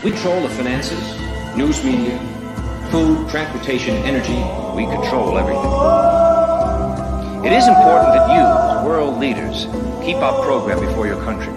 We control the finances, news media, food, transportation, energy. We control everything. It is important that you, as world leaders, keep our program before your country.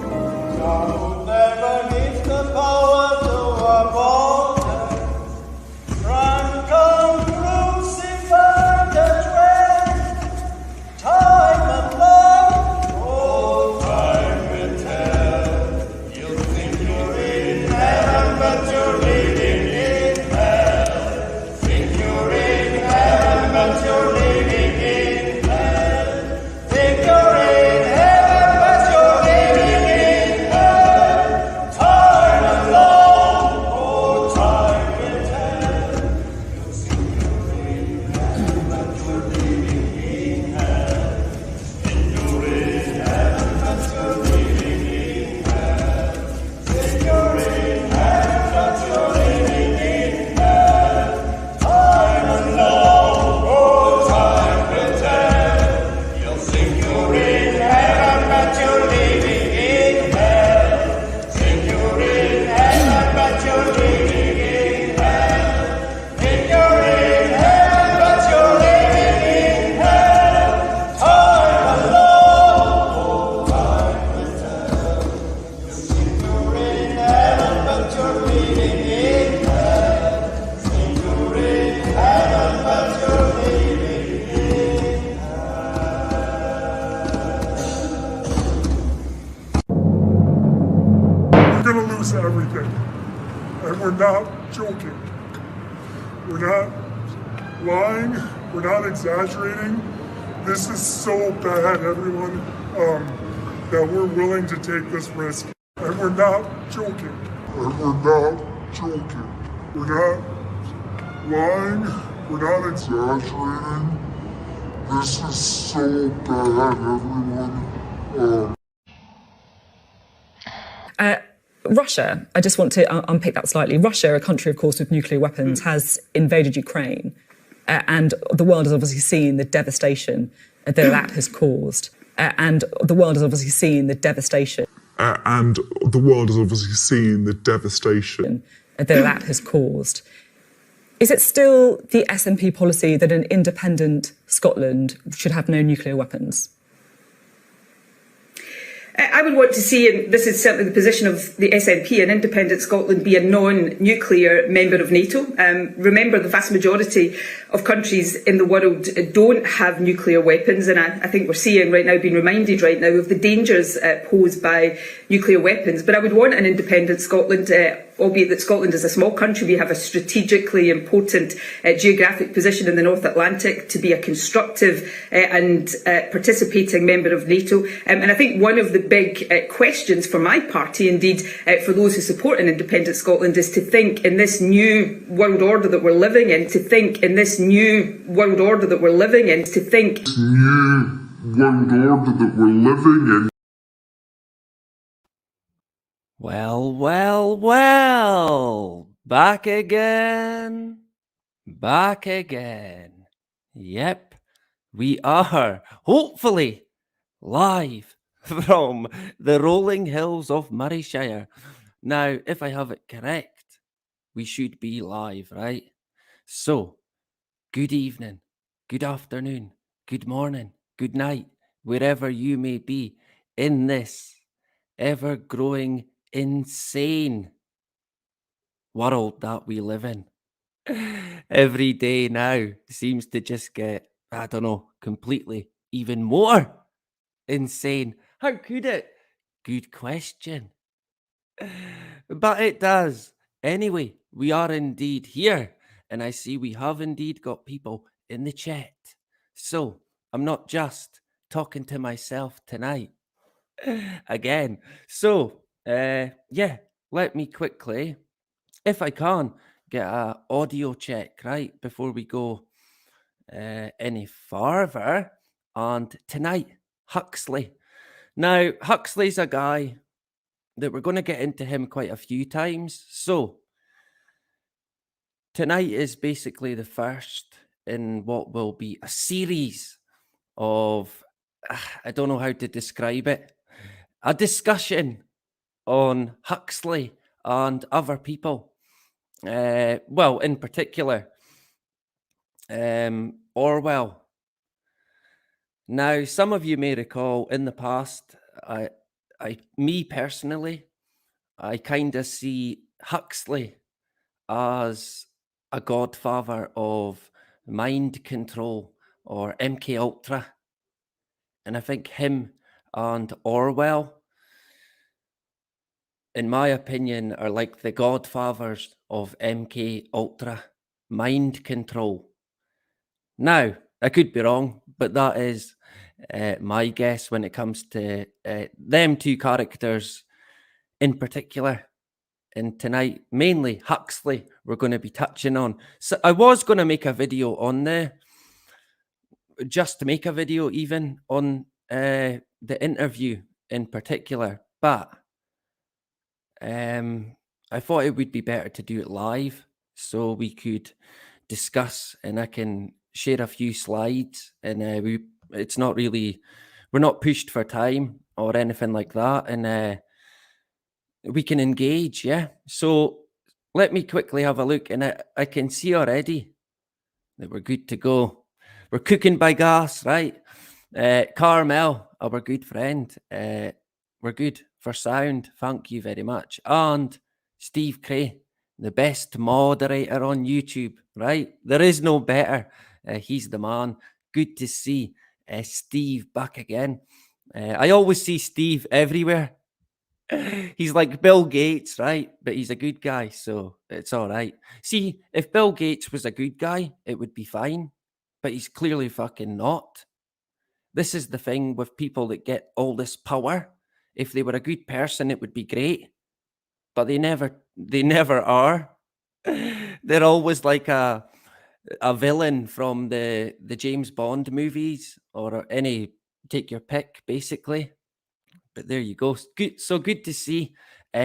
Everything. And we're not joking. We're not lying. We're not exaggerating. This is so bad, everyone, that we're willing to take this risk. And we're not joking. And we're not joking. We're not lying. We're not exaggerating. This is so bad, everyone. Russia, I just want to unpick that slightly. Russia, a country, of course, with nuclear weapons, has invaded Ukraine. And the world has obviously seen the devastation that that has caused. And the world has obviously seen the devastation. And the world has obviously seen the devastation that that has caused. Is it still the SNP policy that an independent Scotland should have no nuclear weapons? I would want to see, and this is certainly the position of the SNP, an independent Scotland be a non-nuclear member of NATO. Remember, the vast majority of countries in the world don't have nuclear weapons, and I think we're seeing right now, being reminded right now of the dangers posed by nuclear weapons. But I would want an independent Scotland, albeit that Scotland is a small country. We have a strategically important geographic position in the North Atlantic, to be a constructive and participating member of NATO. And I think one of the big questions for my party, indeed for those who support an independent Scotland, is to think in this new world order that we're living in, to think in this new world order that we're living in, to think new world order that we're living in. Well, back again. Yep, we are, hopefully, live from the rolling hills of Murrayshire. Now, if I have it correct, we should be live, right? So, good evening, good afternoon, good morning, good night, wherever you may be in this ever-growing, insane world that we live in. Every day now seems to just get, I don't know, completely even more insane. How could it? Good question. But it does. Anyway, we are indeed here, and I see we have indeed got people in the chat. So I'm not just talking to myself tonight again. So, yeah, let me quickly, if I can, get a audio check, right, before we go any further. And tonight, Huxley. Now, Huxley's a guy that we're going to get into him quite a few times. So, tonight is basically the first in what will be a series of, I don't know how to describe it, a discussion on Huxley and other people. Well, in particular, Orwell. Now, some of you may recall in the past, me personally, I kind of see Huxley as a godfather of mind control, or MK Ultra, and I think him and Orwell, in my opinion, are like the godfathers of MK Ultra mind control. Now, I could be wrong, but that is my guess when it comes to them two characters in particular. And tonight, mainly Huxley, we're going to be touching on. So I was going to make a video on just to make a video even on the interview in particular, but I thought it would be better to do it live so we could discuss, and I can share a few slides, and it's not really, we're not pushed for time or anything like that, and we can engage, yeah. So let me quickly have a look, and I can see already that we're good to go. We're cooking by gas, right? Carmel, our good friend, we're good for sound. Thank you very much. And Steve Cray, the best moderator on YouTube, right? There is no better. He's the man. Good to see Steve back again. I always see Steve everywhere. He's like Bill Gates, right? But he's a good guy, so it's all right. See, if Bill Gates was a good guy, it would be fine. But he's clearly fucking not. This is the thing with people that get all this power. If they were a good person, it would be great. But they never are. They're always like a villain from the James Bond movies, or any, take your pick, basically. But there you go. Good, so good to see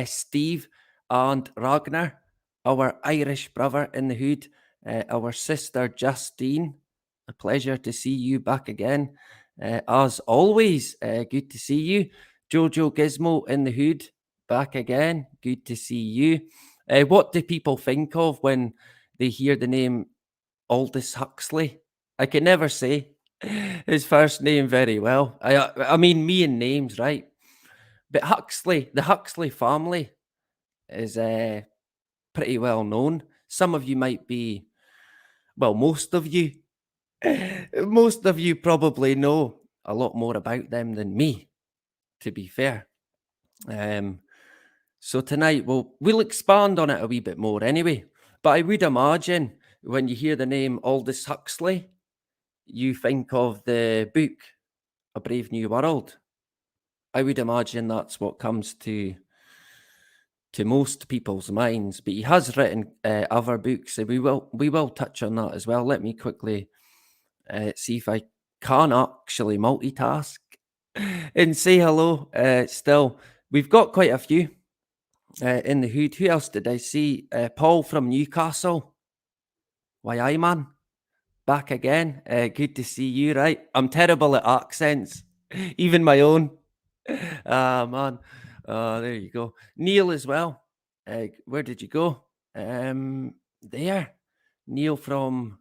Steve and Ragnar, our Irish brother in the hood, our sister Justine. A pleasure to see you back again. As always, good to see you. Jojo Gizmo in the hood, back again. Good to see you. What do people think of when they hear the name Aldous Huxley? I can never say his first name very well. I mean, me and names, right? But Huxley, the Huxley family is pretty well known. Some of you might be, well, most of you probably know a lot more about them than me, to be fair. So tonight we'll expand on it a wee bit more anyway. But I would imagine when you hear the name Aldous Huxley, you think of the book A Brave New World. I would imagine that's what comes to most people's minds, but he has written other books, and we will touch on that as well. Let me quickly see if I can actually multitask and say hello. Still, we've got quite a few in the hood. Who else did I see? Paul from Newcastle. Why, aye, man. Back again. Good to see you, right? I'm terrible at accents, even my own. Ah, man. There you go. Neil as well. Where did you go? There. Neil from,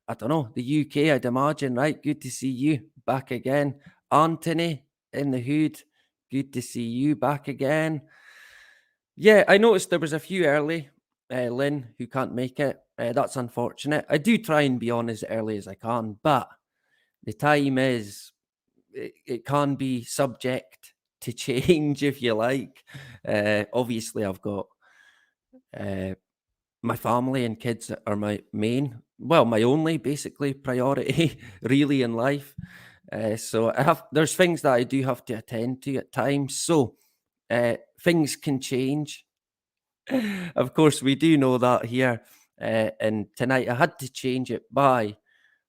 I don't know, the UK, I'd imagine, right? Good to see you back again. Anthony in the hood. Good to see you back again. Yeah, I noticed there was a few early. Lynn, who can't make it. That's unfortunate. I do try and be on as early as I can, but the time is, it can be subject to change, if you like. Obviously, I've got my family and kids are my only basically priority really in life. So there's things that I do have to attend to at times. So things can change. Of course, we do know that here. And tonight I had to change it by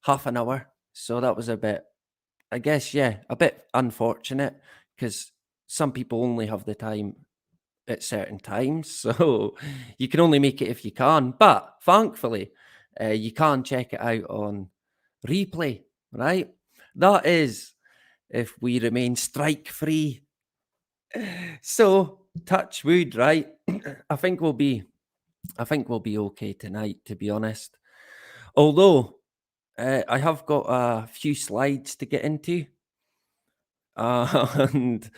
half an hour. So that was a bit, I guess, yeah, a bit unfortunate, because some people only have the time at certain times. So you can only make it if you can. But thankfully, you can check it out on replay, right? That is if we remain strike free. So touch wood, right? I think we'll be okay tonight, to be honest. Although I have got a few slides to get into, and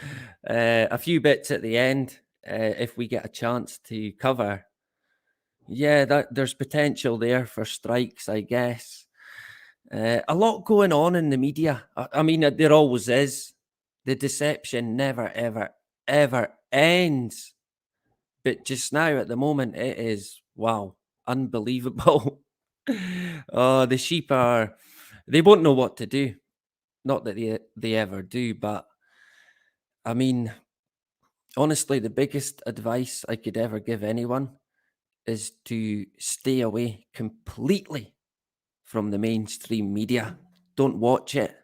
a few bits at the end, if we get a chance to cover. Yeah, there's potential there for strikes, I guess. A lot going on in the media. I mean, there always is. The deception never, ever, ever ends. But just now, at the moment, it is, wow, unbelievable. The sheep they won't know what to do. Not that they ever do, but I mean, honestly, the biggest advice I could ever give anyone is to stay away completely from the mainstream media. Don't watch it,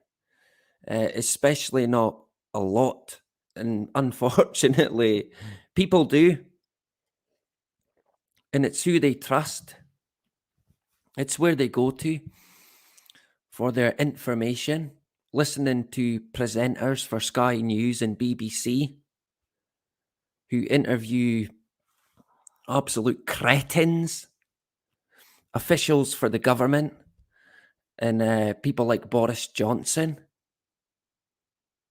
especially not a lot. And unfortunately, people do. And it's who they trust. It's where they go to for their information, listening to presenters for Sky News and BBC who interview absolute cretins, officials for the government, and people like Boris Johnson.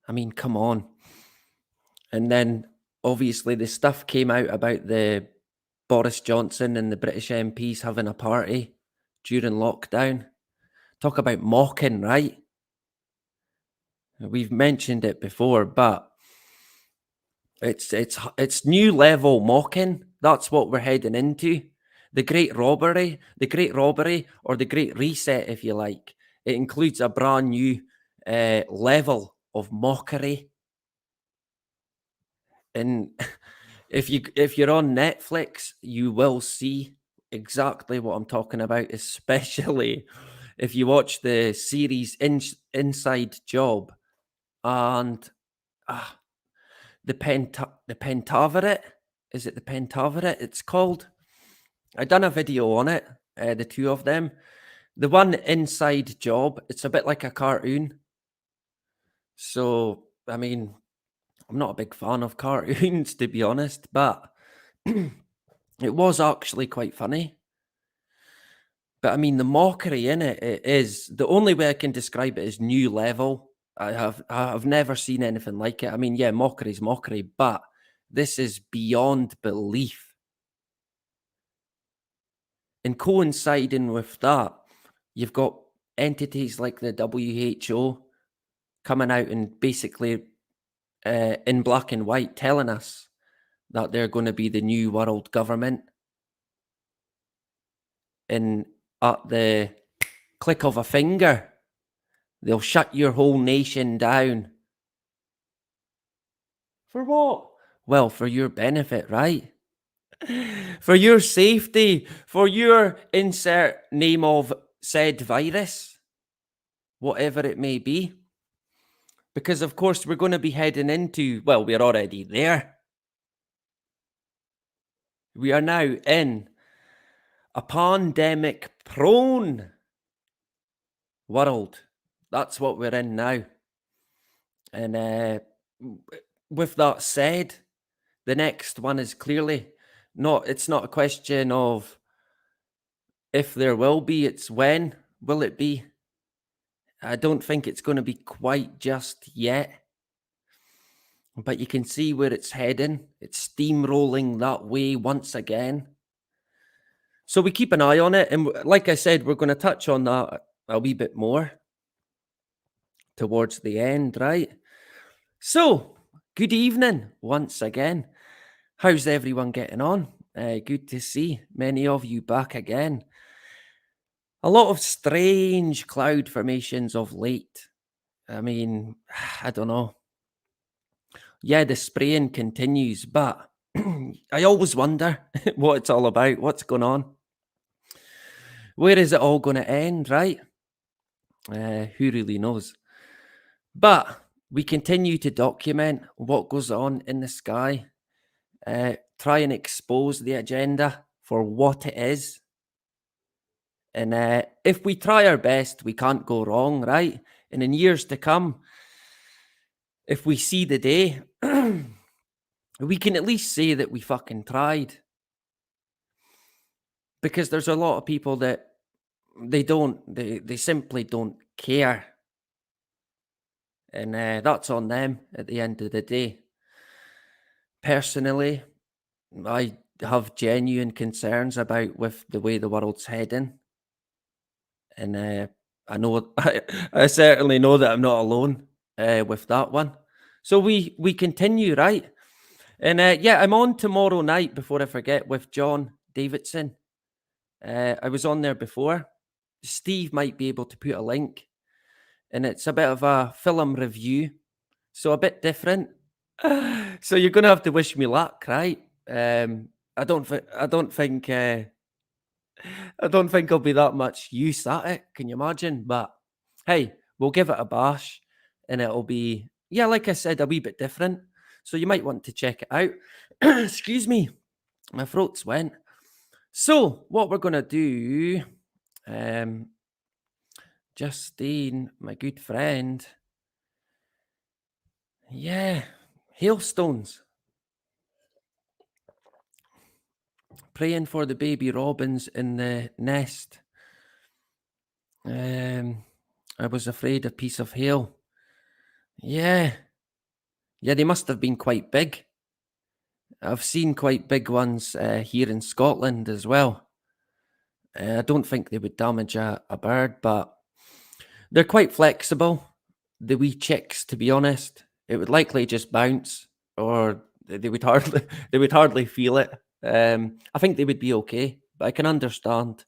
I mean, come on. And then obviously the stuff came out about the Boris Johnson and the British MPs having a party during lockdown. Talk about mocking, right? We've mentioned it before, but it's new level mocking. That's what we're heading into. The Great Robbery, or the Great Reset, if you like. It includes a brand new level of mockery. And if you're on Netflix, you will see exactly what I'm talking about, especially if you watch the series Inside Job and the Pentaverate. Is it the Pentaverate it's called? I done a video on it, the two of them. The one Inside Job, it's a bit like a cartoon. So, I mean, I'm not a big fan of cartoons, to be honest, but it was actually quite funny. But I mean, the mockery in it is, the only way I can describe it is new level. I've never seen anything like it. I mean, yeah, mockery is mockery, but this is beyond belief. And coinciding with that, you've got entities like the WHO coming out and basically in black and white telling us that they're going to be the new world government. And at the click of a finger, they'll shut your whole nation down. For what? Well, for your benefit, right? For your safety, for your insert name of said virus, whatever it may be. Because, of course, we're going to be heading into, well, we're already there. We are now in a pandemic-prone world. That's what we're in now. And with that said, the next one is clearly it's not a question of if there will be, it's when will it be. I don't think it's going to be quite just yet. But you can see where it's heading. It's steamrolling that way once again. So we keep an eye on it. And like I said, we're going to touch on that a wee bit more towards the end, right? So, good evening once again. How's everyone getting on? Good to see many of you back again. A lot of strange cloud formations of late. I mean, I don't know. Yeah, the spraying continues, but I always wonder what it's all about, what's going on. Where is it all going to end, right? Who really knows? But we continue to document what goes on in the sky, try and expose the agenda for what it is. And if we try our best, we can't go wrong, right? And in years to come, if we see the day, we can at least say that we fucking tried. Because there's a lot of people that they simply don't care. And that's on them at the end of the day. Personally, I have genuine concerns about with the way the world's heading. And I know, I certainly know that I'm not alone with that one. So we continue, right? And yeah, I'm on tomorrow night, before I forget, with John Davidson. I was on there before. Steve might be able to put a link. And it's a bit of a film review, so a bit different. So you're going to have to wish me luck, right? I don't think I'll be that much use at it. Can you imagine? But hey, we'll give it a bash, and it'll be, yeah, like I said, a wee bit different. So you might want to check it out. Excuse me, my throat's went. So what we're gonna do, Justine, my good friend, yeah, hailstones. Praying for the baby robins in the nest. I was afraid a piece of hail. Yeah. Yeah, they must have been quite big. I've seen quite big ones here in Scotland as well. I don't think they would damage a bird, but they're quite flexible. The wee chicks, to be honest, it would likely just bounce, or they would hardly feel it. I think they would be okay, but I can understand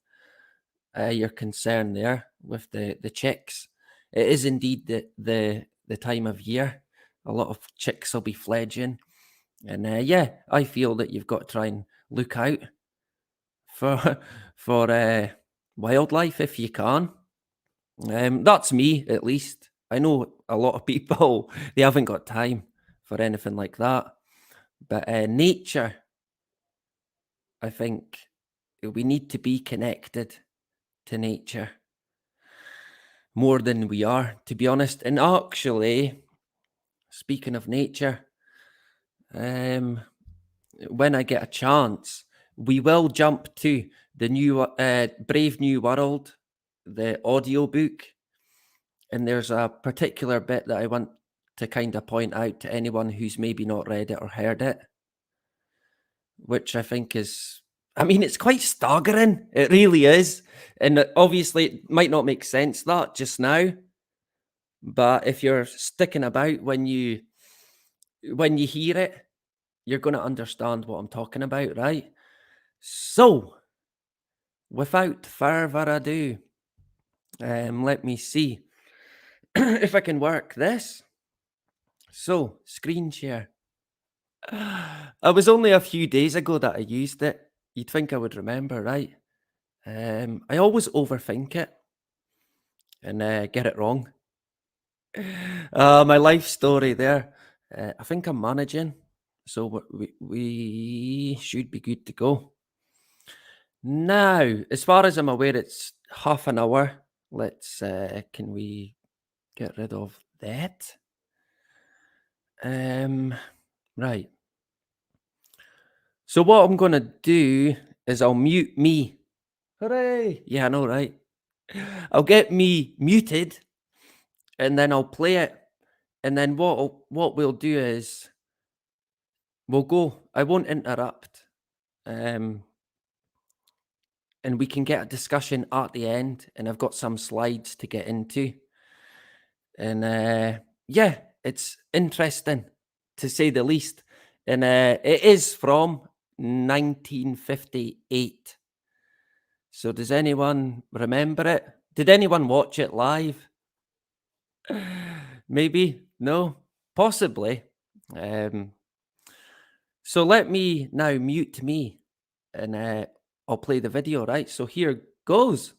your concern there with the chicks. It is indeed the time of year. A lot of chicks will be fledging, and yeah, I feel that you've got to try and look out for wildlife if you can. That's me, at least. I know a lot of people, they haven't got time for anything like that. But nature, I think we need to be connected to nature more than we are, to be honest. And actually, speaking of nature, when I get a chance, we will jump to the new Brave New World, the audiobook. And there's a particular bit that I want to kind of point out to anyone who's maybe not read it or heard it, which I think is, I mean, it's quite staggering. It really is. And obviously it might not make sense that just now, but if you're sticking about when you hear it, you're going to understand what I'm talking about, right? So, without further ado, let me see if I can work this. So, screen share. It was only a few days ago that I used it. You'd think I would remember, right? I always overthink it and get it wrong. My life story there. I think I'm managing, so we should be good to go. Now, as far as I'm aware, it's half an hour. Let's, can we get rid of that? Right. So what I'm going to do is I'll mute me. Hooray! Yeah, I know, right? I'll get me muted and then I'll play it. And then what we'll do is we'll go. I won't interrupt. And we can get a discussion at the end. And I've got some slides to get into. And yeah, it's interesting to say the least. And it is from 1958. So does anyone remember it? Did anyone watch it live? Maybe? No? Possibly. So let me now mute me and I'll play the video, right? So here goes.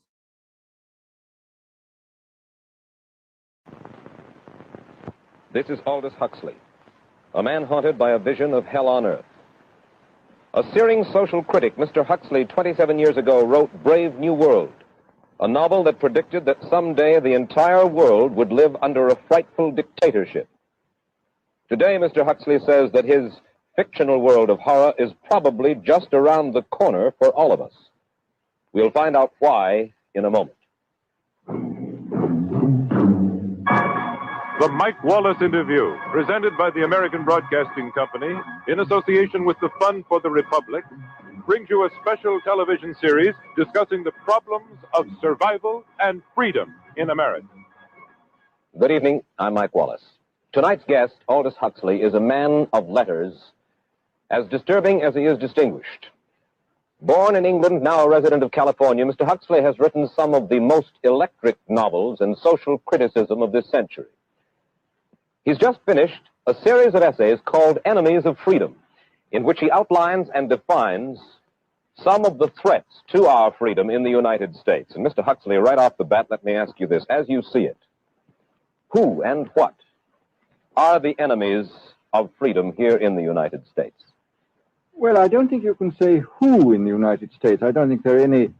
This is Aldous Huxley, a man haunted by a vision of hell on earth. A searing social critic, Mr. Huxley, 27 years ago, wrote Brave New World, a novel that predicted that someday the entire world would live under a frightful dictatorship. Today, Mr. Huxley says that his fictional world of horror is probably just around the corner for all of us. We'll find out why in a moment. The Mike Wallace Interview, presented by the American Broadcasting Company in association with the Fund for the Republic, brings you a special television series discussing the problems of survival and freedom in America. Good evening. I'm Mike Wallace. Tonight's guest, Aldous Huxley, is a man of letters, as disturbing as he is distinguished. Born in England, now a resident of California, Mr. Huxley has written some of the most electric novels and social criticism of this century. He's just finished a series of essays called Enemies of Freedom, in which he outlines and defines some of the threats to our freedom in the United States. And Mr. Huxley, right off the bat, let me ask you this. As you see it, who and what are the enemies of freedom here in the United States? Well, I don't think you can say who in the United States. I don't think there are any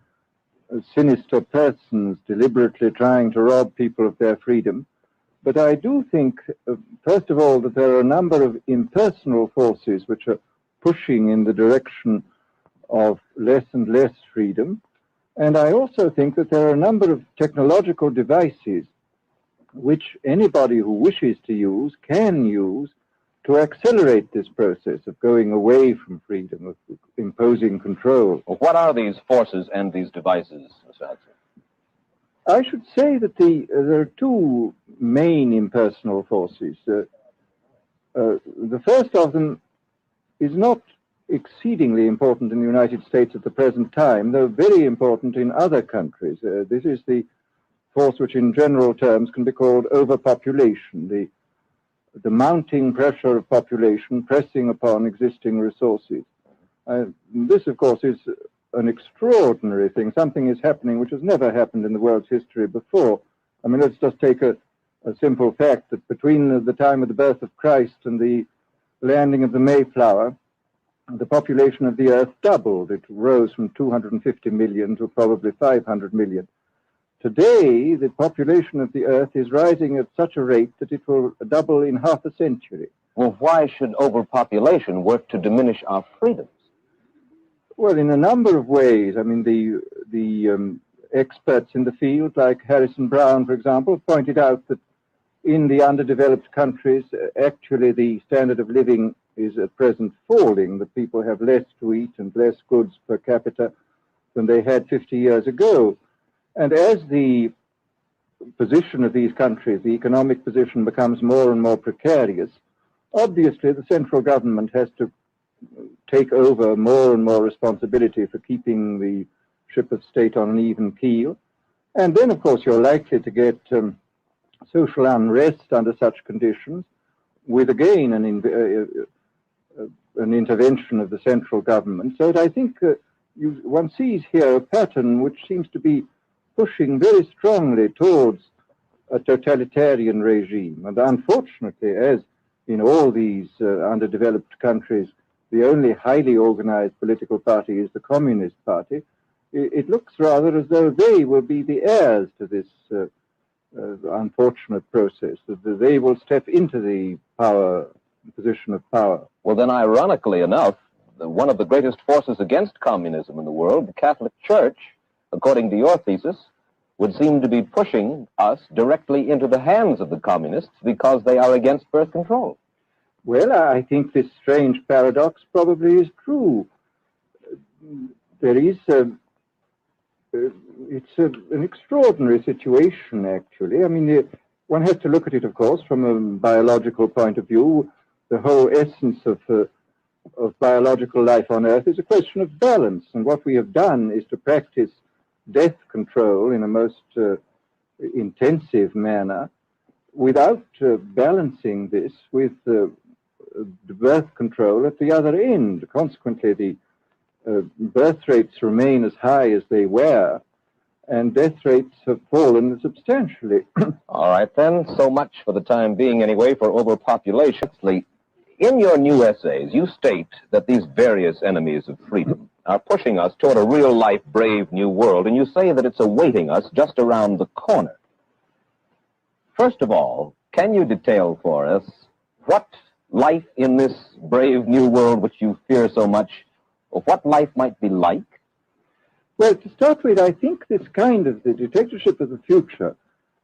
sinister persons deliberately trying to rob people of their freedom. But I do think, first of all, that there are a number of impersonal forces which are pushing in the direction of less and less freedom. And I also think that there are a number of technological devices which anybody who wishes to use can use to accelerate this process of going away from freedom, of imposing control. What are these forces and these devices, Mr. Huxley? I should say that there are two main impersonal forces. The first of them is not exceedingly important in the United States at the present time, though very important in other countries. This is the force which in general terms can be called overpopulation, the mounting pressure of population pressing upon existing resources. This, of course, is an extraordinary thing. Something is happening which has never happened in the world's history before. I mean, let's just take a simple fact that between the time of the birth of Christ and the landing of the Mayflower, the population of the Earth doubled. It rose from 250 million to probably 500 million. Today, the population of the Earth is rising at such a rate that it will double in half a century. Well, why should overpopulation work to diminish our freedoms? Well, in a number of ways. I mean, the experts in the field, like Harrison Brown, for example, pointed out that in the underdeveloped countries, actually the standard of living is at present falling, that people have less to eat and less goods per capita than they had 50 years ago. And as the position of these countries, the economic position, becomes more and more precarious, obviously the central government has to take over more and more responsibility for keeping the ship of state on an even keel. And then, of course, you're likely to get social unrest under such conditions, with again an intervention of the central government. So that I think one sees here a pattern which seems to be pushing very strongly towards a totalitarian regime. And unfortunately, as in all these underdeveloped countries, the only highly organized political party is the Communist Party, it looks rather as though they will be the heirs to this unfortunate process, that they will step into the position of power. Well, then, ironically enough, one of the greatest forces against communism in the world, the Catholic Church, according to your thesis, would seem to be pushing us directly into the hands of the communists because they are against birth control. Well, I think this strange paradox probably is true. There is it's an extraordinary situation, actually. I mean, one has to look at it, of course, from a biological point of view. The whole essence of biological life on Earth is a question of balance, and what we have done is to practice death control in a most intensive manner without balancing this with the birth control at the other end. Consequently, the birth rates remain as high as they were, and death rates have fallen substantially. All right, then. So much for the time being, anyway, for overpopulation. In your new essays, you state that these various enemies of freedom are pushing us toward a real-life, brave new world, and you say that it's awaiting us just around the corner. First of all, can you detail for us what life in this brave new world which you fear so much, what life might be like? Well, to start with, I think this kind of the dictatorship of the future,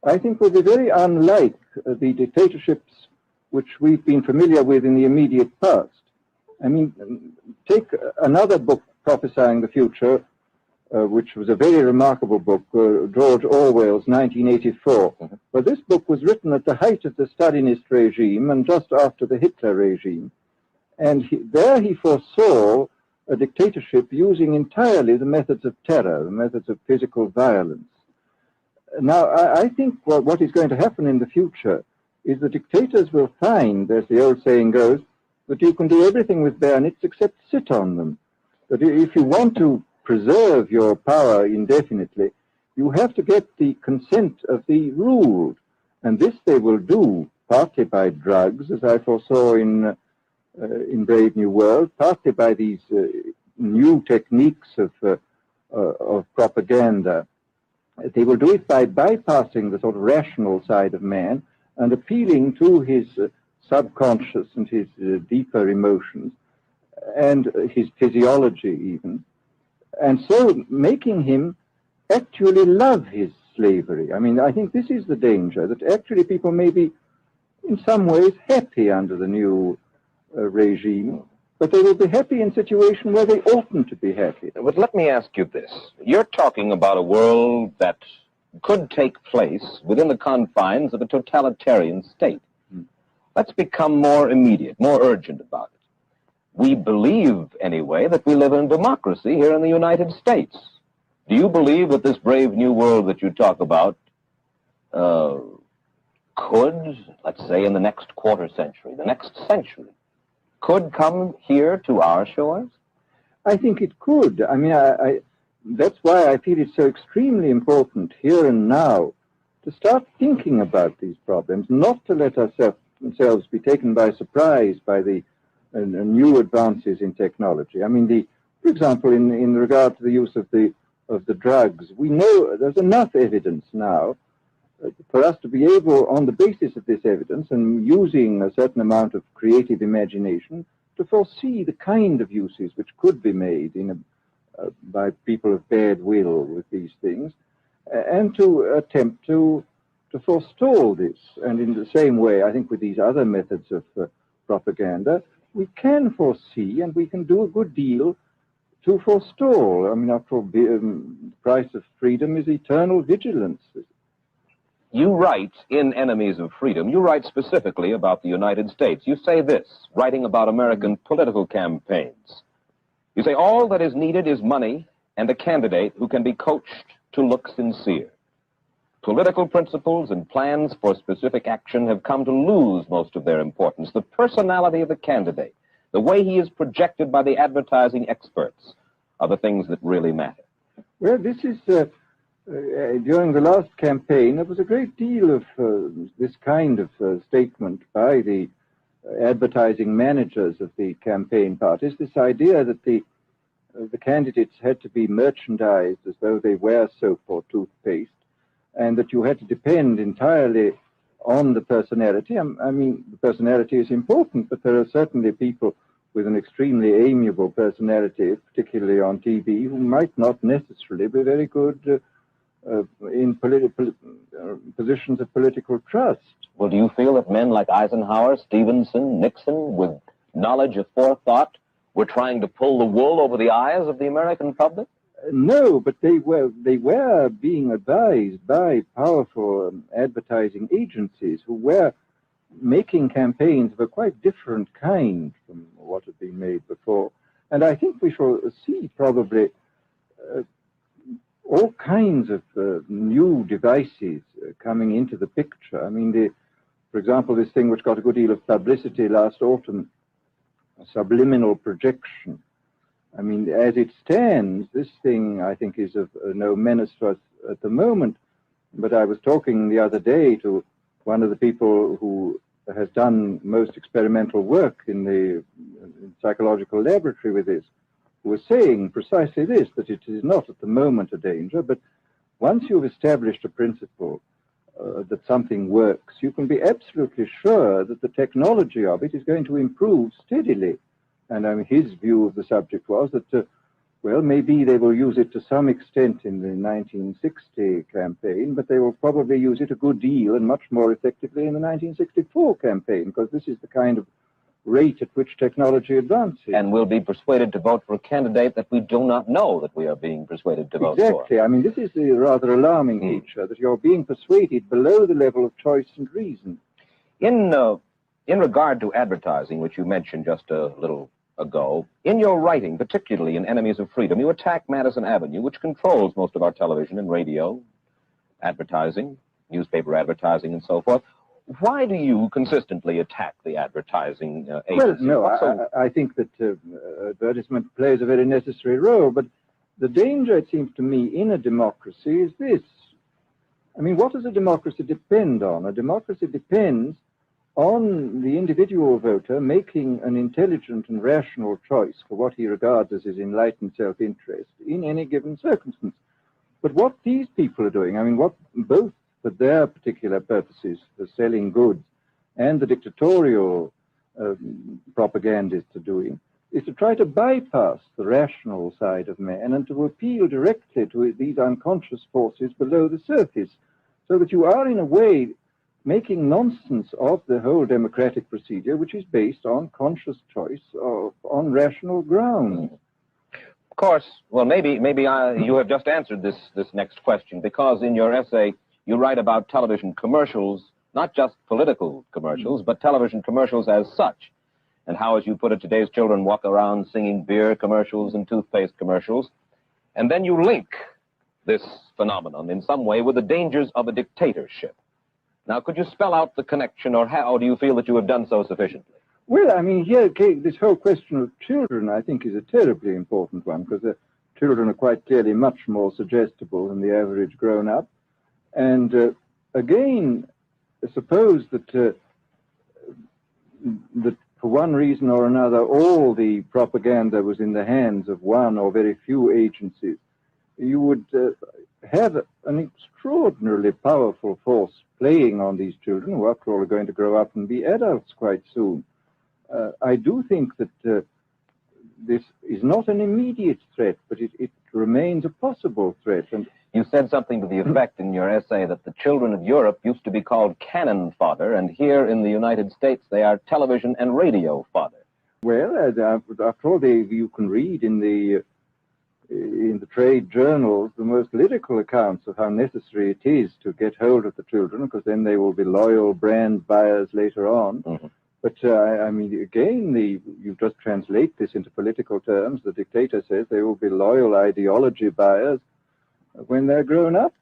I think will be very unlike the dictatorships which we've been familiar with in the immediate past. I mean, take another book prophesying the future, which was a very remarkable book, George Orwell's 1984. But this book was written at the height of the Stalinist regime and just after the Hitler regime. And there he foresaw a dictatorship using entirely the methods of terror, the methods of physical violence. Now, I think what is going to happen in the future is the dictators will find, as the old saying goes, that you can do everything with bayonets except sit on them. That if you want to preserve your power indefinitely, you have to get the consent of the ruled. And this they will do partly by drugs, as I foresaw in Brave New World, partly by these new techniques of propaganda. They will do it by bypassing the sort of rational side of man and appealing to his subconscious and his deeper emotions and his physiology even, and so making him actually love his slavery. I mean, I think this is the danger, that actually people may be in some ways happy under the new regime, but they will be happy in a situation where they oughtn't to be happy. But let me ask you this. You're talking about a world that could take place within the confines of a totalitarian state. Let's become more immediate, more urgent about it. We believe, anyway, that we live in democracy here in the United States. Do you believe that this brave new world that you talk about could, let's say, in the next quarter century, the next century, could come here to our shores? I think it could. I mean, that's why I feel it's so extremely important here and now to start thinking about these problems, not to let ourselves be taken by surprise by the new advances in technology. I mean, for example, in regard to the use of the drugs, we know there's enough evidence now for us to be able, on the basis of this evidence and using a certain amount of creative imagination, to foresee the kind of uses which could be made by people of bad will with these things, and to attempt to forestall this. And in the same way, I think with these other methods of propaganda, we can foresee and we can do a good deal to forestall. I mean, after all, the price of freedom is eternal vigilance. You write in Enemies of Freedom, you write specifically about the United States. You say this, writing about American political campaigns. You say, all that is needed is money and a candidate who can be coached to look sincere. Political principles and plans for specific action have come to lose most of their importance. The personality of the candidate, the way he is projected by the advertising experts, are the things that really matter. Well, this is... during the last campaign, there was a great deal of this kind of statement by the advertising managers of the campaign parties, this idea that the candidates had to be merchandised as though they were soap or toothpaste, and that you had to depend entirely on the personality. I mean, the personality is important, but there are certainly people with an extremely amiable personality, particularly on TV, who might not necessarily be very good in positions of political trust. Well, do you feel that men like Eisenhower, Stevenson, Nixon, with knowledge of forethought, were trying to pull the wool over the eyes of the American public? No, but they were being advised by powerful advertising agencies who were making campaigns of a quite different kind from what had been made before. And I think we shall see probably all kinds of new devices coming into the picture. I mean, for example, this thing which got a good deal of publicity last autumn, subliminal projection. I mean, as it stands, this thing, I think, is of no menace to us at the moment. But I was talking the other day to one of the people who has done most experimental work in the psychological laboratory with this, who was saying precisely this, that it is not at the moment a danger, but once you've established a principle that something works, you can be absolutely sure that the technology of it is going to improve steadily. And I mean, his view of the subject was that, well, maybe they will use it to some extent in the 1960 campaign, but they will probably use it a good deal and much more effectively in the 1964 campaign, because this is the kind of rate at which technology advances. And we'll be persuaded to vote for a candidate that we do not know that we are being persuaded to vote for. Exactly. I mean, this is the rather alarming feature, that you're being persuaded below the level of choice and reason. In regard to advertising, which you mentioned just a little ago, in your writing, particularly in Enemies of Freedom, you attack Madison Avenue, which controls most of our television and radio advertising, newspaper advertising, and so forth. Why do you consistently attack the advertising agency? Well, no, I think that advertisement plays a very necessary role, but the danger, it seems to me, in a democracy is this. I mean, what does a democracy depend on? A democracy depends on the individual voter making an intelligent and rational choice for what he regards as his enlightened self-interest in any given circumstance. But what these people are doing, I mean, what both for their particular purposes, the selling goods, and the dictatorial propagandists are doing, is to try to bypass the rational side of man and to appeal directly to these unconscious forces below the surface, so that you are, in a way, making nonsense of the whole democratic procedure, which is based on conscious choice on rational grounds. Of course, well, maybe you have just answered this next question, because in your essay you write about television commercials, not just political commercials, but television commercials as such, and how, as you put it, today's children walk around singing beer commercials and toothpaste commercials, and then you link this phenomenon in some way with the dangers of a dictatorship. Now, could you spell out the connection, or how do you feel that you have done so sufficiently? Well, I mean, here, this whole question of children, I think, is a terribly important one, because the children are quite clearly much more suggestible than the average grown-up. And again, suppose that for one reason or another, all the propaganda was in the hands of one or very few agencies, you would have an extraordinarily powerful force playing on these children, who after all are going to grow up and be adults quite soon. I do think that this is not an immediate threat, but it remains a possible threat. And you said something to the effect in your essay that the children of Europe used to be called cannon fodder, and here in the United States they are television and radio fodder. Well, after all, you can read in the trade journals the most lyrical accounts of how necessary it is to get hold of the children, because then they will be loyal brand buyers later on. Mm-hmm. But, I mean, again, you just translate this into political terms. The dictator says they will be loyal ideology buyers when they're grown up.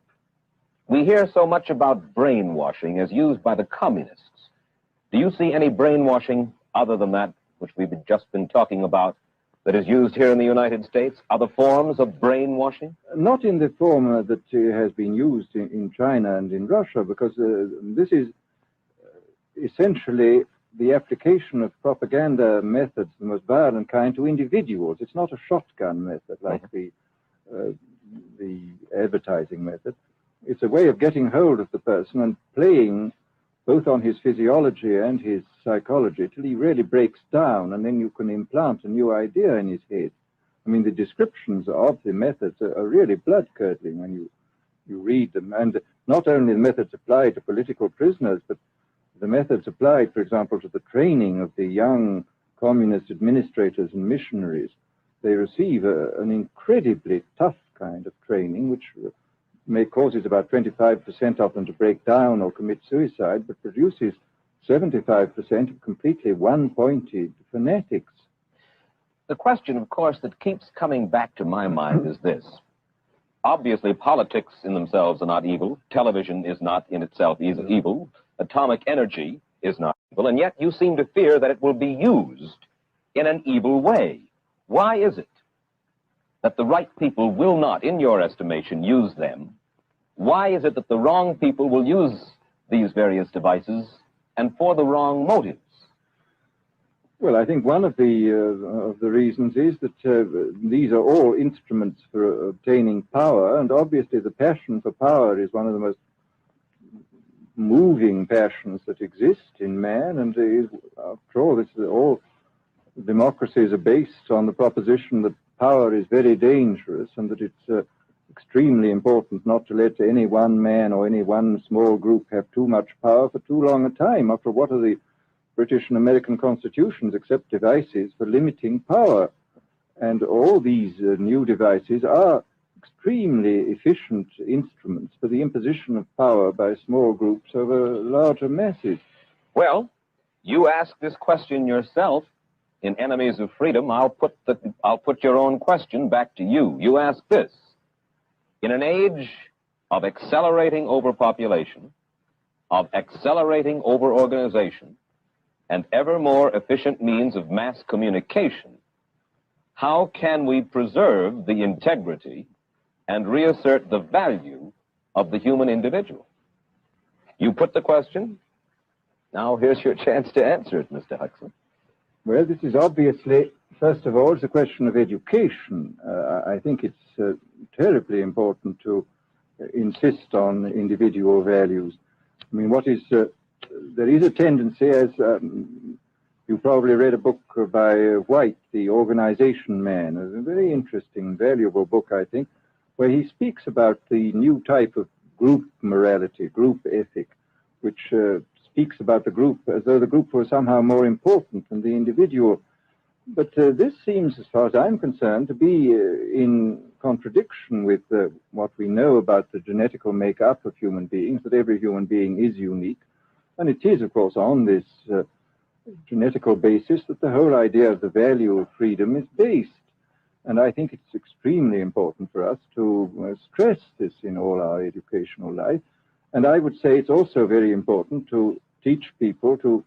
We hear so much about brainwashing as used by the communists. Do you see any brainwashing other than that which we've just been talking about that is used here in the United States? Other forms of brainwashing? Not in the form that has been used in China and in Russia, because this is essentially the application of propaganda methods, the most violent kind, to individuals. It's not a shotgun method like the advertising method. It's a way of getting hold of the person and playing both on his physiology and his psychology till he really breaks down, and then you can implant a new idea in his head. I mean, the descriptions of the methods are really blood-curdling when you read them. And not only the methods applied to political prisoners, but the methods applied, for example, to the training of the young communist administrators and missionaries. They receive an incredibly tough kind of training, which may causes about 25% of them to break down or commit suicide, but produces 75% of completely one-pointed fanatics. The question, of course, that keeps coming back to my mind is this. Obviously, politics in themselves are not evil. Television is not in itself evil. Atomic energy is not evil. And yet you seem to fear that it will be used in an evil way. Why is it that the right people will not, in your estimation, use them? Why is it that the wrong people will use these various devices and for the wrong motives? Well, I think one of the reasons is that these are all instruments for obtaining power, and obviously the passion for power is one of the most moving passions that exist in man, and after all, all democracies are based on the proposition that power is very dangerous and that it's extremely important not to let any one man or any one small group have too much power for too long a time. After what are the British and American constitutions except devices for limiting power? And all these new devices are extremely efficient instruments for the imposition of power by small groups over larger masses. Well, you ask this question yourself in Enemies of Freedom. I'll put your own question back to you. You ask this: in an age of accelerating overpopulation, of accelerating overorganization, and ever more efficient means of mass communication, how can we preserve the integrity and reassert the value of the human individual? You put the question. Now here's your chance to answer it, Mr. Huxley. Well, this is obviously, first of all, it's a question of education. I think it's terribly important to insist on individual values. I mean, there is a tendency, as you probably read a book by White, The Organization Man, a very interesting, valuable book, I think, where he speaks about the new type of group morality, group ethic, which speaks about the group as though the group was somehow more important than the individual. But this seems, as far as I'm concerned, to be in contradiction with what we know about the genetical makeup of human beings, that every human being is unique. And it is, of course, on this genetical basis that the whole idea of the value of freedom is based. And I think it's extremely important for us to stress this in all our educational life. And I would say it's also very important to teach people to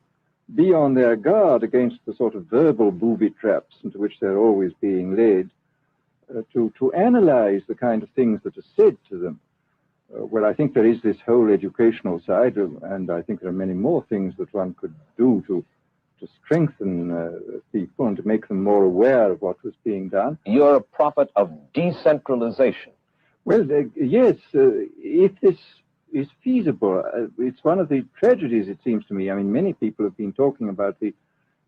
be on their guard against the sort of verbal booby traps into which they're always being led, to analyze the kind of things that are said to them. Well, I think there is this whole educational side, and I think there are many more things that one could do to strengthen people and to make them more aware of what was being done. You're a prophet of decentralization. Well, yes, if this is feasible. It's one of the tragedies, it seems to me. I mean, many people have been talking about the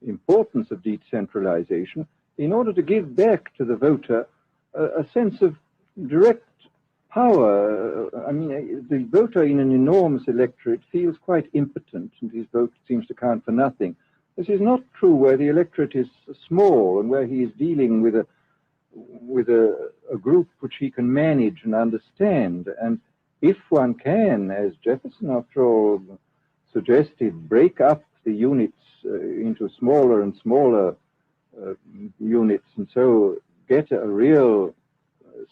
importance of decentralization in order to give back to the voter a sense of direct power. I mean, the voter in an enormous electorate feels quite impotent, and his vote seems to count for nothing. This is not true where the electorate is small and where he is dealing with a group which he can manage and understand. And if one can, as Jefferson, after all, suggested, break up the units into smaller and smaller units, and so get a real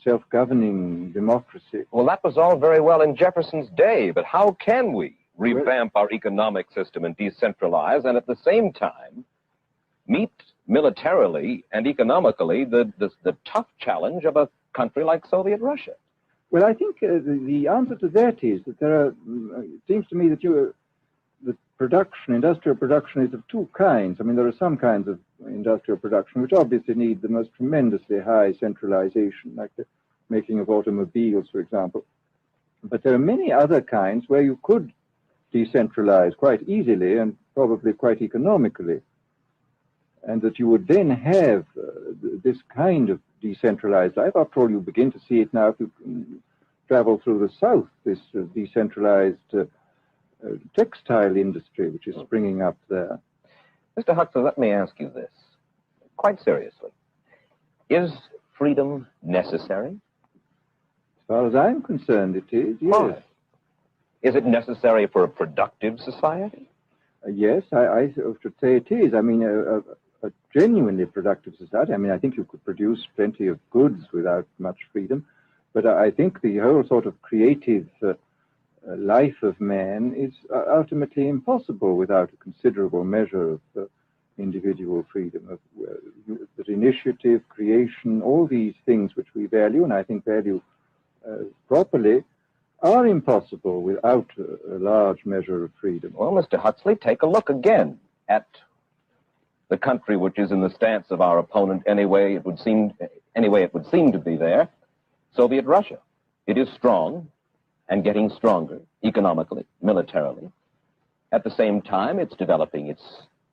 self-governing democracy. Well, that was all very well in Jefferson's day, but how can we revamp our economic system and decentralize and at the same time meet militarily and economically the tough challenge of a country like Soviet Russia? Well, I think the answer to that is that there are, it seems to me that the production, industrial production, is of two kinds. I mean, there are some kinds of industrial production which obviously need the most tremendously high centralization, like the making of automobiles, for example. But there are many other kinds where you could decentralize quite easily and probably quite economically, and that you would then have this kind of decentralized life. After all, you begin to see it now if you travel through the South, this decentralized textile industry which is springing up there. Mr. Huxley, let me ask you this, quite seriously. Is freedom necessary? As far as I'm concerned, it is, yes. Why? Is it necessary for a productive society? Yes, I should say it is. I mean, a genuinely productive society. I mean, I think you could produce plenty of goods without much freedom, but I think the whole sort of creative life of man is ultimately impossible without a considerable measure of individual freedom, that initiative, creation, all these things which we value, and I think value properly, are impossible without a large measure of freedom. Well, Mr. Huxley, take a look again at the country which is in the stance of our opponent anyway it would seem to be there, Soviet Russia. It is strong and getting stronger economically, militarily. At the same time, it's developing its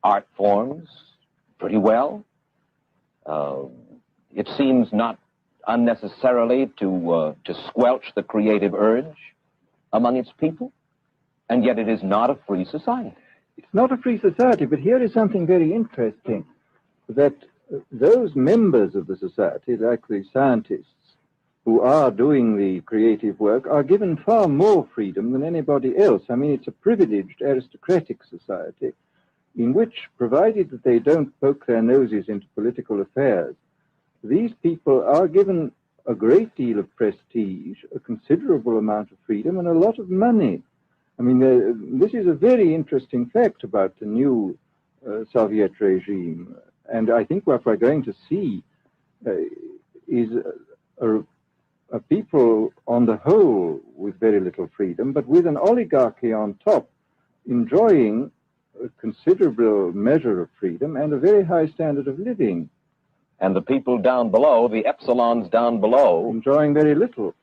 art forms pretty well. It seems not unnecessarily to squelch the creative urge among its people, and yet it is not a free society. It's not a free society, but here is something very interesting, that those members of the society, like the scientists who are doing the creative work, are given far more freedom than anybody else. I mean, it's a privileged aristocratic society in which, provided that they don't poke their noses into political affairs, these people are given a great deal of prestige, a considerable amount of freedom, and a lot of money. I mean, this is a very interesting fact about the new Soviet regime. And I think what we're going to see is a people on the whole with very little freedom, but with an oligarchy on top enjoying a considerable measure of freedom and a very high standard of living. And the people down below, the epsilons down below, enjoying very little.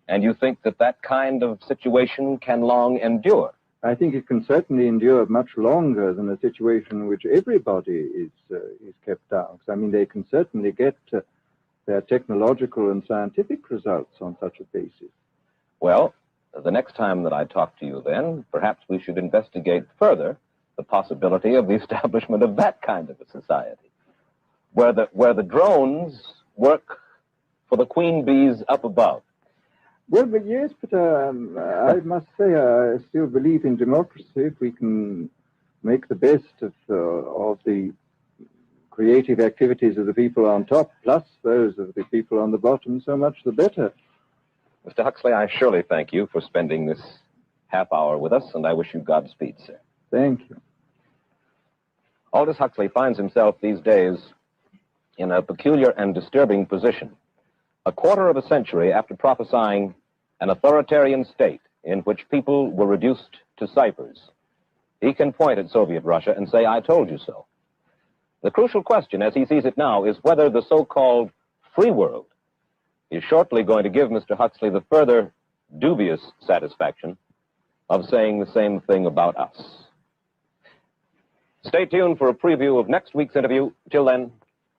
And you think that that kind of situation can long endure? I think it can certainly endure much longer than a situation in which everybody is kept down. I mean, they can certainly get their technological and scientific results on such a basis. Well, the next time that I talk to you then, perhaps we should investigate further the possibility of the establishment of that kind of a society, where the drones work for the queen bees up above. Well, but yes, but I must say I still believe in democracy. If we can make the best of the creative activities of the people on top, plus those of the people on the bottom, so much the better. Mr. Huxley, I surely thank you for spending this half hour with us, and I wish you Godspeed, sir. Thank you. Aldous Huxley finds himself these days in a peculiar and disturbing position. A quarter of a century after prophesying an authoritarian state in which people were reduced to ciphers, he can point at Soviet Russia and say, "I told you so." The crucial question, as he sees it now, is whether the so-called free world is shortly going to give Mr. Huxley the further dubious satisfaction of saying the same thing about us. Stay tuned for a preview of next week's interview. Till then,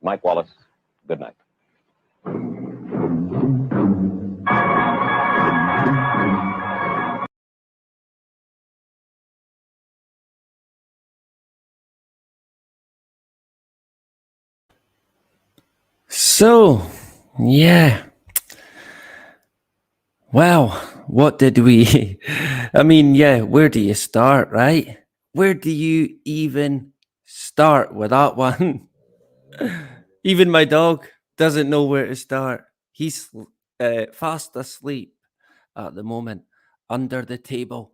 Mike Wallace, good night. So, yeah. Well, what did we... I mean, yeah, where do you start, right? Where do you even start with that one? Even my dog doesn't know where to start. He's fast asleep at the moment under the table.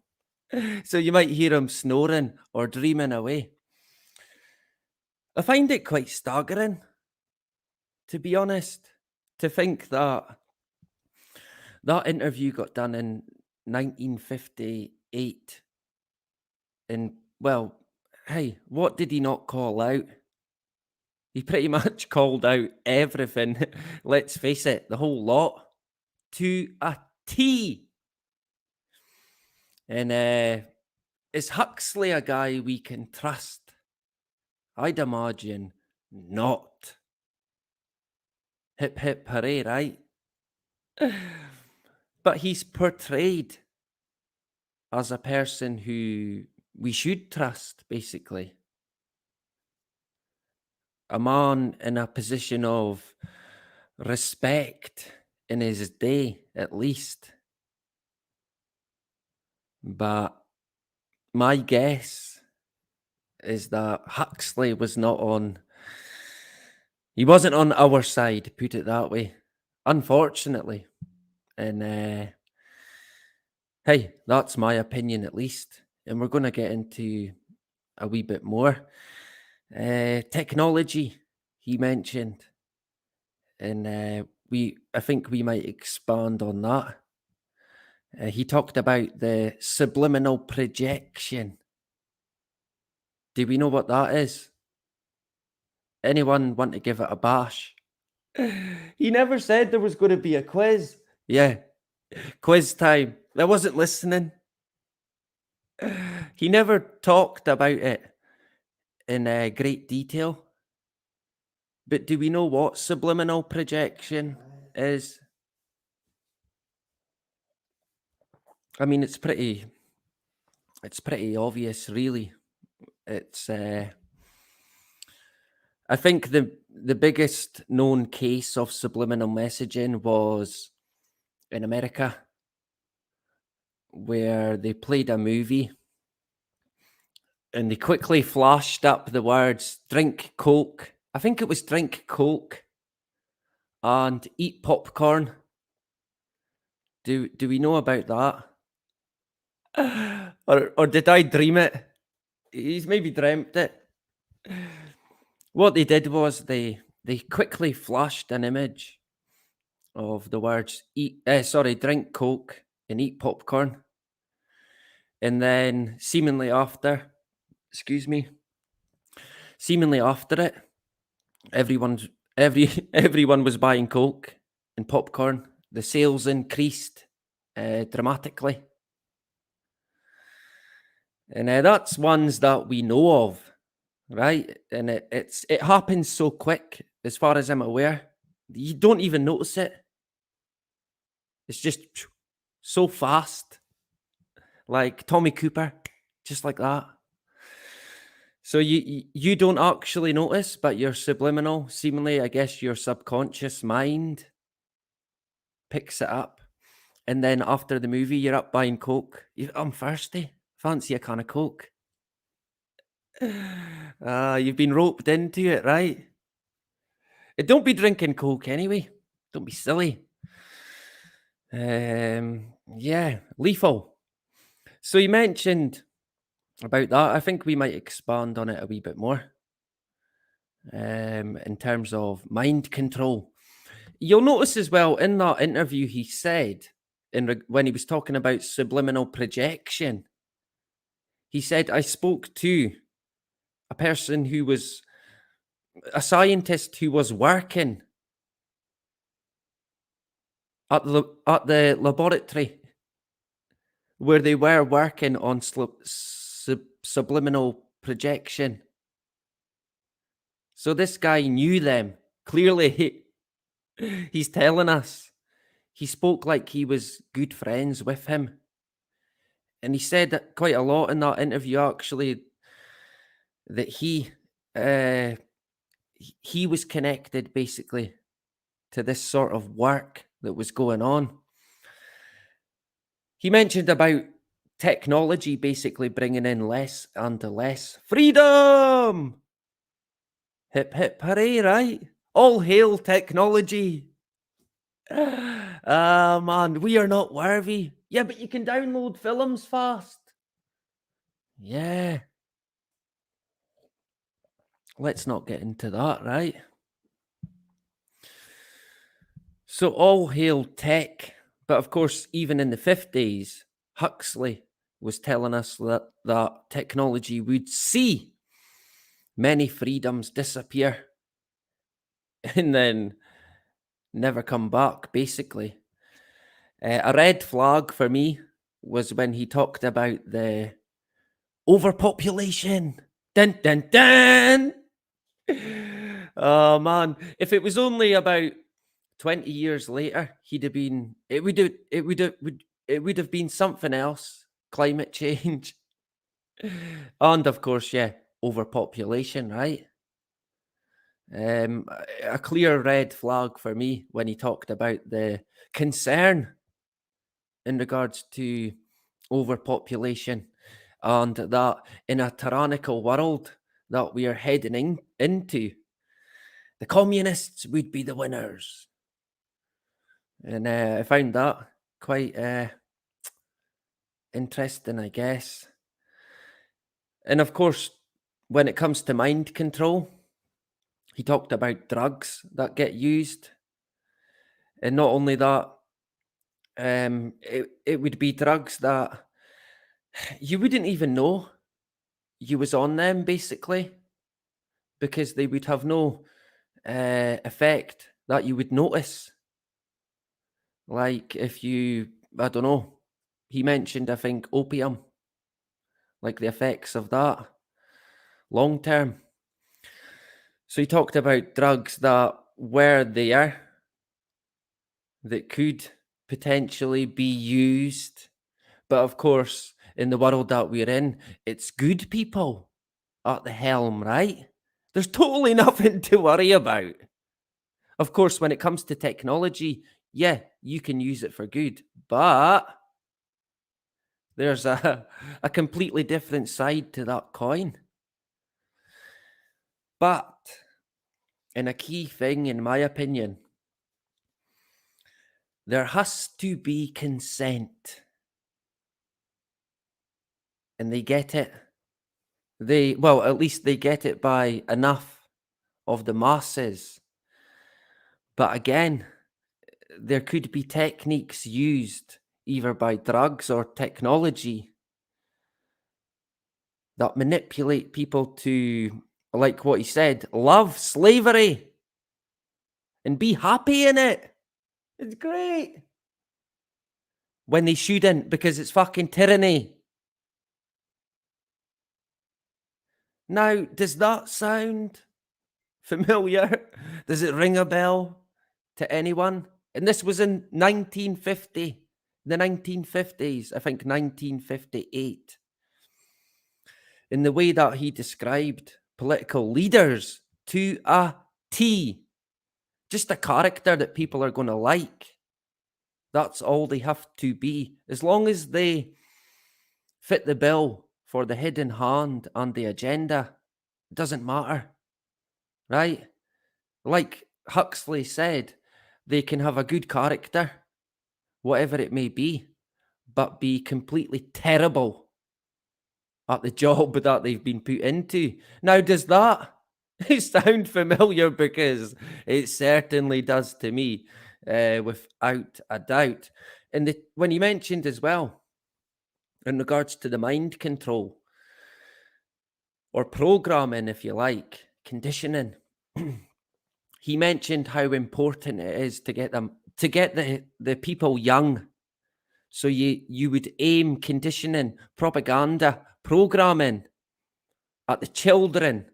So you might hear him snoring or dreaming away. I find it quite staggering, to be honest, to think that that interview got done in 1958. And, well, hey, what did he not call out? He pretty much called out everything. Let's face it, the whole lot. To a T. And is Huxley a guy we can trust? I'd imagine not. Hip hip hooray, right? But he's portrayed as a person who we should trust, basically. A man in a position of respect in his day, at least. But my guess is that Huxley was not on... He wasn't on our side, put it that way. Unfortunately. And hey, that's my opinion at least. And we're going to get into a wee bit more. Technology, he mentioned. And I think we might expand on that. He talked about the subliminal projection. Do we know what that is? Anyone want to give it a bash? He never said there was going to be a quiz. Yeah, quiz time. I wasn't listening. He never talked about it in great detail. But do we know what subliminal projection is? I mean, it's pretty obvious, really. It's I think the biggest known case of subliminal messaging was in America, where they played a movie and they quickly flashed up the words "drink Coke." I think it was "drink Coke" and "eat popcorn." Do we know about that? Or did I dream it? He's maybe dreamt it. What they did was they quickly flashed an image of the words "drink Coke" and "eat popcorn," and then seemingly after it, everyone was buying Coke and popcorn. The sales increased dramatically, and that's ones that we know of, right? And it happens so quick, as far as I'm aware. You don't even notice it. It's just so fast, like Tommy Cooper, just like that. So you don't actually notice, but your subliminal, seemingly, I guess your subconscious mind picks it up. And then after the movie, you're up buying Coke. I'm thirsty. Fancy a can of Coke. You've been roped into it, right? Don't be drinking Coke anyway. Don't be silly. Yeah, lethal. So you mentioned about that. I think we might expand on it a wee bit more. In terms of mind control. You'll notice as well in that interview he said, when he was talking about subliminal projection, he said, I spoke to a person who was a scientist who was working at the laboratory where they were working on subliminal projection. So this guy knew them. Clearly, he's telling us. He spoke like he was good friends with him. And he said that quite a lot in that interview, actually, that he was connected basically to this sort of work that was going on. He mentioned about technology basically bringing in less and less freedom. Hip hip hooray, right? All hail technology. Man, we are not worthy. Yeah, but you can download films fast. Yeah. Let's not get into that, right? So all hail tech. But of course, even in the 50s, Huxley was telling us that technology would see many freedoms disappear and then never come back, basically. A red flag for me was when he talked about the overpopulation. Dun, dun, dun! Oh, man. If it was only about 20 years later, it would have been something else. Climate change. And of course, yeah, overpopulation, right? A clear red flag for me when he talked about the concern in regards to overpopulation and that in a tyrannical world that we are heading into, the communists would be the winners. And I found that quite interesting, I guess. And of course, when it comes to mind control, he talked about drugs that get used. And not only that, it would be drugs that you wouldn't even know you was on them, basically, because they would have no effect that you would notice. Like if you, I don't know, he mentioned, I think, opium, like the effects of that long term. So he talked about drugs that were there, that could potentially be used. But of course, in the world that we're in, it's good people at the helm, right? There's totally nothing to worry about. Of course, when it comes to technology, yeah, you can use it for good, but there's a completely different side to that coin. But, and a key thing, in my opinion, there has to be consent. And they get it. Well, at least they get it by enough of the masses. But again, there could be techniques used either by drugs or technology that manipulate people to, like what he said, love slavery and be happy in it. It's great. When they shouldn't, because it's fucking tyranny. Now, does that sound familiar? Does it ring a bell to anyone? And this was in 1950, the 1950s, I think 1958. In the way that he described political leaders to a T. Just a character that people are going to like. That's all they have to be. As long as they fit the bill for the hidden hand and the agenda, it doesn't matter. Right? Like Huxley said, they can have a good character, whatever it may be, but be completely terrible at the job that they've been put into. Now, does that sound familiar? Because it certainly does to me, without a doubt. And when you mentioned as well, in regards to the mind control, or programming, if you like, conditioning, he mentioned how important it is to get the people young. So you would aim conditioning, propaganda, programming at the children.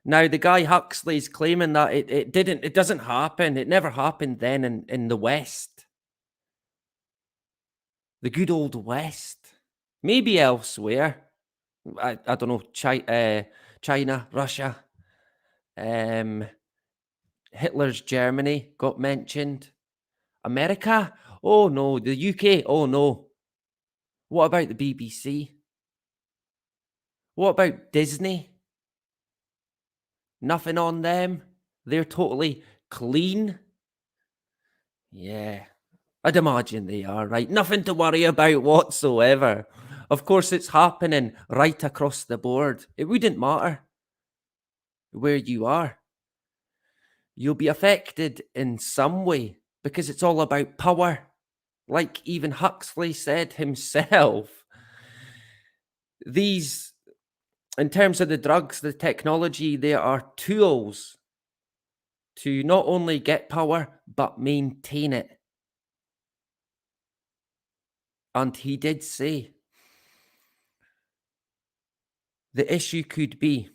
Now, the guy Huxley's claiming that it doesn't happen. It never happened then in the West. The good old West. Maybe elsewhere. I don't know, China, Russia, Hitler's Germany got mentioned. America? Oh no. The UK? Oh no. What about the BBC? What about Disney? Nothing on them? They're totally clean? Yeah, I'd imagine they are, right? Nothing to worry about whatsoever. Of course, it's happening right across the board. It wouldn't matter where you are. You'll be affected in some way because it's all about power. Like even Huxley said himself, these, in terms of the drugs, the technology, they are tools to not only get power, but maintain it. And he did say the issue could be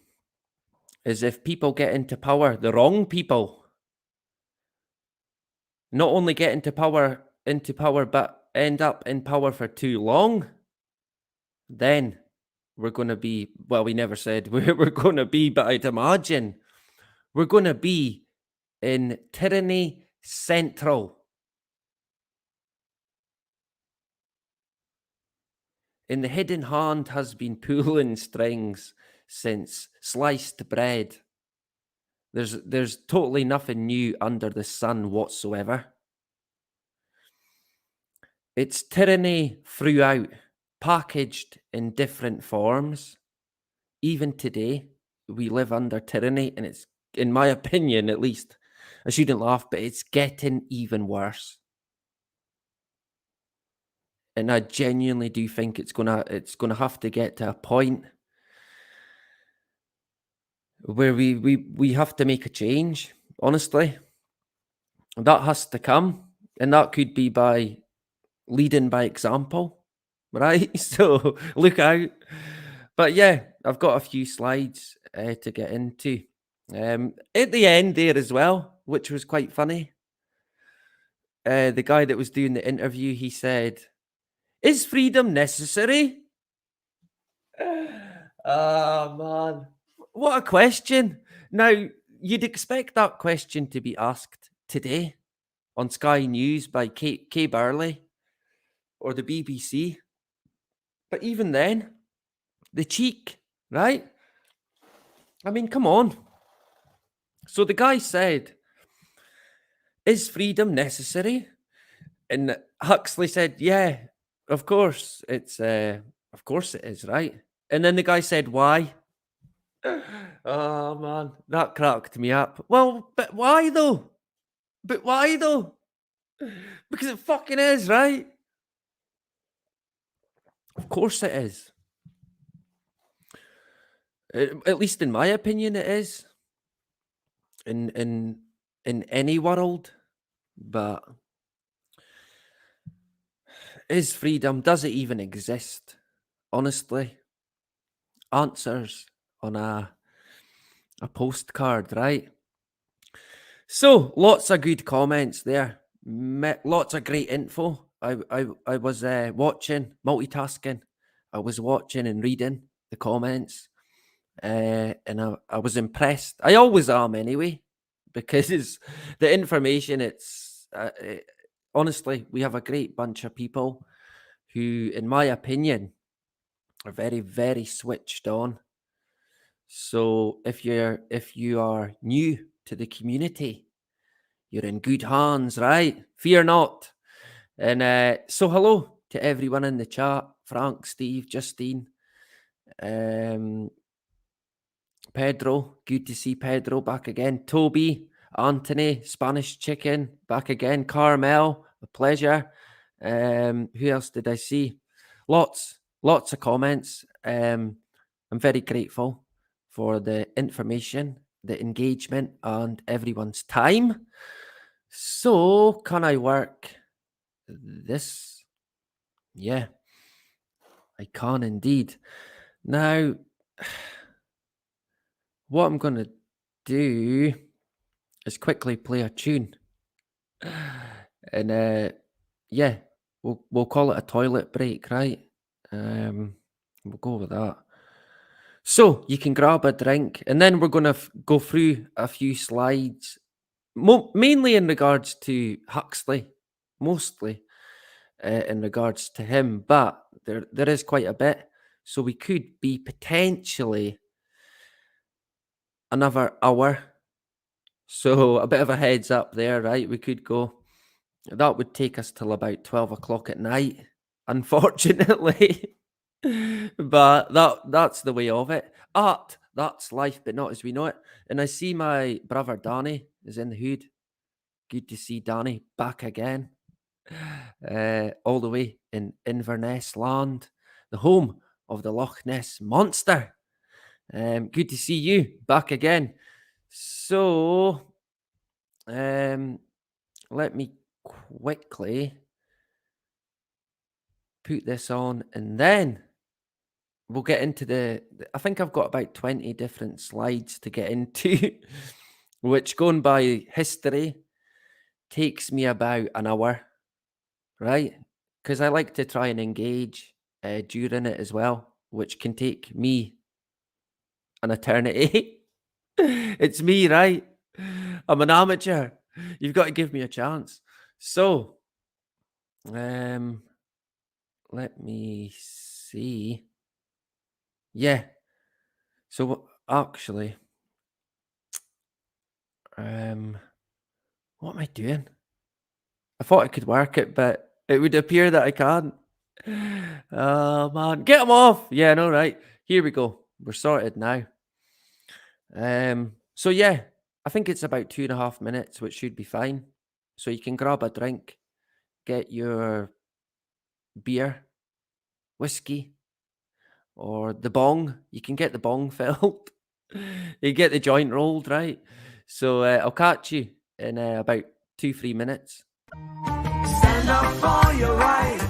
is if people get into power, the wrong people, not only get into power, but end up in power for too long, then we're going to be, well, we never said where we're going to be, but I'd imagine we're going to be in tyranny central. And the hidden hand has been pulling strings since sliced bread. There's totally nothing new under the sun whatsoever. It's tyranny throughout, packaged in different forms. Even today, we live under tyranny, and it's, in my opinion at least, I shouldn't laugh, but it's getting even worse. And I genuinely do think it's gonna have to get to a point where we have to make a change. Honestly, that has to come, and that could be by leading by example, right? So look out. But yeah, I've got a few slides to get into. At the end there as well, which was quite funny. The guy that was doing the interview, he said, "Is freedom necessary?" Oh, man. What a question. Now, you'd expect that question to be asked today on Sky News by Kay Burley or the BBC. But even then, the cheek, right? I mean, come on. So the guy said, "Is freedom necessary?" And Huxley said, "Yeah, of course. Of course it is, right?" And then the guy said, "Why?" Oh, man, that cracked me up. Well, but why though? But why though? Because it fucking is, right? Of course it is. At least in my opinion, it is. In any world, but is freedom? Does it even exist? Honestly, answers on a postcard, right? So lots of good comments there. Lots of great info. I was watching, multitasking. I was watching and reading the comments, and I was impressed. I always am anyway, because the information. It's honestly, we have a great bunch of people who, in my opinion, are very, very switched on. So if you are new to the community, you're in good hands, right? Fear not. And so hello to everyone in the chat. Frank, Steve, Justine, Pedro. Good to see Pedro back again. Toby, Anthony, Spanish Chicken, back again. Carmel, a pleasure. Who else did I see? Lots of comments. I'm very grateful for the information, the engagement, and everyone's time. So, can I work this? Yeah, I can indeed. Now, what I'm going to do is quickly play a tune. And yeah, we'll call it a toilet break, right? We'll go with that. So you can grab a drink, and then we're going to go through a few slides, mainly in regards to Huxley, mostly in regards to him, but there is quite a bit. So we could be potentially another hour. So a bit of a heads up there, right? We could go. That would take us till about 12 o'clock at night, unfortunately. But that's the way of it. Art, that's life, but not as we know it. And I see my brother Danny is in the hood. Good to see Danny back again. All the way in Inverness land, the home of the Loch Ness Monster. Good to see you back again. So, let me quickly put this on, and then we'll get into I think I've got about 20 different slides to get into, which, going by history, takes me about an hour, right? Because I like to try and engage during it as well, which can take me an eternity. It's me, right? I'm an amateur. You've got to give me a chance. So, let me see. Yeah. So actually, what am I doing? I thought I could work it, but it would appear that I can't. Oh man, get them off! Yeah, no, right. Here we go. We're sorted now. So yeah, I think it's about 2.5 minutes, which should be fine. So you can grab a drink, get your beer, whiskey, or the bong. You can get the bong filled. You get the joint rolled, right? So I'll catch you in about 2-3 minutes. Stand up for your rights.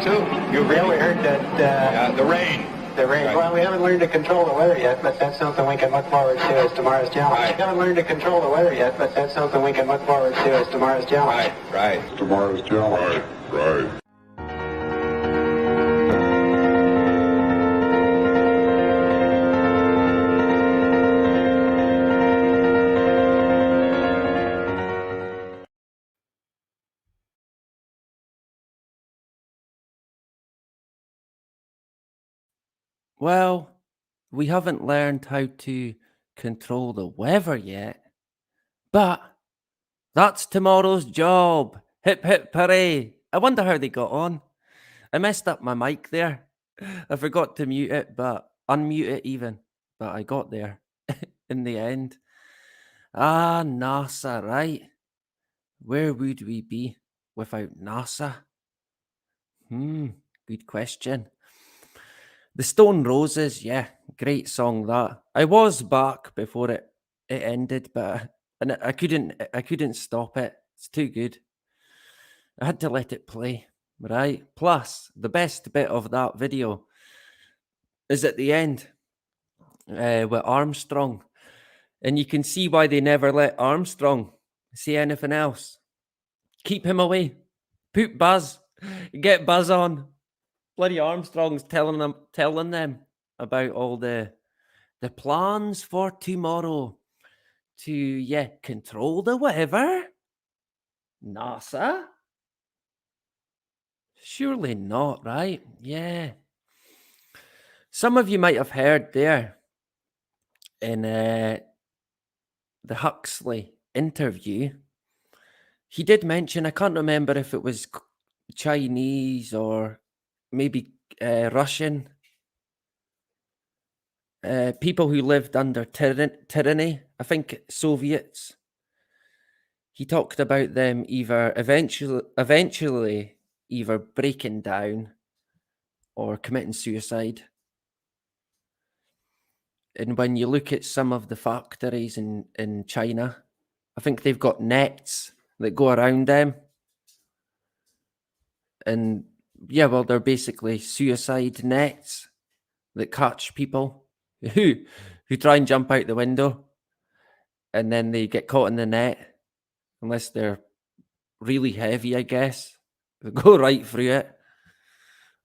too. You agree? Yeah, we heard that. The rain. The rain. Right. Well, we haven't learned to control the weather yet, but that's something we can look forward to as tomorrow's challenge. Right. We haven't learned to control the weather yet, but that's something we can look forward to as tomorrow's challenge. Right. Tomorrow's challenge. Right. Well, we haven't learned how to control the weather yet, but that's tomorrow's job. Hip hip hooray. I wonder how they got on. I messed up my mic there. I forgot to mute it, but unmute it even. But I got there in the end. Ah, NASA, right? Where would we be without NASA? Good question. The Stone Roses, yeah, great song that. I was back before it ended, but I couldn't stop it. It's too good. I had to let it play, right? Plus, the best bit of that video is at the end with Armstrong, and you can see why they never let Armstrong say anything else. Keep him away. Put Buzz. Get Buzz on. Bloody Armstrong's telling them about all the plans for tomorrow to control the weather. NASA? Surely not, right? Yeah. Some of you might have heard there in the Huxley interview. He did mention, I can't remember if it was Chinese or maybe Russian, people who lived under tyranny, I think Soviets. He talked about them eventually either breaking down or committing suicide. And when you look at some of the factories in China, I think they've got nets that go around them. And yeah, well, they're basically suicide nets that catch people who try and jump out the window, and then they get caught in the net, unless they're really heavy, I guess. They go right through it.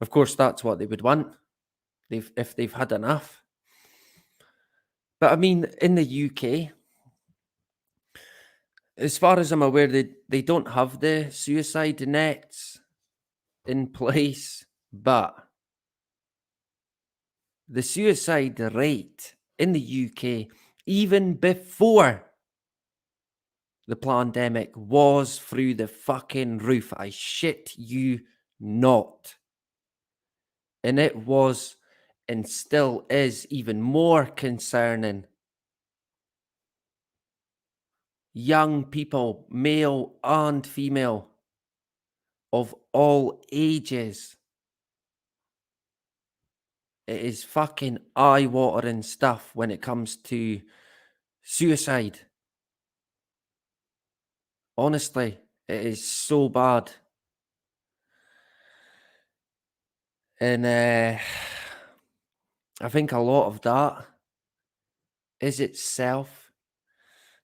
Of course, that's what they would want if they've had enough. But I mean, in the UK, as far as I'm aware, they don't have the suicide nets in place, but the suicide rate in the UK, even before the pandemic, was through the fucking roof. I shit you not. And it was, and still is, even more concerning. Young people, male and female, of all ages. It is fucking eye-watering stuff when it comes to suicide. Honestly, it is so bad. And I think a lot of that is itself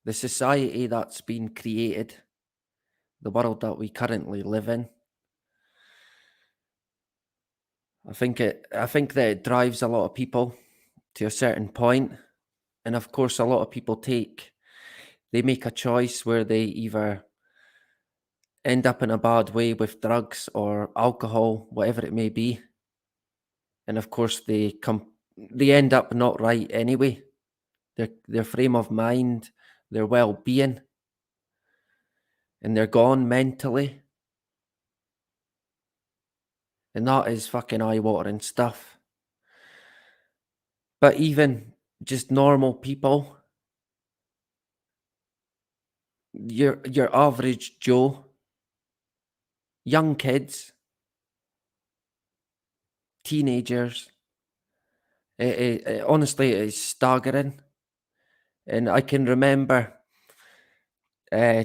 the society that's been created, the world that we currently live in. I think that it drives a lot of people to a certain point. And of course, a lot of people they make a choice where they either end up in a bad way with drugs or alcohol, whatever it may be. And of course, they end up not right anyway. Their frame of mind, their well-being, and they're gone mentally. And that is fucking eye-watering stuff. But even just normal people, your average Joe, young kids, teenagers, honestly, it is staggering. And I can remember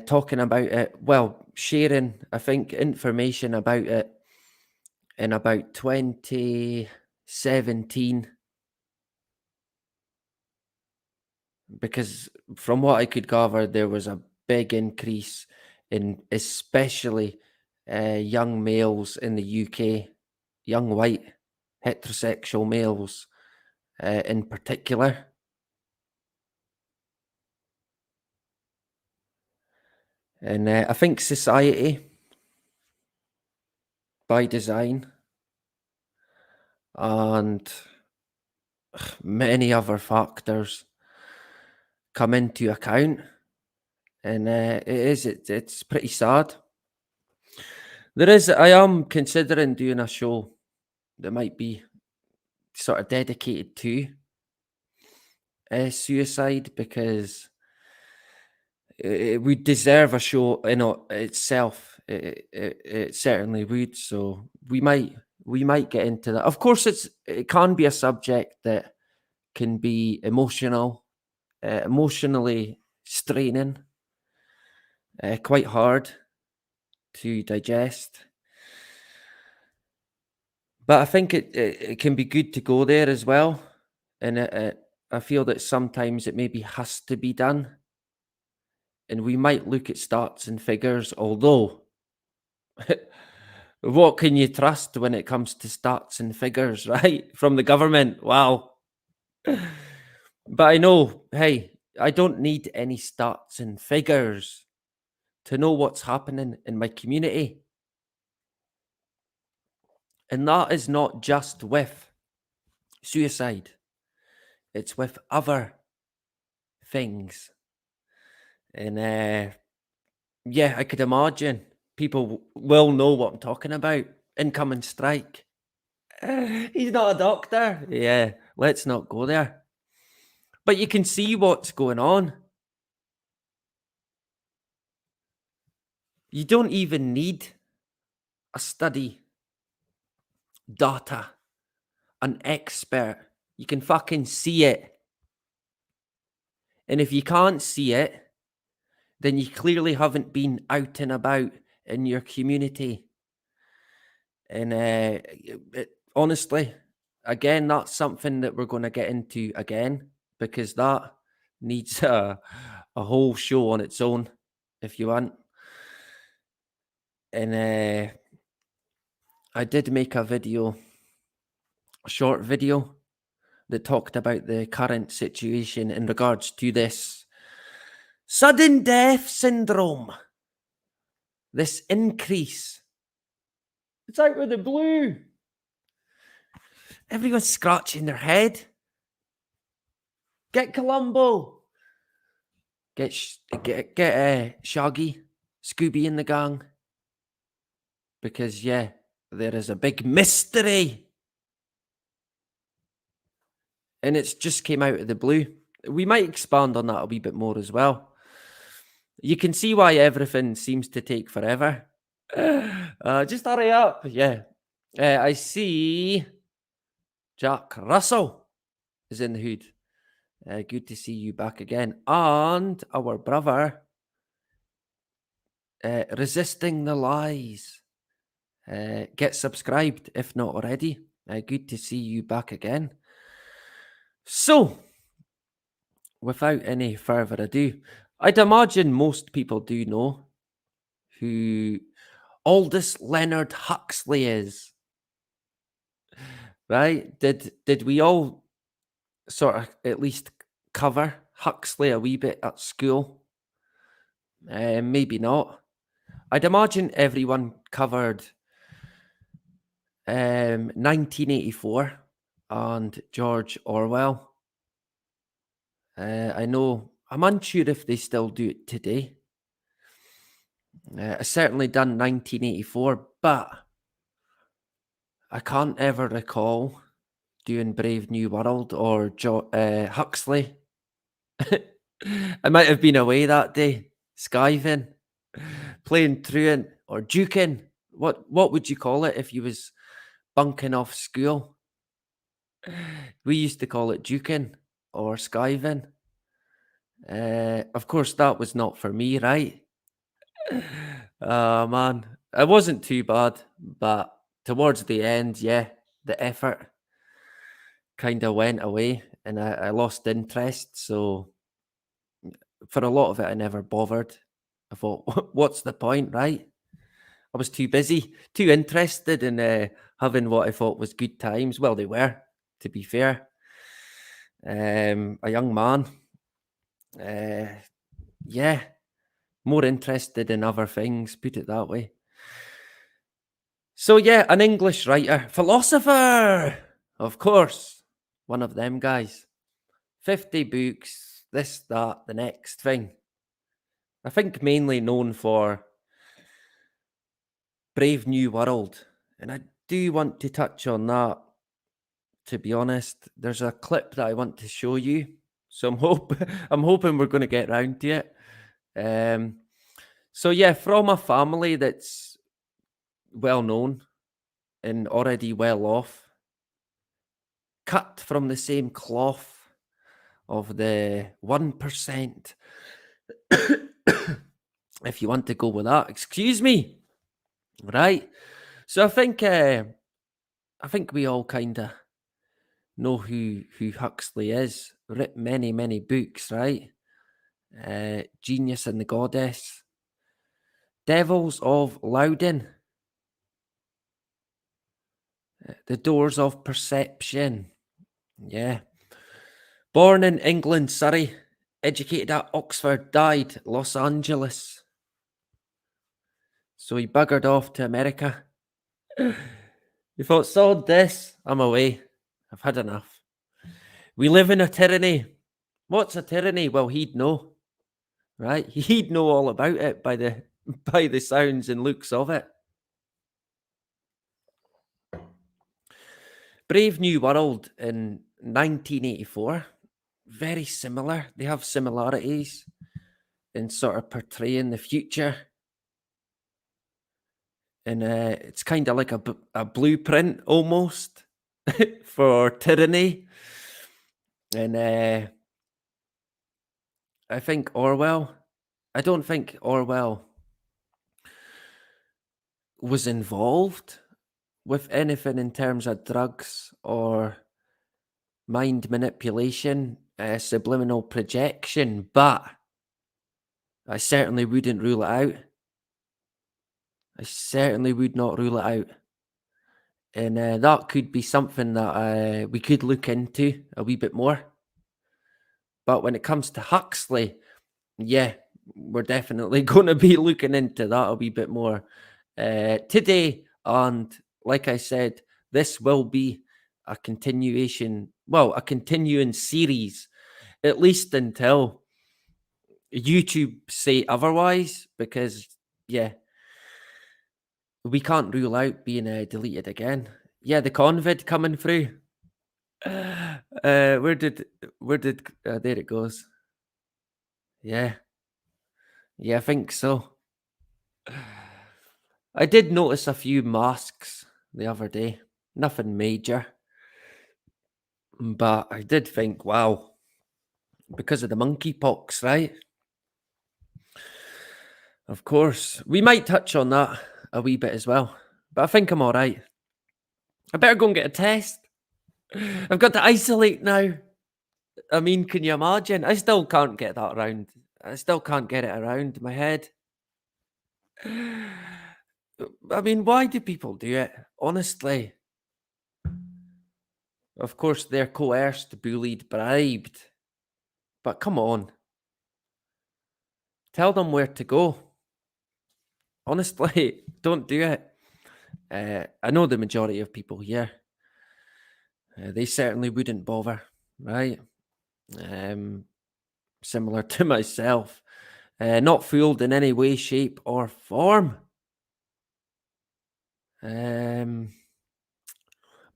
talking about it, well, sharing, I think, information about it in about 2017, because from what I could gather, there was a big increase in especially young males in the UK, young white heterosexual males in particular. And I think society, by design, and many other factors come into account, and it's pretty sad. I am considering doing a show that might be sort of dedicated to suicide, because it would deserve a show in itself. It certainly would. So we might get into that. Of course, it can be a subject that can be emotionally straining, quite hard to digest. But I think it can be good to go there as well. And I feel that sometimes it maybe has to be done. And we might look at stats and figures, although what can you trust when it comes to stats and figures, right? From the government. Wow. But I know, hey, I don't need any stats and figures to know what's happening in my community. And that is not just with suicide, it's with other things. And yeah, I could imagine people will know what I'm talking about. Incoming strike. He's not a doctor. Yeah, let's not go there. But you can see what's going on. You don't even need a study, data, an expert. You can fucking see it. And if you can't see it, then you clearly haven't been out and about in your community. And honestly, again, that's something that we're going to get into again, because that needs a whole show on its own, if you want. And I did make a short video that talked about the current situation in regards to this sudden death syndrome, this increase. It's out with the blue. Everyone's scratching their head. Get Columbo. Get Shaggy, Scooby and the gang. Because, yeah, there is a big mystery. And it's just came out of the blue. We might expand on that a wee bit more as well. You can see why everything seems to take forever. Just hurry up. Yeah. I see Jack Russell is in the hood. Good to see you back again. And our brother, Resisting the Lies. Get subscribed if not already. Good to see you back again. So, without any further ado, I'd imagine most people do know who Aldous Leonard Huxley is. Right? Did we all sort of at least cover Huxley a wee bit at school? Maybe not. I'd imagine everyone covered 1984 and George Orwell. I'm unsure if they still do it today. I certainly done 1984, but I can't ever recall doing Brave New World or Huxley. I might have been away that day, skiving, playing truant or duking. What would you call it if you was bunking off school? We used to call it duking or skiving. Of course, that was not for me, right? Man, it wasn't too bad, but towards the end, the effort kind of went away and I lost interest. So for a lot of it, I never bothered. I thought, what's the point, right? I was too busy, too interested in having what I thought was good times. Well, they were, to be fair. A young man. More interested in other things, put it that way. So yeah, an English writer, philosopher, of course, one of them guys. 50 books, this, that, the next thing. I think mainly known for Brave New World, and I do want to touch on that, to be honest. There's a clip that I want to show you, so I'm hoping we're going to get round to it. So yeah, from a family that's well known and already well off, cut from the same cloth of the 1%, if you want to go with that. Excuse me. Right. So I think we all kind of know who Huxley is. Written many books, right? Genius and the Goddess, Devils of Loudon, The Doors of Perception. Yeah. Born in England, Surrey, educated at Oxford, died Los Angeles. So he buggered off to America. He thought, sod this, I'm away. I've had enough. We live in a tyranny. What's a tyranny? Well, he'd know, right? He'd know all about it by the sounds and looks of it. Brave New World in 1984. Very similar. They have similarities in sort of portraying the future. And it's kind of like a blueprint almost for tyranny. And I don't think Orwell was involved with anything in terms of drugs or mind manipulation, subliminal projection, but I certainly wouldn't rule it out. I certainly would not rule it out. And that could be something that we could look into a wee bit more. But when it comes to Huxley, yeah, we're definitely going to be looking into that a wee bit more today. And like I said, this will be a continuing series, at least until YouTube say otherwise, because, yeah, we can't rule out being deleted again. Yeah, the convid coming through. Where did there it goes. Yeah, I think so. I did notice a few masks the other day. Nothing major. But I did think, wow, because of the monkeypox, right? Of course. We might touch on that a wee bit as well. But I think I'm all right. I better go and get a test. I've got to isolate now. I mean, can you imagine? I still can't get that around. I still can't get it around my head. I mean, why do people do it? Honestly. Of course, they're coerced, bullied, bribed. But come on. Tell them where to go. Honestly, don't do it. I know the majority of people here. They certainly wouldn't bother, right? Similar to myself. Not fooled in any way, shape, or form.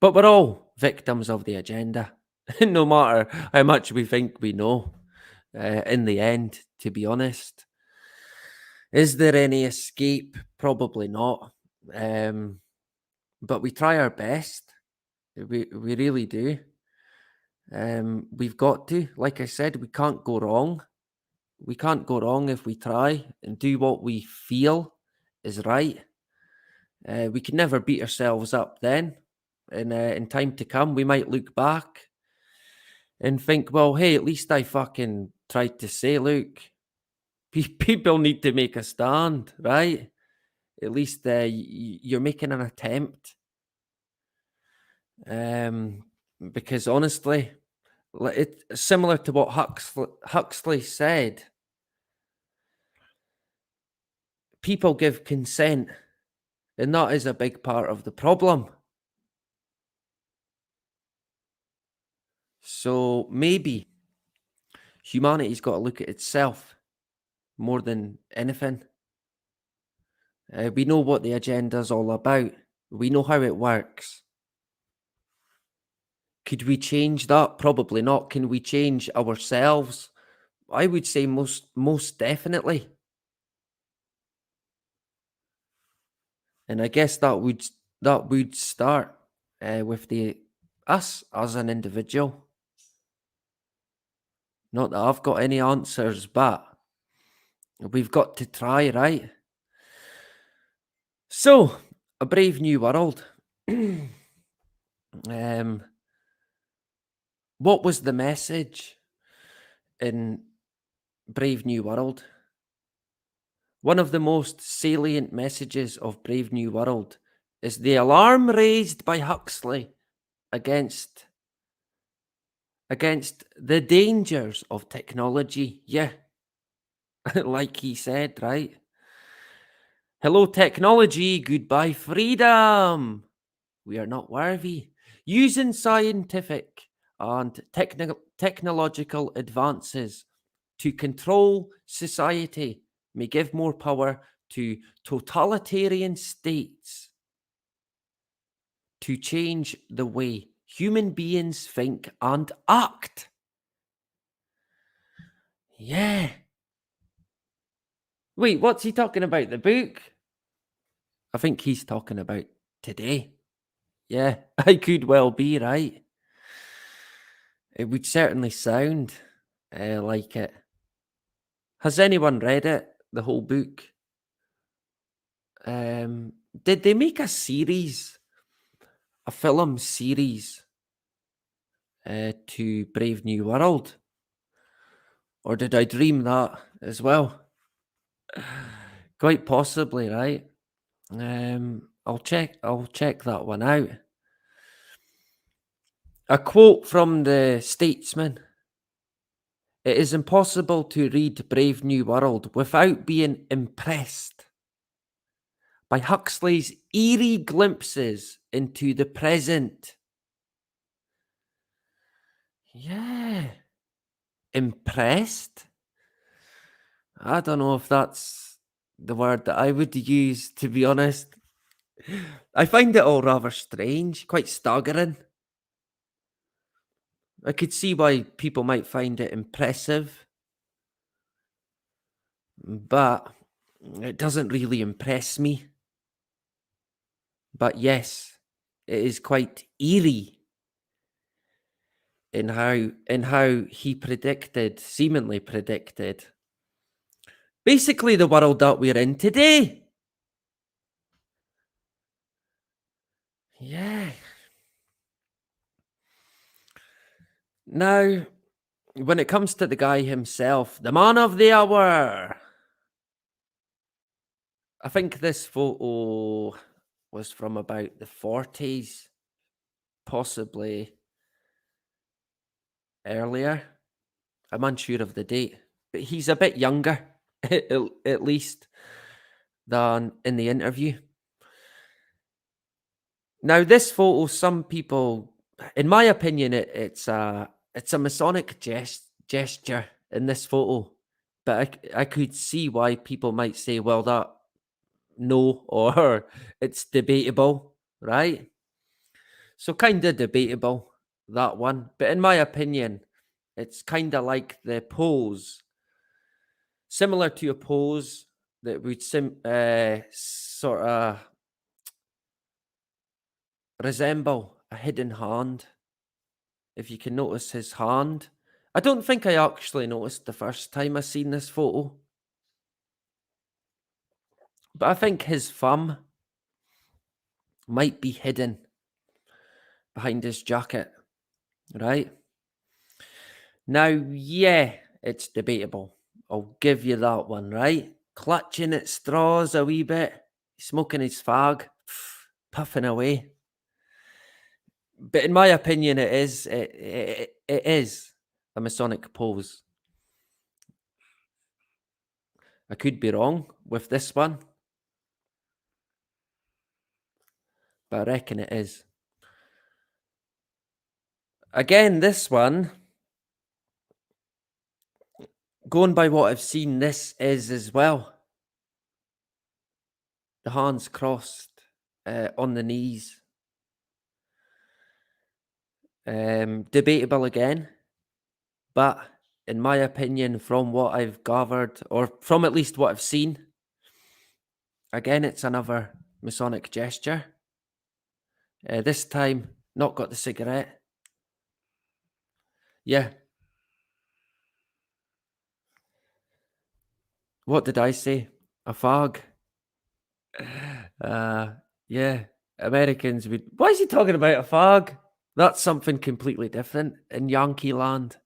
But we're all victims of the agenda, no matter how much we think we know. In the end, to be honest, is there any escape? Probably not. But we try our best. We really do. We've got to. Like I said, we can't go wrong. We can't go wrong if we try and do what we feel is right. We can never beat ourselves up then. In time to come, we might look back and think, well, hey, at least I fucking tried to say, look, people need to make a stand, right? At least you're making an attempt. Because honestly, it's similar to what Huxley said. People give consent, and that is a big part of the problem. So maybe humanity's got to look at itself more than anything. We know what the agenda's all about. We know how it works. Could we change that? Probably not. Can we change ourselves? I would say most definitely. And I guess that would start with us as an individual. Not that I've got any answers, but we've got to try, right? So, A Brave New World. What was the message in Brave New World? One of the most salient messages of Brave New World is the alarm raised by Huxley against the dangers of technology. Yeah, like he said, right? Hello, technology. Goodbye, freedom. We are not worthy. Using scientific and technological advances to control society may give more power to totalitarian states to change the way human beings think and act. Yeah. Wait, what's he talking about? The book? I think he's talking about today. Yeah, I could well be right. It would certainly sound like it. Has anyone read it? The whole book? Did they make a series? A film series to Brave New World? Or did I dream that as well? Quite possibly, right? I'll check that one out. A quote from the Statesman. It is impossible to read Brave New World without being impressed by Huxley's eerie glimpses into the present. Yeah. Impressed? I don't know if that's the word that I would use, to be honest. I find it all rather strange, quite staggering. I could see why people might find it impressive, but it doesn't really impress me. But yes, it is quite eerie in how he seemingly predicted, basically the world that we're in today. Yeah. Now, when it comes to the guy himself, the man of the hour, I think this photo was from about the 40s, possibly earlier. I'm unsure of the date, but he's a bit younger, at least, than in the interview. Now, this photo, some people, in my opinion, it's a Masonic gesture in this photo, but I could see why people might say, well, that no, or it's debatable, right? So kind of debatable, that one. But in my opinion, it's kind of like the pose, similar to a pose that would sort of resemble a hidden hand. If you can notice his hand. I don't think I actually noticed the first time I seen this photo. But I think his thumb might be hidden behind his jacket, right? Now, yeah, it's debatable. I'll give you that one, right? Clutching at straws a wee bit, smoking his fag, puffing away. But in my opinion, it is a Masonic pose. I could be wrong with this one, but I reckon it is. Again, this one, going by what I've seen, this is as well. The hands crossed on the knees. Debatable again, but in my opinion, from what I've gathered, or from at least what I've seen, again, it's another Masonic gesture. This time, not got the cigarette. Yeah. What did I say? A fag. Yeah. Americans would. Why is he talking about a fag? That's something completely different in Yankee land,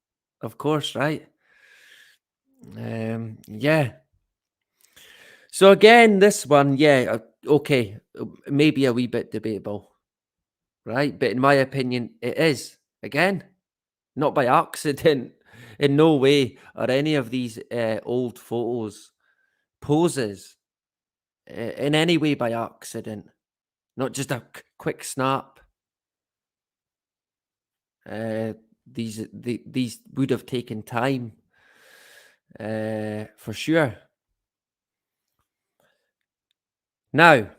of course, right? Yeah. So again, this one, yeah, okay, maybe a wee bit debatable, right? But in my opinion, it is. Again, not by accident. In no way are any of these old photos, poses, in any way by accident. Not just a quick snap. These would have taken time, for sure. Now,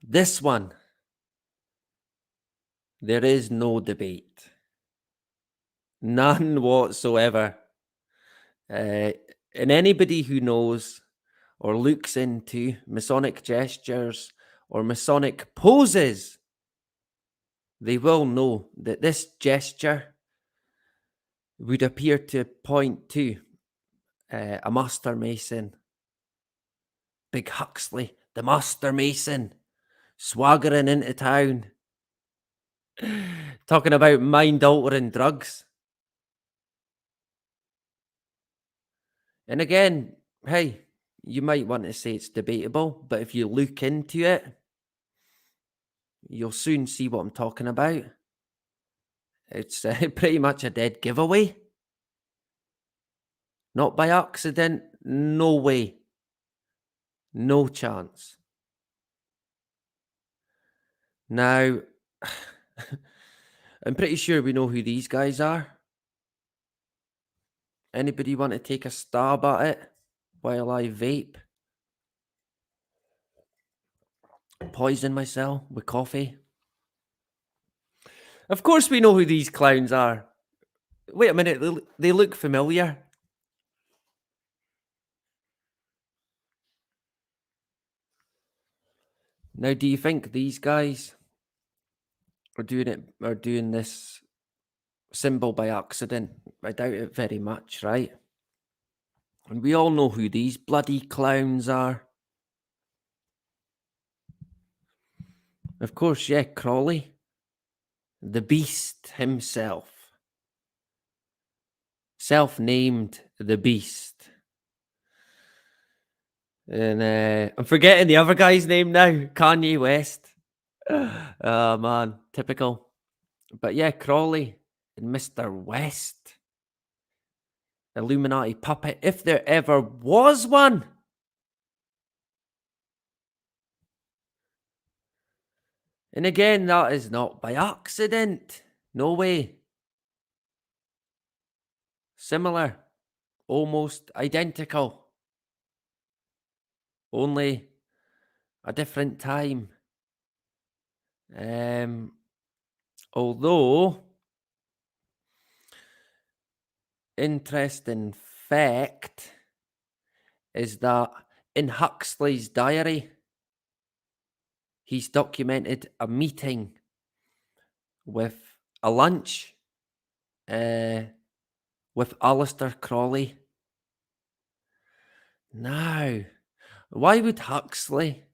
this one, there is no debate. None whatsoever. And anybody who knows or looks into Masonic gestures or Masonic poses, they will know that this gesture would appear to point to a Master Mason. Big Huxley, the Master Mason, swaggering into town, talking about mind-altering drugs. And again, hey, you might want to say it's debatable, but if you look into it, you'll soon see what I'm talking about. It's pretty much a dead giveaway. Not by accident, no way. No chance. Now, I'm pretty sure we know who these guys are. Anybody want to take a stab at it while I vape? Poison myself with coffee? Of course we know who these clowns are. Wait a minute, they look familiar. Now, do you think these guys are doing this symbol by accident? I doubt it very much, right? And we all know who these bloody clowns are. Of course, yeah, Crawley. The Beast himself. Self-named the Beast. And I'm forgetting the other guy's name now. Kanye West. Oh, man. Typical. But yeah, Crawley and Mr. West. Illuminati puppet, if there ever was one. And again, that is not by accident. No way. Similar. Almost identical. Only a different time. Although, interesting fact is that in Huxley's diary, he's documented a meeting with a lunch with Aleister Crowley. Now, why would Huxley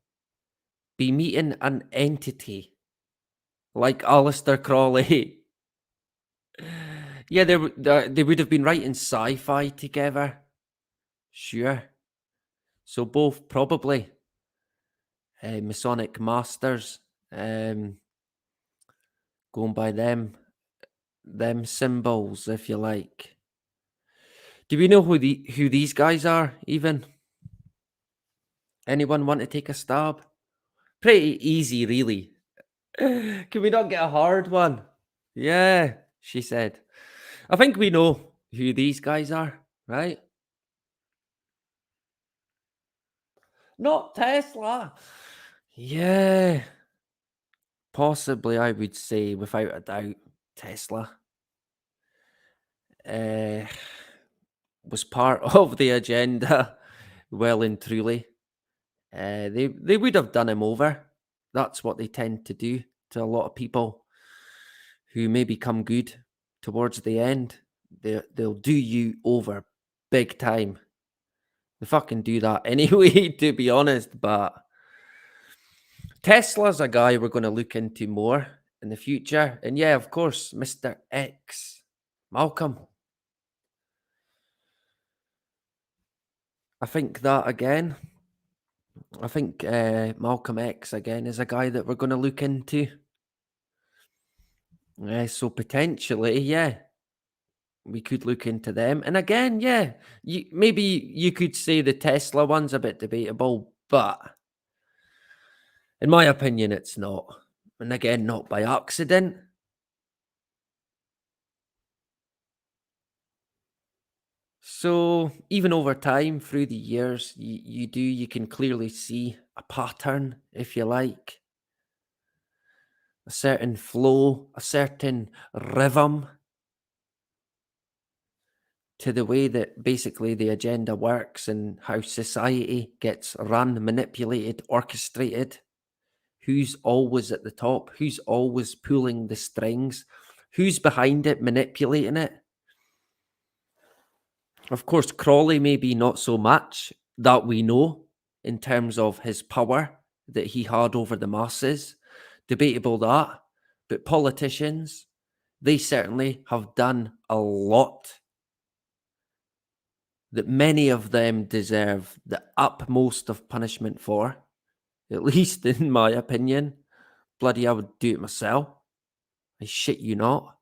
be meeting an entity like Aleister Crowley. Yeah, they would have been writing sci-fi together. Sure. So both probably Masonic masters, going by them symbols, if you like. Do we know who these guys are, even? Anyone want to take a stab? Pretty easy, really. Can we not get a hard one? Yeah, she said. I think we know who these guys are, right? Not Tesla. Yeah. Possibly, I would say, without a doubt, Tesla was part of the agenda, well and truly. They would have done him over. That's what they tend to do to a lot of people who may become good towards the end. They'll do you over big time. They fucking do that anyway, to be honest. But Tesla's a guy we're going to look into more in the future. And yeah, of course, Mr. X, Malcolm. I think that again. I think Malcolm X again is a guy that we're going to look into. So potentially, yeah, we could look into them. And again, yeah, maybe you could say the Tesla one's a bit debatable, but in my opinion, it's not. And again, not by accident. So even over time, through the years, you can clearly see a pattern, if you like. A certain flow, a certain rhythm to the way that basically the agenda works and how society gets run, manipulated, orchestrated. Who's always at the top? Who's always pulling the strings? Who's behind it, manipulating it? Of course, Crawley maybe not so much that we know in terms of his power that he had over the masses. Debatable that. But politicians, they certainly have done a lot that many of them deserve the utmost of punishment for, at least in my opinion. Bloody, I would do it myself. I shit you not.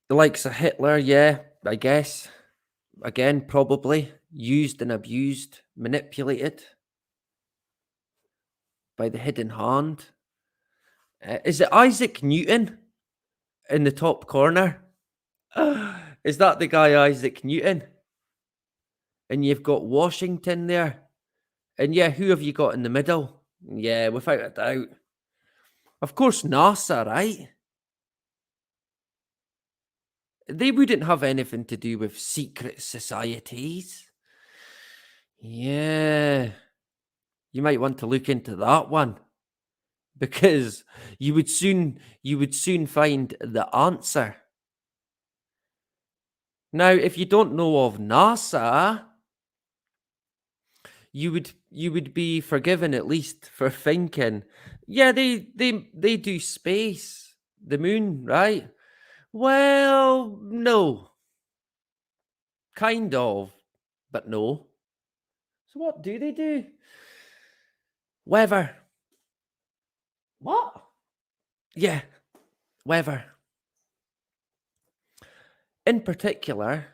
The likes of Hitler, yeah, I guess. Again, probably used and abused, manipulated by the hidden hand. Is it Isaac Newton in the top corner? Is that the guy Isaac Newton? And you've got Washington there. And yeah, who have you got in the middle? Yeah, without a doubt. Of course, NASA, right? They wouldn't have anything to do with secret societies. Yeah. You might want to look into that one. Because you would soon find the answer. Now, if you don't know of NASA, you would be forgiven at least for thinking, yeah, they do space, the moon, right? Well, no. Kind of, but no. So what do they do? Weather. What? Yeah, weather. In particular,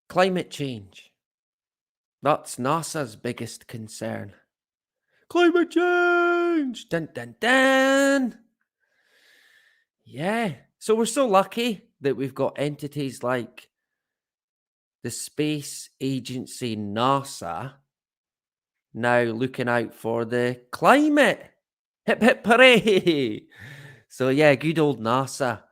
climate change. That's NASA's biggest concern. Climate change! Dun, dun, dun! Yeah. So we're so lucky that we've got entities like the space agency NASA now looking out for the climate. Hip hip hooray! So yeah, good old NASA.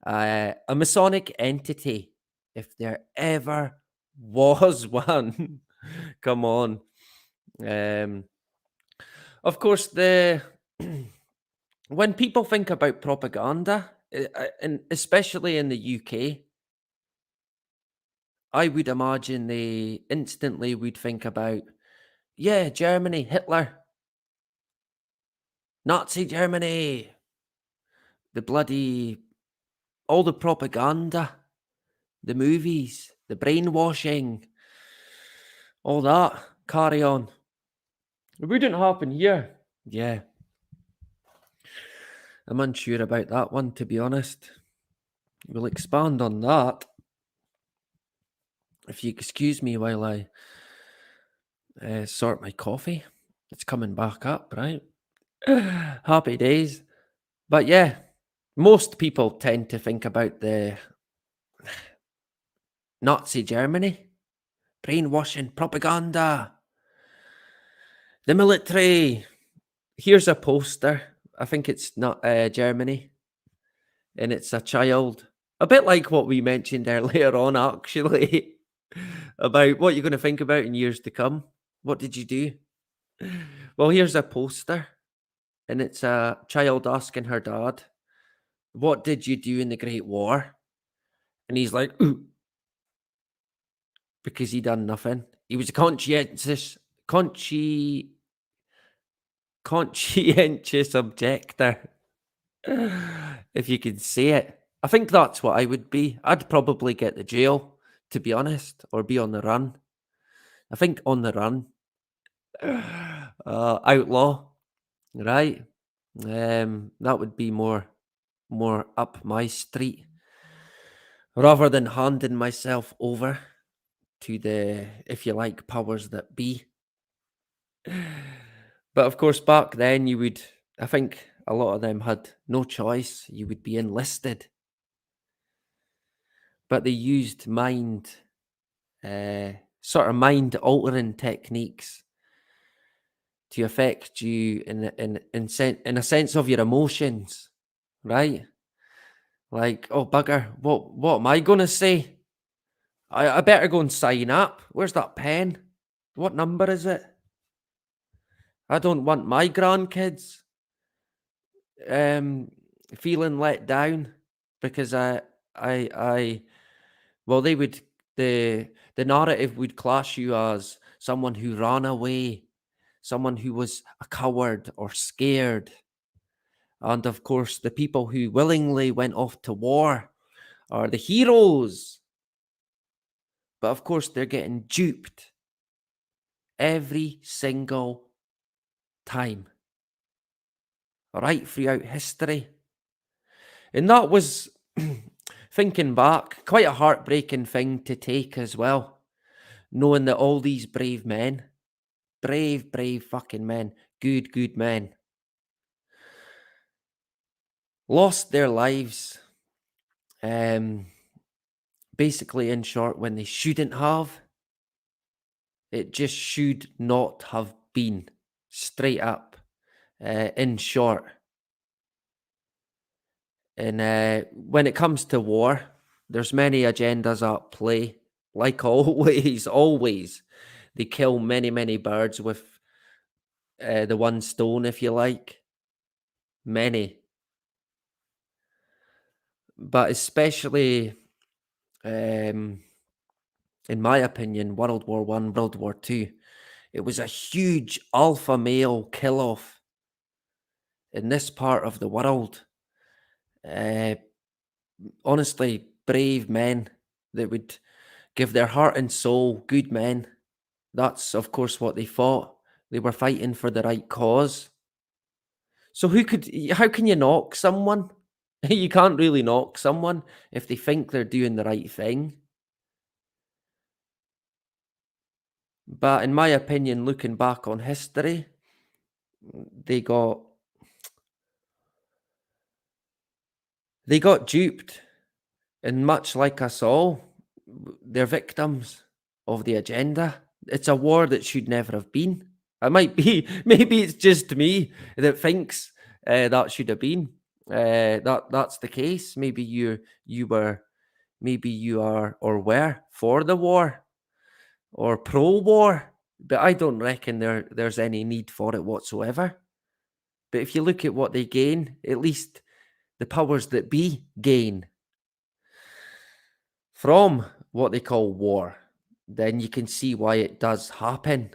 A Masonic entity, if there ever was one. Come on. Of course, when people think about propaganda, and especially in the UK, I would imagine they instantly would think about, yeah, Germany, Hitler, Nazi Germany, the bloody, all the propaganda, the movies, the brainwashing, all that, carry on. It wouldn't happen here. Yeah. I'm unsure about that one, to be honest. We'll expand on that. If you excuse me while I sort my coffee. It's coming back up, right? Happy days. But yeah, most people tend to think about the Nazi Germany, brainwashing, propaganda, the military. Here's a poster. I think it's not Germany. And it's a child. A bit like what we mentioned earlier on, actually, about what you're going to think about in years to come. What did you do? Well, here's a poster. And it's a child asking her dad, what did you do in the Great War? And he's like, ooh, because he done nothing. He was a conscientious objector, if you can say it. I think that's what I would be. I'd probably get the jail, to be honest, or be on the run. I think on the run. Outlaw, right? That would be more up my street, rather than handing myself over to the, if you like, powers that be. But of course, back then you would, I think a lot of them had no choice. You would be enlisted. But they used sort of mind altering techniques to affect you in a sense of your emotions, right? Like, oh bugger, what am I gonna say? I better go and sign up. Where's that pen? What number is it? I don't want my grandkids feeling let down because well, they would, the narrative would class you as someone who ran away, someone who was a coward or scared. And of course, the people who willingly went off to war are the heroes. But of course, they're getting duped every single time, right throughout history. And that was, thinking back, quite a heartbreaking thing to take as well, knowing that all these brave men, brave fucking men, good men, lost their lives, basically, in short, when they shouldn't have. It just should not have been, straight up, in short. And when it comes to war, there's many agendas at play. Like always, they kill many birds with the one stone, if you like. Many. But especially, in my opinion, World War I, World War II, it was a huge alpha male kill-off in this part of the world. Honestly, brave men that would give their heart and soul, good men. That's, of course, what they fought. They were fighting for the right cause. So how can you knock someone? You can't really knock someone if they think they're doing the right thing. But in my opinion, looking back on history, they got duped. And much like us all, they're victims of the agenda. It's a war that should never have been. It might be, maybe it's just me that thinks that should have been. That's the case. Maybe you are or were for the war or pro-war, but I don't reckon there's any need for it whatsoever. But if you look at what they gain, at least the powers that be gain from what they call war, then you can see why it does happen.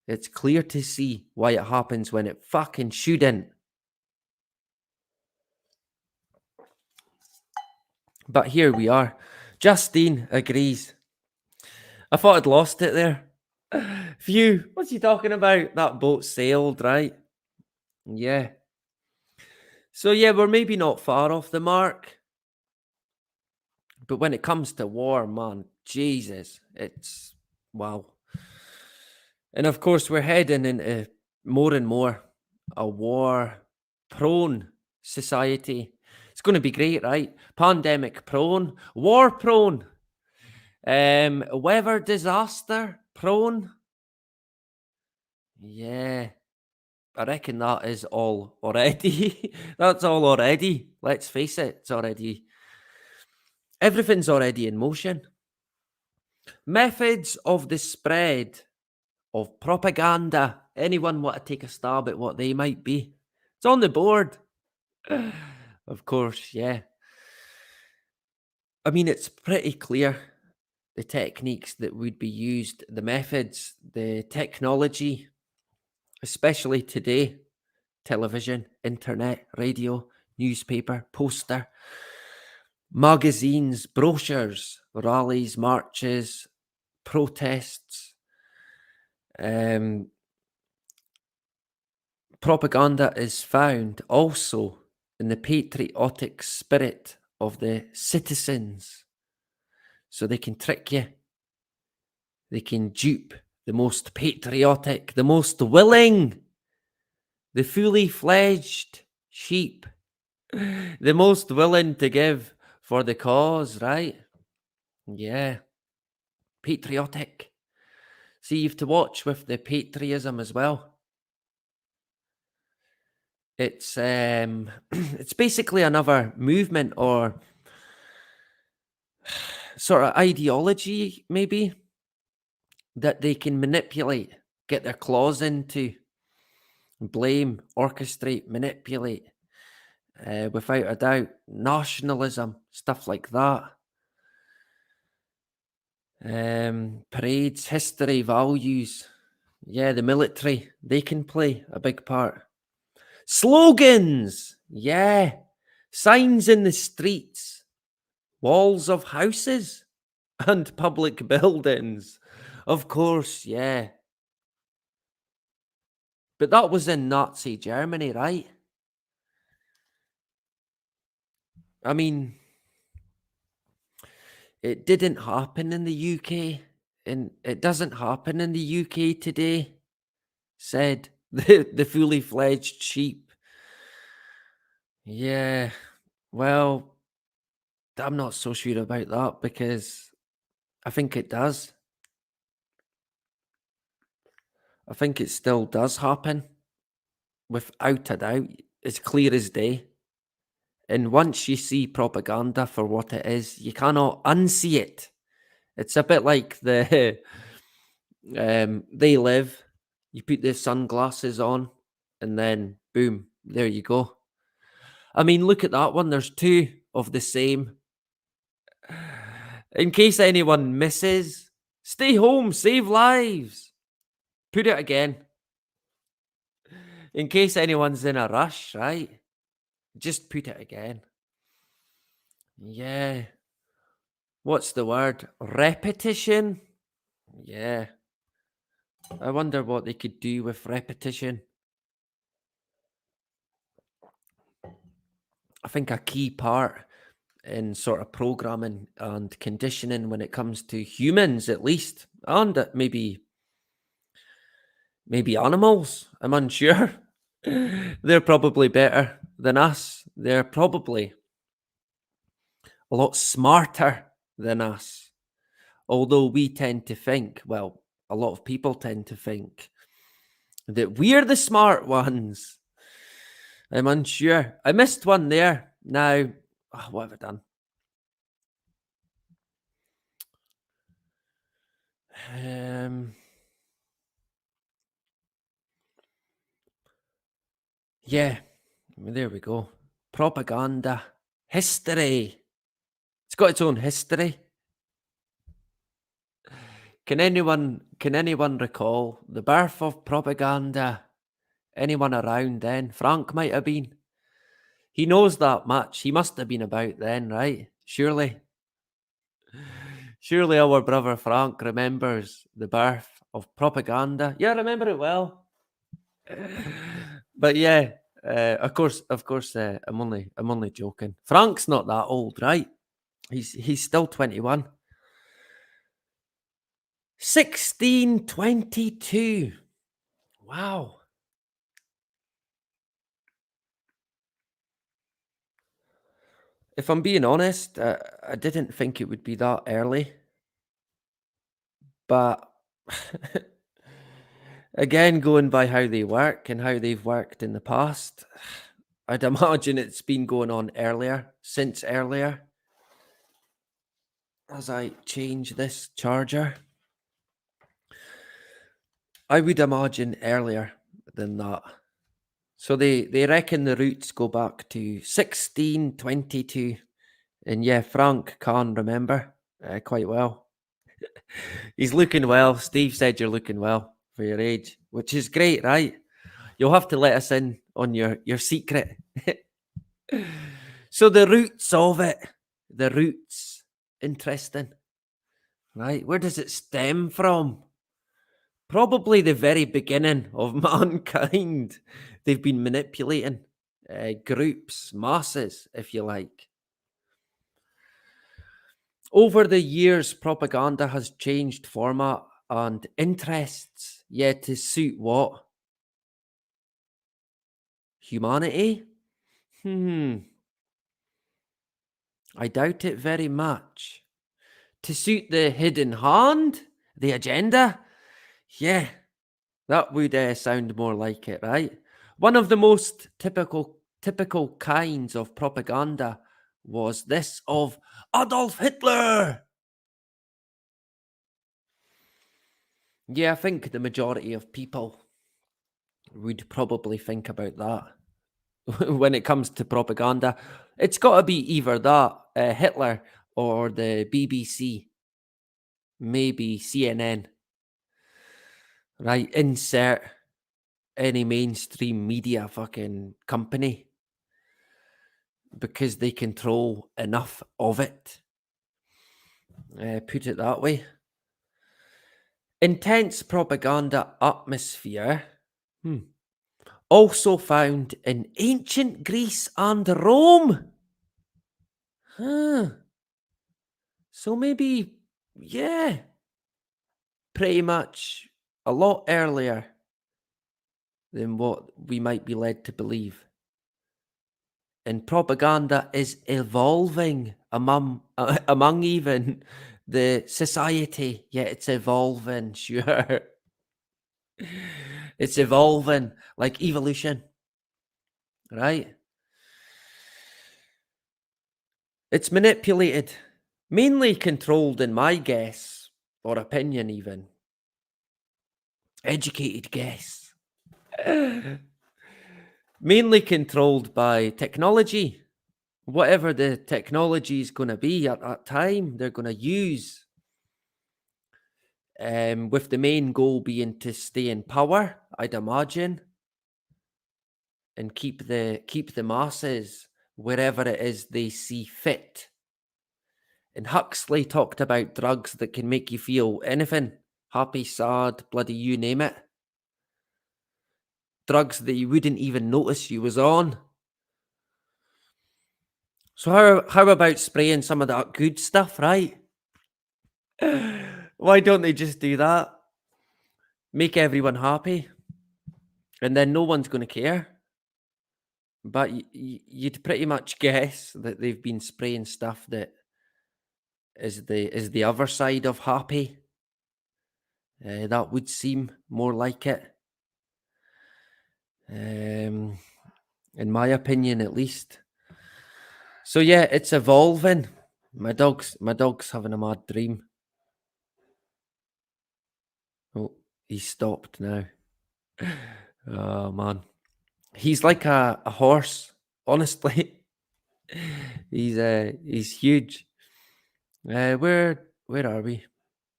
It's clear to see why it happens when it fucking shouldn't. But here we are. Justine agrees. I thought I'd lost it there. Phew, what's he talking about? That boat sailed, right? Yeah. So yeah, we're maybe not far off the mark. But when it comes to war, man, Jesus, it's wow. And of course, we're heading into more and more a war-prone society. It's going to be great, right? Pandemic-prone, war-prone, weather disaster-prone. Yeah, I reckon that is all already. That's all already. Let's face it, it's already. Everything's already in motion. Methods of the spread of propaganda. Anyone want to take a stab at what they might be? It's on the board. Of course, yeah. I mean, it's pretty clear the techniques that would be used, the methods, the technology, especially today, television, internet, radio, newspaper, poster, magazines, brochures, rallies, marches, protests, propaganda is found also in the patriotic spirit of the citizens. So they can trick you. They can dupe the most patriotic, the most willing, the fully fledged sheep, the most willing to give for the cause, right? Yeah. Patriotic. See, you have to watch with the patriotism as well. It's it's basically another movement or sort of ideology, maybe, that they can manipulate, get their claws into, blame, orchestrate, manipulate, without a doubt. Nationalism, stuff like that. Parades, history, values. Yeah, the military, they can play a big part. Slogans, yeah. Signs in the streets, walls of houses, and public buildings. Of course, yeah. But that was in Nazi Germany, right? I mean, it didn't happen in the UK, and it doesn't happen in the UK today, said the fully fledged sheep. Yeah, well, I'm not so sure about that because I think it does. I think it still does happen without a doubt. It's clear as day. And once you see propaganda for what it is, you cannot unsee it. It's a bit like the They Live. You put the sunglasses on, and then boom, there you go. I mean, look at that one. There's two of the same. In case anyone misses, stay home, save lives. Put it again. In case anyone's in a rush, right? Just put it again. Yeah. What's the word? Repetition? Yeah. I wonder what they could do with repetition. I think a key part in sort of programming and conditioning when it comes to humans, at least, and maybe animals. I'm unsure. They're probably better than us. They're probably a lot smarter than us. Although we tend to think, well, a lot of people tend to think that we're the smart ones. I'm unsure. I missed one there. Now, what have I done? Yeah, there we go. Propaganda. History. It's got its own history. Can anyone recall the birth of propaganda? Anyone around then? Frank might have been. He knows that much. He must have been about then, right? Surely our brother Frank remembers the birth of propaganda. Yeah, I remember it well. But yeah, of course, I'm only joking. Frank's not that old, right? He's still 21. 1622. Wow. If I'm being honest, I didn't think it would be that early. But again, going by how they work and how they've worked in the past, I'd imagine it's been going on since earlier. As I change this charger, I would imagine earlier than that. So they reckon the roots go back to 1622. And yeah, Frank can remember quite well. He's looking well. Steve said you're looking well for your age, which is great, right? You'll have to let us in on your secret. So the roots of it, interesting, right? Where does it stem from? Probably the very beginning of mankind. They've been manipulating groups, masses, if you like. Over the years, propaganda has changed format and interests, yet to suit what? Humanity? I doubt it very much. To suit the hidden hand? The agenda? Yeah, that would sound more like it, right? One of the most typical kinds of propaganda was this of Adolf Hitler. Yeah, I think the majority of people would probably think about that when it comes to propaganda. It's got to be either that, Hitler, or the BBC, maybe CNN, right? Insert any mainstream media fucking company because they control enough of it. Put it that way. Intense propaganda atmosphere also found in ancient Greece and Rome. So maybe, yeah, pretty much a lot earlier than what we might be led to believe. And propaganda is evolving among even the society. Yeah, it's evolving, sure. It's evolving like evolution, right? It's manipulated, mainly controlled, in my guess, or opinion even. Educated guess. Mainly controlled by technology. Whatever the technology is going to be at that time, they're going to use. With the main goal being to stay in power, I'd imagine, and keep the masses wherever it is they see fit. And Huxley talked about drugs that can make you feel anything, happy, sad, bloody you name it. Drugs that you wouldn't even notice you was on. So how about spraying some of that good stuff, right? Why don't they just do that? Make everyone happy, and then no one's going to care. But you'd pretty much guess that they've been spraying stuff that is the other side of happy. That would seem more like it. In my opinion, at least. So yeah, it's evolving. My dog's having a mad dream. Oh, he's stopped now. Oh man, he's like a horse. Honestly, he's huge. Where are we?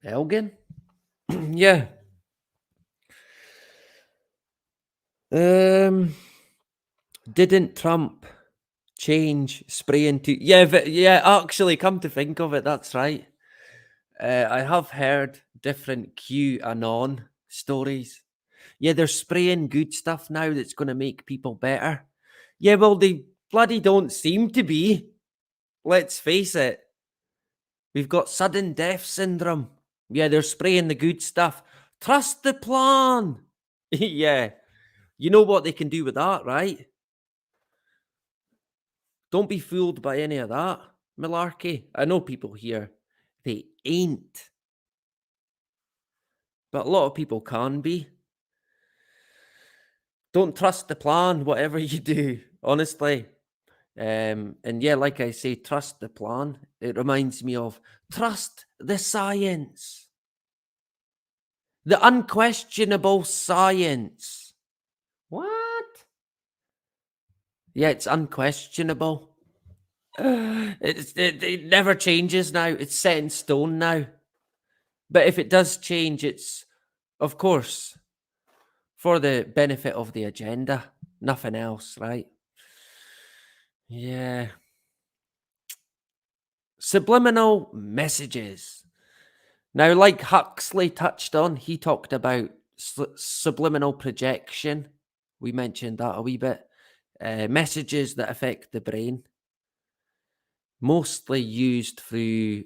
Elgin? Yeah. Didn't Trump change spraying to? Yeah, actually, come to think of it, that's right. I have heard different QAnon stories. Yeah, they're spraying good stuff now that's going to make people better. Yeah, well, they bloody don't seem to be. Let's face it. We've got sudden death syndrome. Yeah, they're spraying the good stuff. Trust the plan. Yeah. You know what they can do with that, right? Don't be fooled by any of that malarkey. I know people here, they ain't. But a lot of people can be. Don't trust the plan, whatever you do, honestly. And yeah, like I say, trust the plan. It reminds me of trust the science. The unquestionable science. What? Yeah, it's unquestionable. It never changes now. It's set in stone now. But if it does change, it's, of course, for the benefit of the agenda. Nothing else, right? Yeah. Subliminal messages. Now, like Huxley touched on, he talked about subliminal projection. We mentioned that a wee bit. Messages that affect the brain. Mostly used through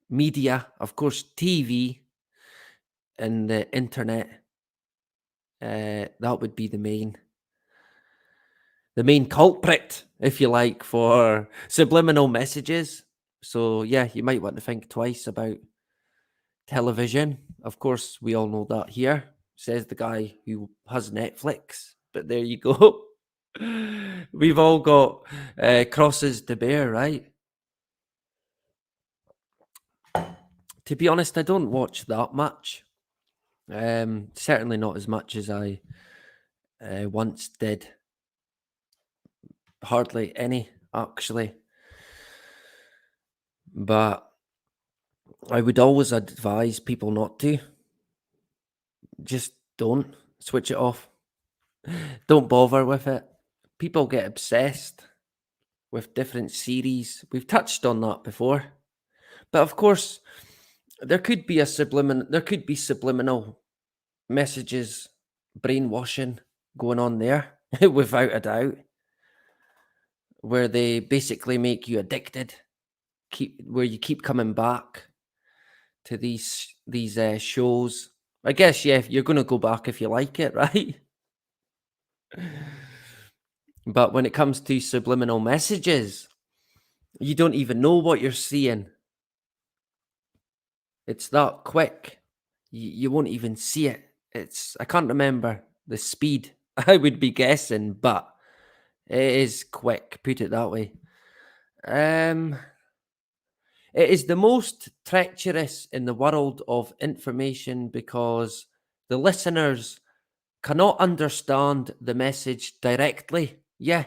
media, of course, TV and the internet. That would be the main culprit, if you like, for subliminal messages. So yeah, you might want to think twice about television. Of course, we all know that here, says the guy who has Netflix. But there you go. We've all got crosses to bear, right? To be honest, I don't watch that much. Certainly not as much as I once did. Hardly any, actually. But I would always advise people not to. Just don't switch it off. Don't bother with it. People get obsessed with different series. We've touched on that before. But of course, there could be subliminal messages, brainwashing going on there, without a doubt, where they basically make you addicted, where you keep coming back to these shows. I guess, yeah, you're going to go back if you like it, right? But when it comes to subliminal messages, you don't even know what you're seeing. It's that quick. You won't even see it. I can't remember the speed I would be guessing, but it is quick, put it that way. It is the most treacherous in the world of information because the listeners cannot understand the message directly. Yeah.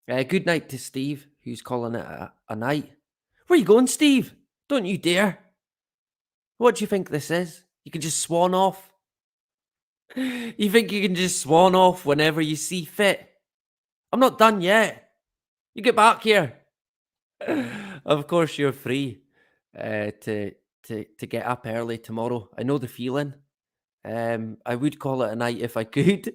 Good night to Steve, who's calling it a night. Where you going, Steve? Don't you dare. What do you think this is? You can just swan off? You think you can just swan off whenever you see fit? I'm not done yet. You get back here. Of course, you're free to get up early tomorrow. I know the feeling. I would call it a night if I could,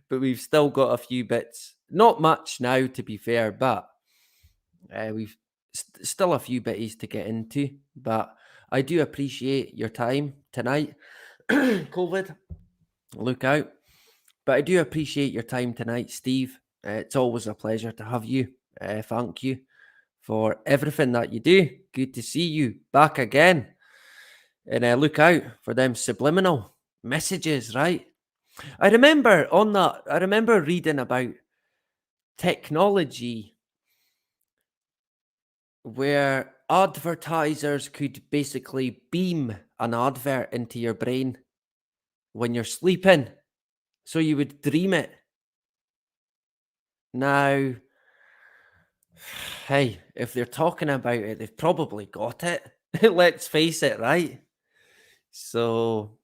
but we've still got a few bits. Not much now, to be fair, but we've still a few bitties to get into. But I do appreciate your time tonight. COVID, look out. But I do appreciate your time tonight, Steve. It's always a pleasure to have you. Thank you for everything that you do. Good to see you back again. And look out for them subliminal messages, right? I remember reading about technology where advertisers could basically beam an advert into your brain when you're sleeping, so you would dream it. Now, hey, if they're talking about it, they've probably got it. Let's face it, right? So,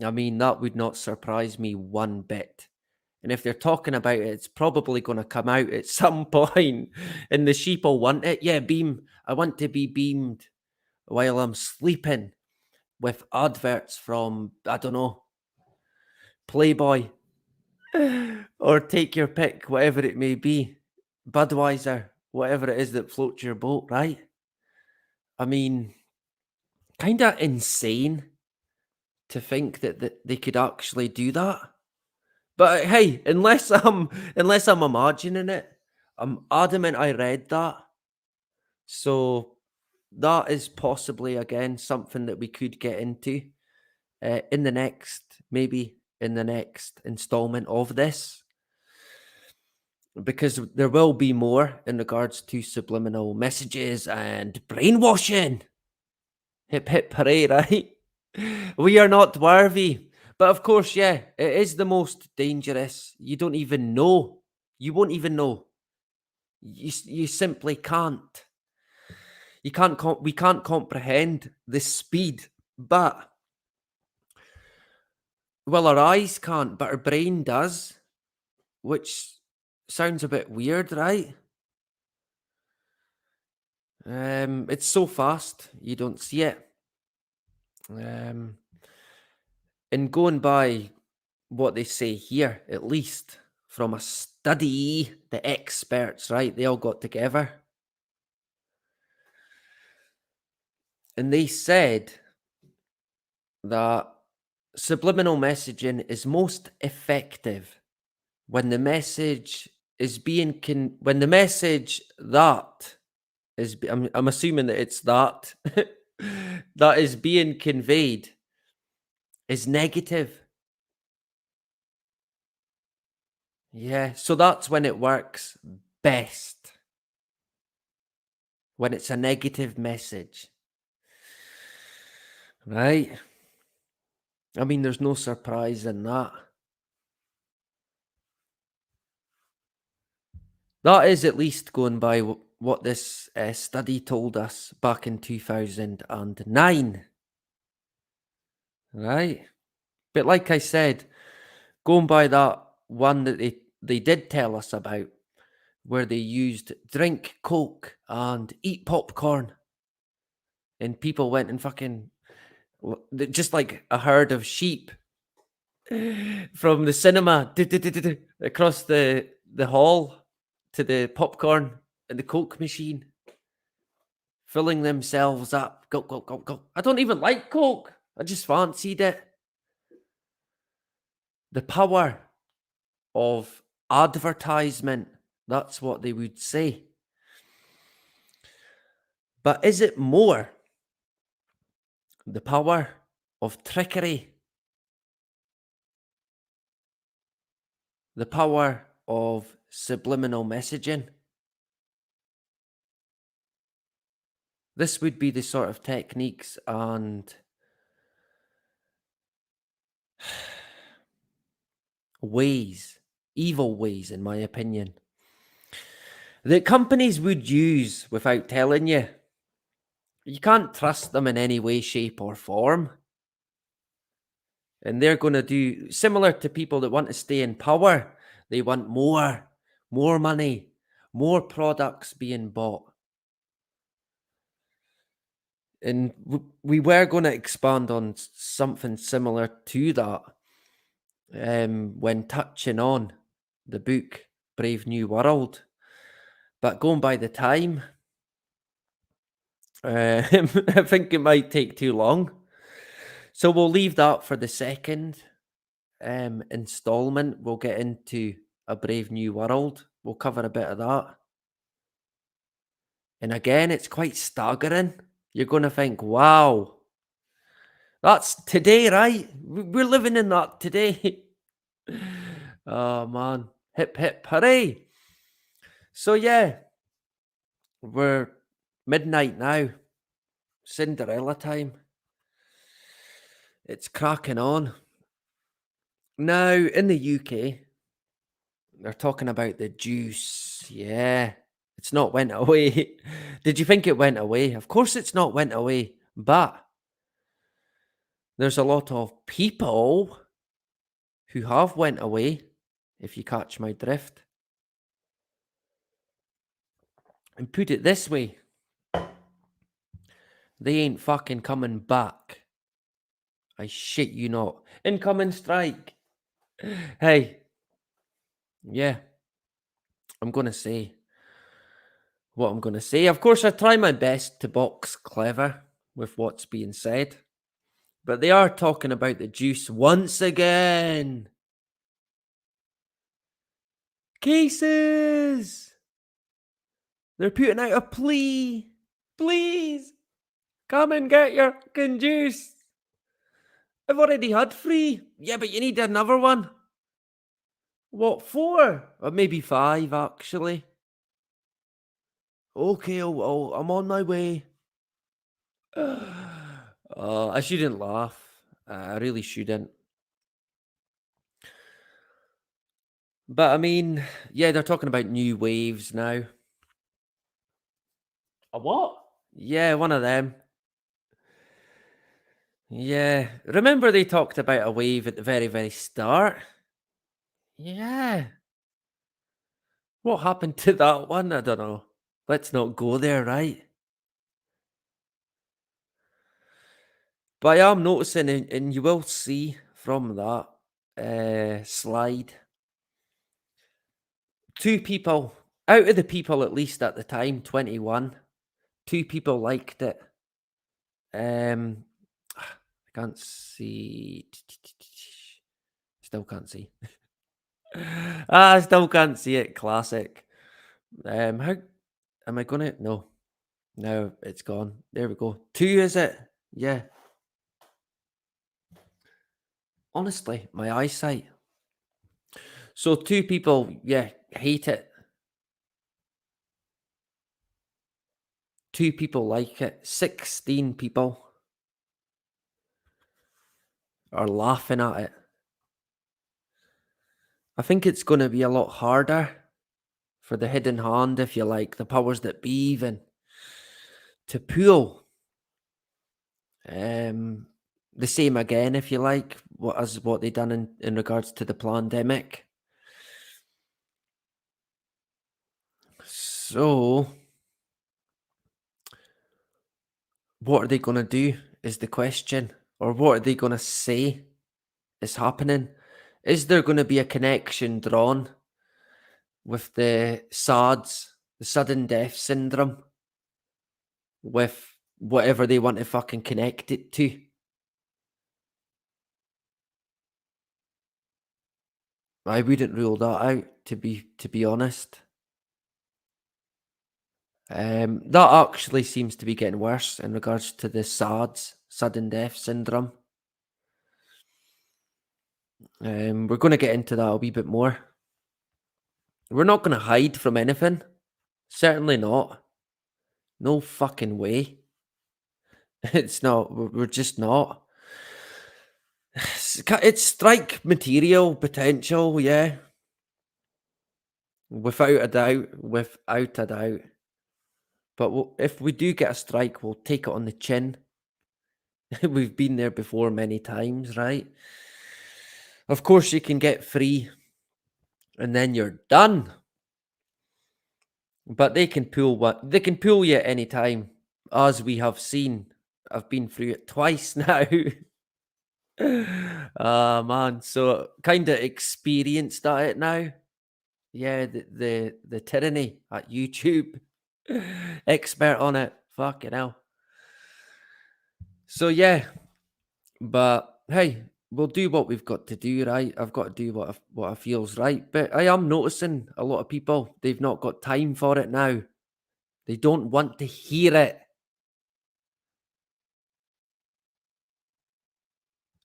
I mean, that would not surprise me one bit. And if they're talking about it, it's probably going to come out at some point. And the sheep will want it. Yeah, beam. I want to be beamed while I'm sleeping with adverts from, I don't know, Playboy or take your pick, whatever it may be, Budweiser, whatever it is that floats your boat, right? I mean, kind of insane to think that they could actually do that. But hey, unless I'm imagining it, I'm adamant I read that. So that is possibly again something that we could get into in the next installment of this, because there will be more in regards to subliminal messages and brainwashing. Hip hip hooray, right? We are not worthy. But of course, yeah, it is the most dangerous. You don't even know. You won't even know. You simply can't. We can't comprehend the speed. But, well, our eyes can't, but our brain does, which sounds a bit weird, right? It's so fast, you don't see it. And going by what they say here, at least from a study, the experts, right? They all got together. And they said that subliminal messaging is most effective when the message is being when the message that is, I'm assuming that it's that that is being conveyed is negative. Yeah, so that's when it works best. When it's a negative message. Right? I mean, there's no surprise in that. That is at least going by what this study told us back in 2009. Right? But like I said, going by that one that they did tell us about, where they used drink Coke and eat popcorn, and people went and fucking, just like a herd of sheep from the cinema across the hall to the popcorn and the Coke machine, filling themselves up. Go, go, go, go. I don't even like Coke. I just fancied it. The power of advertisement. That's what they would say. But is it more the power of trickery? The power of subliminal messaging? This would be the sort of techniques and ways, evil ways, in my opinion, that companies would use without telling you. You can't trust them in any way, shape, or form. And they're going to do similar to people that want to stay in power. They want more money, more products being bought. And we were going to expand on something similar to that when touching on the book Brave New World. But going by the time, I think it might take too long. So we'll leave that for the second installment. We'll get into A Brave New World. We'll cover a bit of that. And again, it's quite staggering. You're going to think, wow, that's today, right? We're living in that today. Oh, man. Hip, hip, hooray. So, yeah, we're midnight now. Cinderella time. It's cracking on. Now, in the UK, they're talking about the juice. Yeah, it's not went away. Did you think it went away? Of course it's not went away. But there's a lot of people who have went away, if you catch my drift. And put it this way, they ain't fucking coming back. I shit you not. Incoming strike. Hey, yeah, I'm going to say what I'm going to say. Of course, I try my best to box clever with what's being said, but they are talking about the juice once again. Cases! They're putting out a plea. Please, come and get your fucking juice. I've already had 3. Yeah, but you need another one. What, 4? Or maybe 5, actually. Okay, I'm on my way. I shouldn't laugh. I really shouldn't. But I mean, yeah, they're talking about new waves now. A what? Yeah, one of them. Yeah. Remember they talked about a wave at the very, very start? Yeah. What happened to that one? I don't know. Let's not go there, right? But I am noticing, and you will see from that slide, 2 people, out of the people at least at the time, 21, 2 people liked it. I can't see. Still can't see. I still can't see it. Classic. How am I gonna? No, it's gone. There we go. 2, is it? Yeah. Honestly, my eyesight. So 2 people, yeah, hate it. 2 people like it. 16 people are laughing at it. I think it's going to be a lot harder for the hidden hand, if you like, the powers that be even, to pull the same again, if you like, as what they done in regards to the pandemic. So, what are they going to do is the question, or what are they going to say is happening? Is there going to be a connection drawn with the SADS, the sudden death syndrome, with whatever they want to fucking connect it to? I wouldn't rule that out, to be honest. That actually seems to be getting worse in regards to the SADS, sudden death syndrome. We're going to get into that a wee bit more. We're not going to hide from anything. Certainly not. No fucking way. It's not. We're just not. It's strike material potential, yeah. Without a doubt. But if we do get a strike, we'll take it on the chin. We've been there before many times, right? Of course, you can get free and then you're done. But they can pull you at any time, as we have seen. I've been through it twice now. Man, so kind of experienced at it now. Yeah, the tyranny at YouTube. Expert on it. Fucking hell. So yeah, but hey, we'll do what we've got to do, right? I've got to do what I feel's right. But I am noticing a lot of people, they've not got time for it now. They don't want to hear it.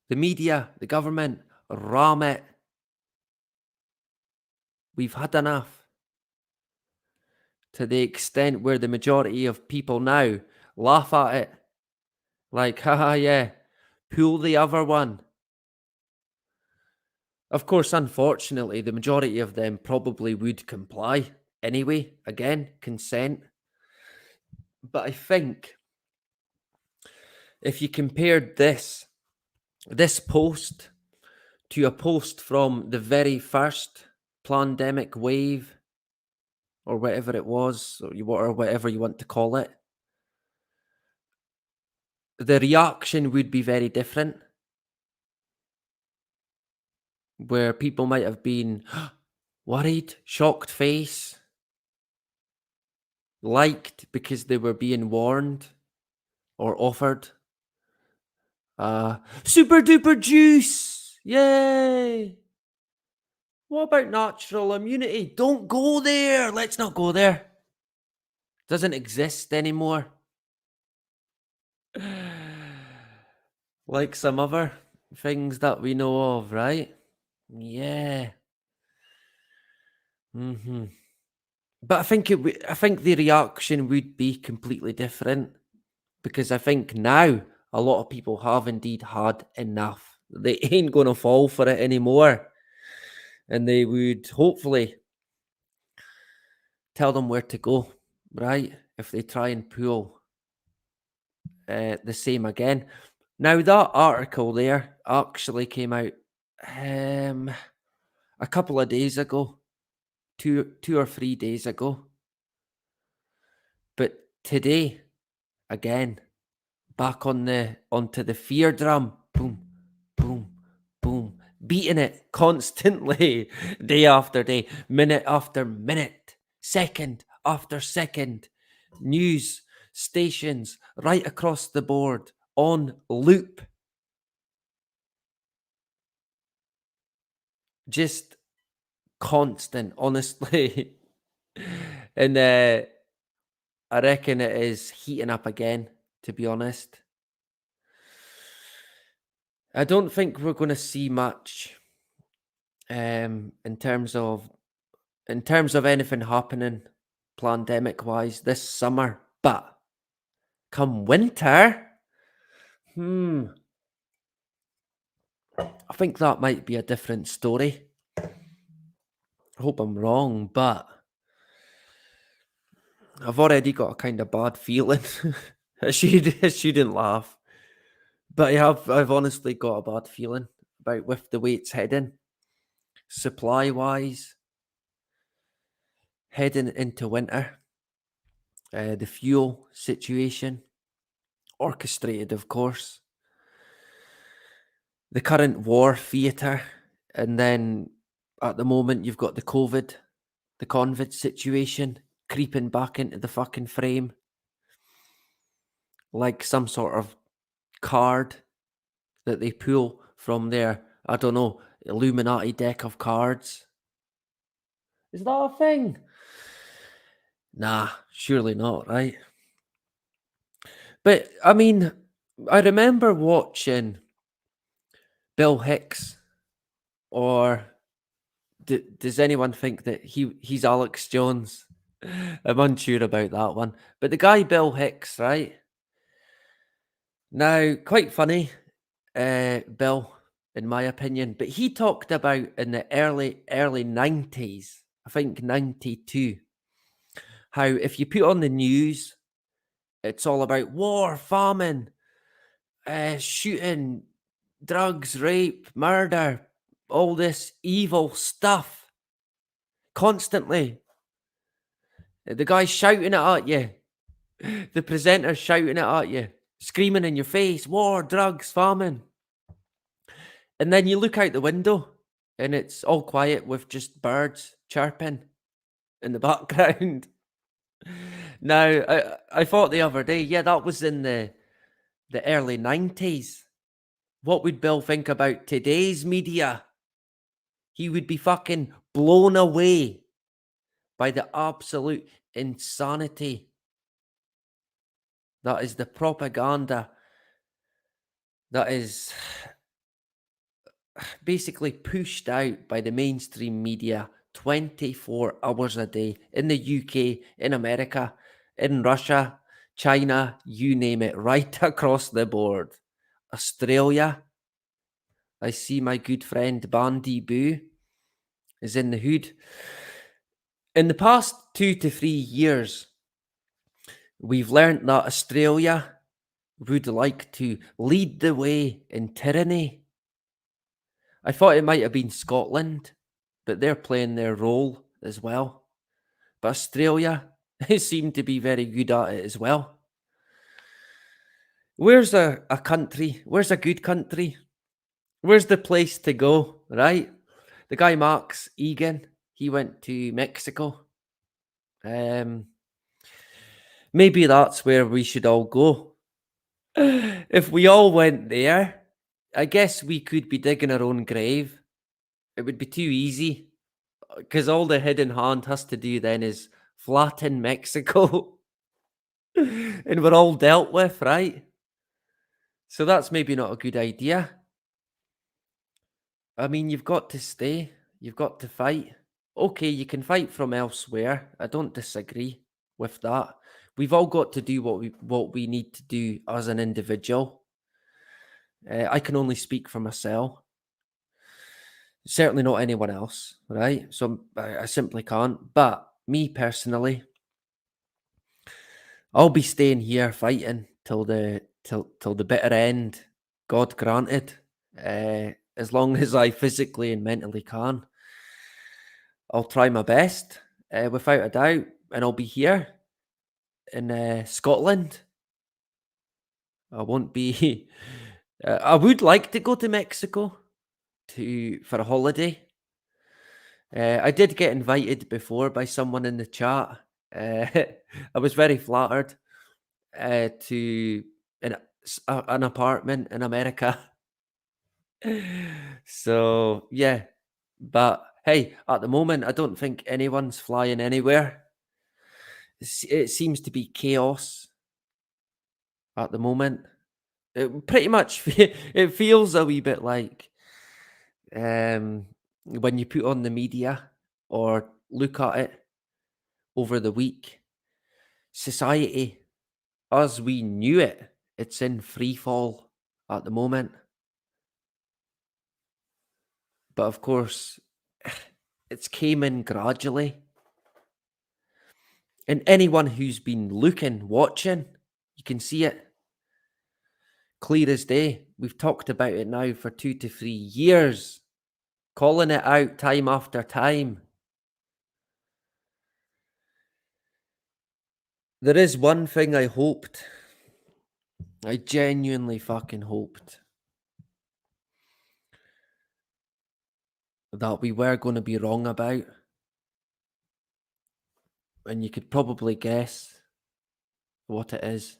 The media, the government, ram it. We've had enough. To the extent where the majority of people now laugh at it. Like, haha, yeah, pull the other one. Of course, unfortunately, the majority of them probably would comply anyway. Again, consent. But I think if you compared this this post to a post from the very first pandemic wave, or whatever it was, or whatever you want to call it, the reaction would be very different. Where people might have been worried, shocked face, liked because they were being warned or offered. Super duper juice! Yay! What about natural immunity? Don't go there! Let's not go there. Doesn't exist anymore. Like some other things that we know of, right? Yeah. But I think I think the reaction would be completely different, because I think now a lot of people have indeed had enough. They ain't going to fall for it anymore, and they would hopefully tell them where to go, right? If they try and pull the same again. Now, that article there actually came out a couple of days ago, two or 3 days ago. But today, again, back onto the fear drum. Boom, boom, boom. Beating it constantly, day after day, minute after minute, second after second. News stations right across the board on loop. Just constant, honestly. And I reckon it is heating up again, to be honest. I don't think we're going to see much in terms of anything happening pandemic wise this summer, but come winter, I think that might be a different story. I hope I'm wrong, but I've already got a kind of bad feeling. I shouldn't laugh, but I've honestly got a bad feeling about with the way it's heading, supply wise, heading into winter. The fuel situation, orchestrated, of course. The current war theatre, and then at the moment you've got the COVID situation creeping back into the fucking frame, like some sort of card that they pull from their, I don't know, Illuminati deck of cards. Is that a thing? Nah, surely not, right? But I mean, I remember watching Bill Hicks, or does anyone think that he's Alex Jones? I'm unsure about that one. But the guy Bill Hicks, right? Now, quite funny, Bill, in my opinion. But he talked about in the early 90s, I think 92, how if you put on the news, it's all about war, famine, shooting, drugs, rape, murder, all this evil stuff constantly. The guy's shouting it at you. The presenter's shouting it at you, screaming in your face, war, drugs, famine. And then you look out the window and it's all quiet with just birds chirping in the background. Now, I thought the other day, yeah, that was in the early 90s. What would Bill think about today's media? He would be fucking blown away by the absolute insanity that is the propaganda that is basically pushed out by the mainstream media 24 hours a day in the UK, in America, in Russia, China, you name it, right across the board. Australia, I see my good friend Bandy Boo is in the hood. In the past 2 to 3 years, we've learnt that Australia would like to lead the way in tyranny. I thought it might have been Scotland, but they're playing their role as well. But Australia, they seem to be very good at it as well. Where's a country? Where's a good country? Where's the place to go, right? The guy Marx Egan, he went to Mexico. Maybe that's where we should all go. If we all went there, I guess we could be digging our own grave. It would be too easy, because all the hidden hand has to do then is flatten Mexico. And we're all dealt with, right? So that's maybe not a good idea. I mean, you've got to stay. You've got to fight. Okay, you can fight from elsewhere. I don't disagree with that. We've all got to do what we need to do as an individual. I can only speak for myself. Certainly not anyone else, right? So I simply can't. But me personally, I'll be staying here fighting till the bitter end, God granted. As long as I physically and mentally can, I'll try my best, without a doubt, and I'll be here in Scotland. I won't be. I would like to go to Mexico for a holiday. I did get invited before by someone in the chat. I was very flattered to an apartment in America. So yeah, but hey, at the moment, I don't think anyone's flying anywhere. It seems to be chaos at the moment. It pretty much it feels a wee bit like when you put on the media or look at it over the week. Society, as we knew it, it's in free fall at the moment. But of course, it's came in gradually. And anyone who's been looking, watching, you can see it clear as day. We've talked about it now for 2 to 3 years, calling it out time after time. There is one thing I hoped. I genuinely fucking hoped that we were going to be wrong about. And you could probably guess what it is.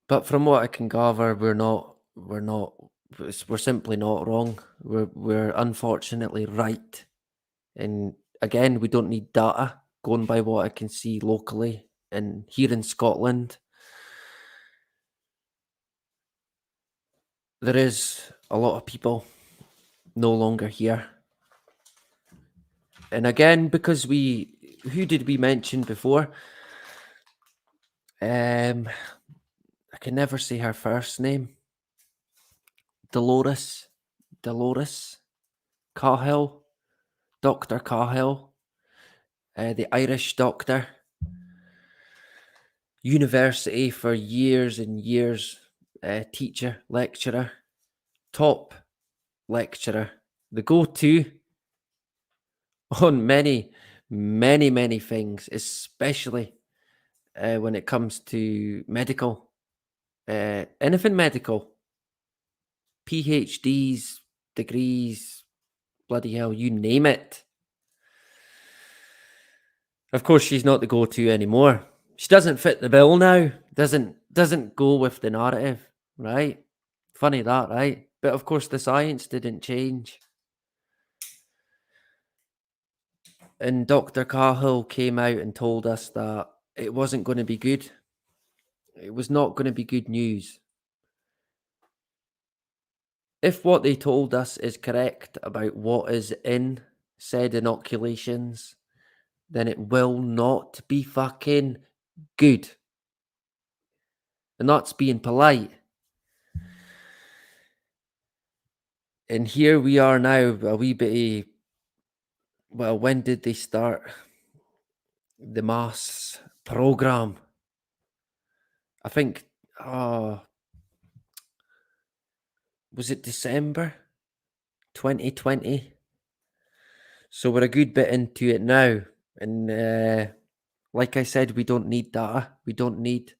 But from what I can gather, we're simply not wrong. We're unfortunately right. And again, we don't need data, going by what I can see locally and here in Scotland. There is a lot of people no longer here. And again, because who did we mention before? I can never say her first name. Dolores Cahill, Dr. Cahill, the Irish doctor. University for years and years, teacher, lecturer, top lecturer, the go-to on many, many, many things, especially when it comes to medical, anything medical, PhDs, degrees, bloody hell, you name it. Of course, she's not the go-to anymore. She doesn't fit the bill now. Doesn't go with the narrative, right? Funny that, right? But of course, the science didn't change. And Dr. Cahill came out and told us that it wasn't going to be good. It was not going to be good news. If what they told us is correct about what is in said inoculations, then it will not be fucking good. And that's being polite. And here we are now, a wee bit. Well, when did they start the mass program? I think, was it December 2020? So we're a good bit into it now. And like I said, we don't need data. We don't need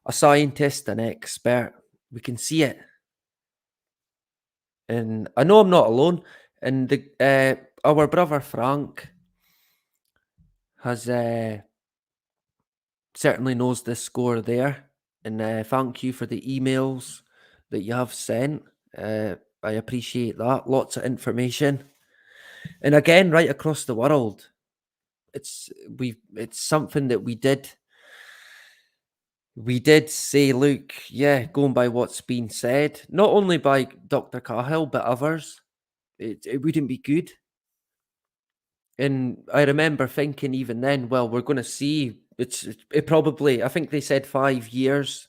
a scientist, an expert. We can see it. And I know I'm not alone. And our brother Frank has certainly knows the score there. And thank you for the emails that you have sent. I appreciate that. Lots of information. And again, right across the world, it's something that we did say, look, yeah, going by what's been said, not only by Dr. Cahill, but others, it wouldn't be good. And I remember thinking even then, well, we're going to see, it probably, I think they said 5 years,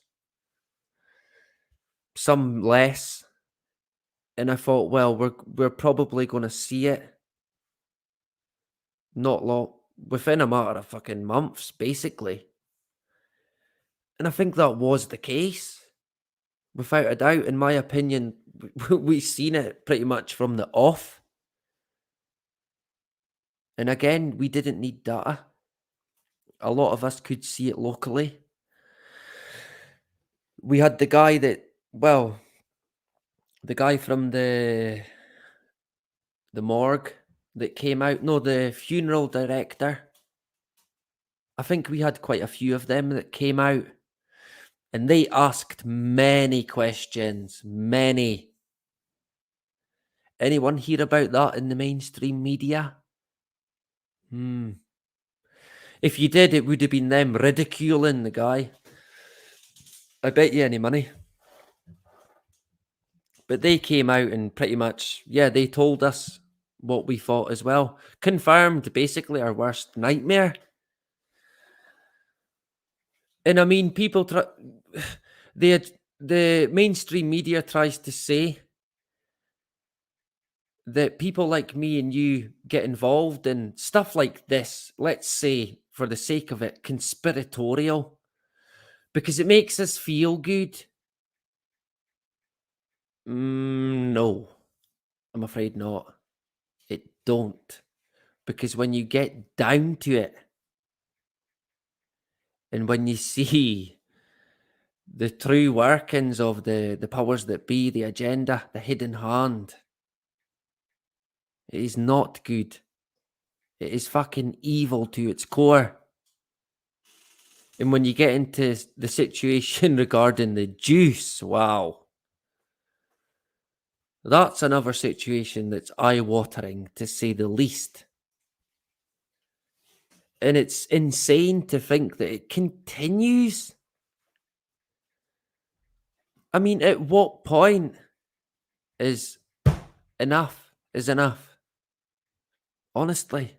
some less. And I thought, well, we're probably going to see it not long, within a matter of fucking months, basically. And I think that was the case. Without a doubt, in my opinion, we've seen it pretty much from the off. And again, we didn't need data. A lot of us could see it locally. We had the guy from the morgue that came out. No, the funeral director. I think we had quite a few of them that came out. And they asked many questions. Many. Anyone hear about that in the mainstream media? If you did, it would have been them ridiculing the guy. I bet you any money. But they came out and pretty much, yeah, they told us what we thought as well. Confirmed basically our worst nightmare. And I mean, people the mainstream media tries to say that people like me and you get involved in stuff like this, let's say, for the sake of it, conspiratorial, because it makes us feel good. No, I'm afraid not. It don't. Because when you get down to it, and when you see the true workings of the powers that be, the agenda, the hidden hand, it is not good. It is fucking evil to its core. And when you get into the situation regarding the juice, wow. That's another situation that's eye-watering, to say the least. And it's insane to think that it continues. I mean, at what point is enough? Honestly.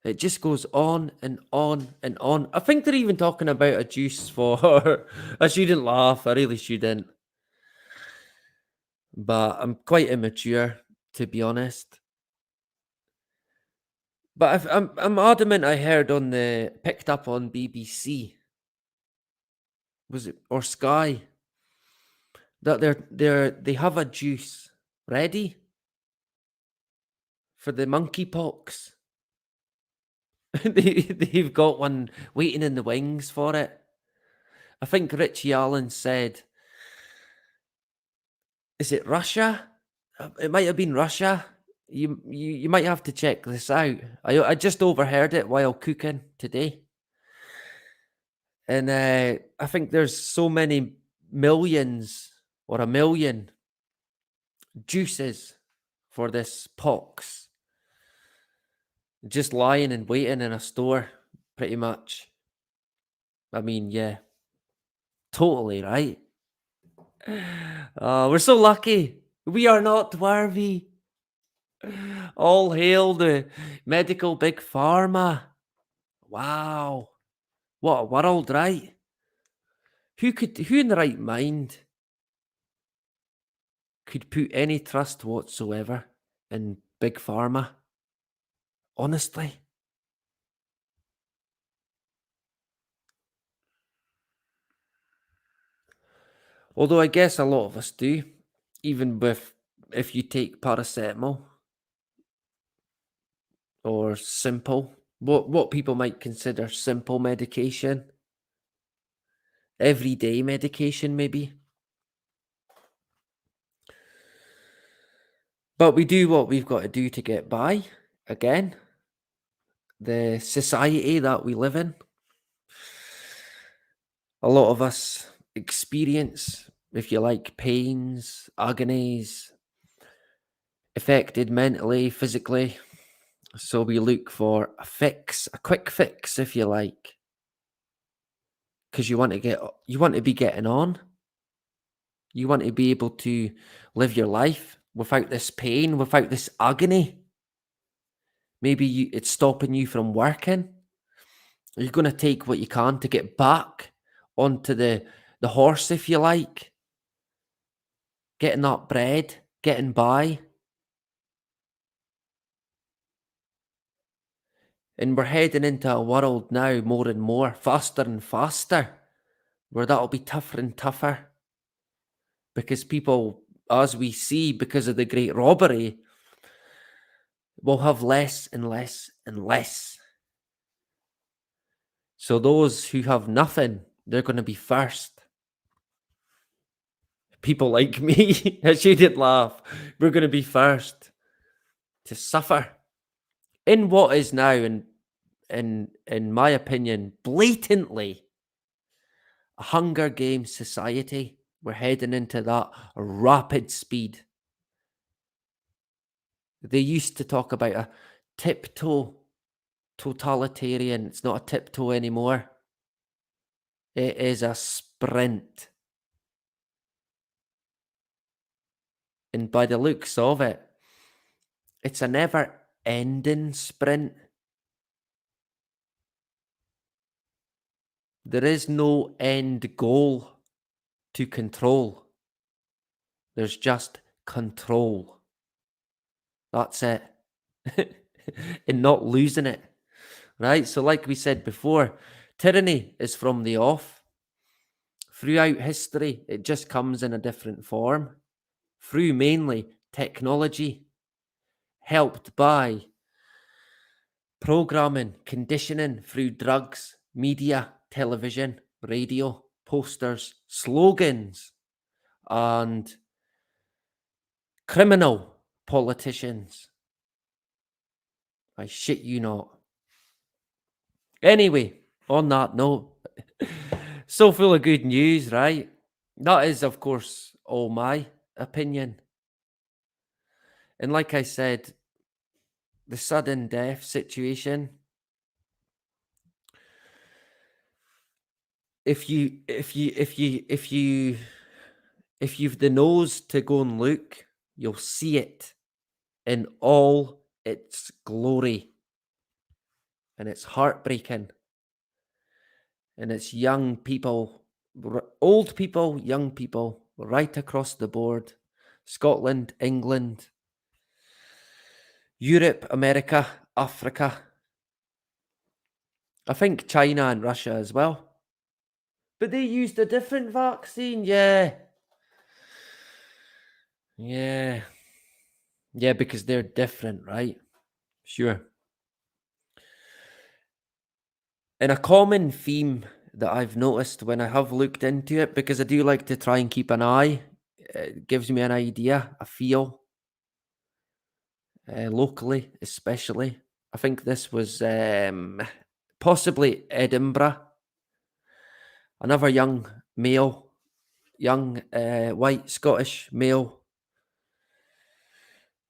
It just goes on and on and on. I think they're even talking about a juice for... I shouldn't laugh. I really shouldn't. But I'm quite immature, to be honest. But I'm adamant I heard picked up on BBC. Was it, or Sky? That they have a juice ready for the monkeypox. They've got one waiting in the wings for it. I think Richie Allen said, is it Russia? It might have been Russia. You might have to check this out. I just overheard it while cooking today. And I think there's so many millions or 1 million juices for this pox just lying and waiting in a store, pretty much. I mean, yeah, totally right. We're so lucky. We are not worthy. All hail the medical big pharma. Wow. What a world, right? Who in the right mind could put any trust whatsoever in big pharma? Honestly. Although I guess a lot of us do, even if you take paracetamol or simple, what people might consider simple medication, everyday medication maybe. But we do what we've got to do to get by. Again, the society that we live in, a lot of us experience, if you like, pains, agonies, affected mentally, physically. So we look for a fix, a quick fix, if you like, because you want to be getting on. You want to be able to live your life without this pain, without this agony. Maybe it's stopping you from working. You're going to take what you can to get back onto the horse, if you like. Getting that bread, getting by. And we're heading into a world now more and more, faster and faster, where that'll be tougher and tougher. Because people, as we see, because of the Great Robbery, will have less and less and less. So those who have nothing, they're going to be first. People like me, I shouldn't laugh. We're going to be first to suffer in what is now, in my opinion, blatantly a Hunger Games society. We're heading into that rapid speed. They used to talk about a tiptoe totalitarian. It's not a tiptoe anymore. It is a sprint. And by the looks of it, it's a never-ending sprint. There is no end goal to control. There's just control. That's it. And not losing it. Right? So like we said before, tyranny is from the off. Throughout history, it just comes in a different form. Through mainly technology, helped by programming, conditioning through drugs, media, television, radio, posters, slogans, and criminal politicians. I shit you not. Anyway, on that note, so full of good news, right? That is, of course, all my opinion. And like I said, the sudden death situation, if you've the nose to go and look, you'll see it in all its glory. And it's heartbreaking. And it's young people, old people, young people, right across the board. Scotland, England, Europe, America, Africa. I think China and Russia as well. But they used a different vaccine, yeah. Yeah. Yeah, because they're different, right? Sure. And a common theme that I've noticed when I have looked into it, because I do like to try and keep an eye, it gives me an idea, a feel, locally especially. I think this was possibly Edinburgh. Another young male, young white Scottish male.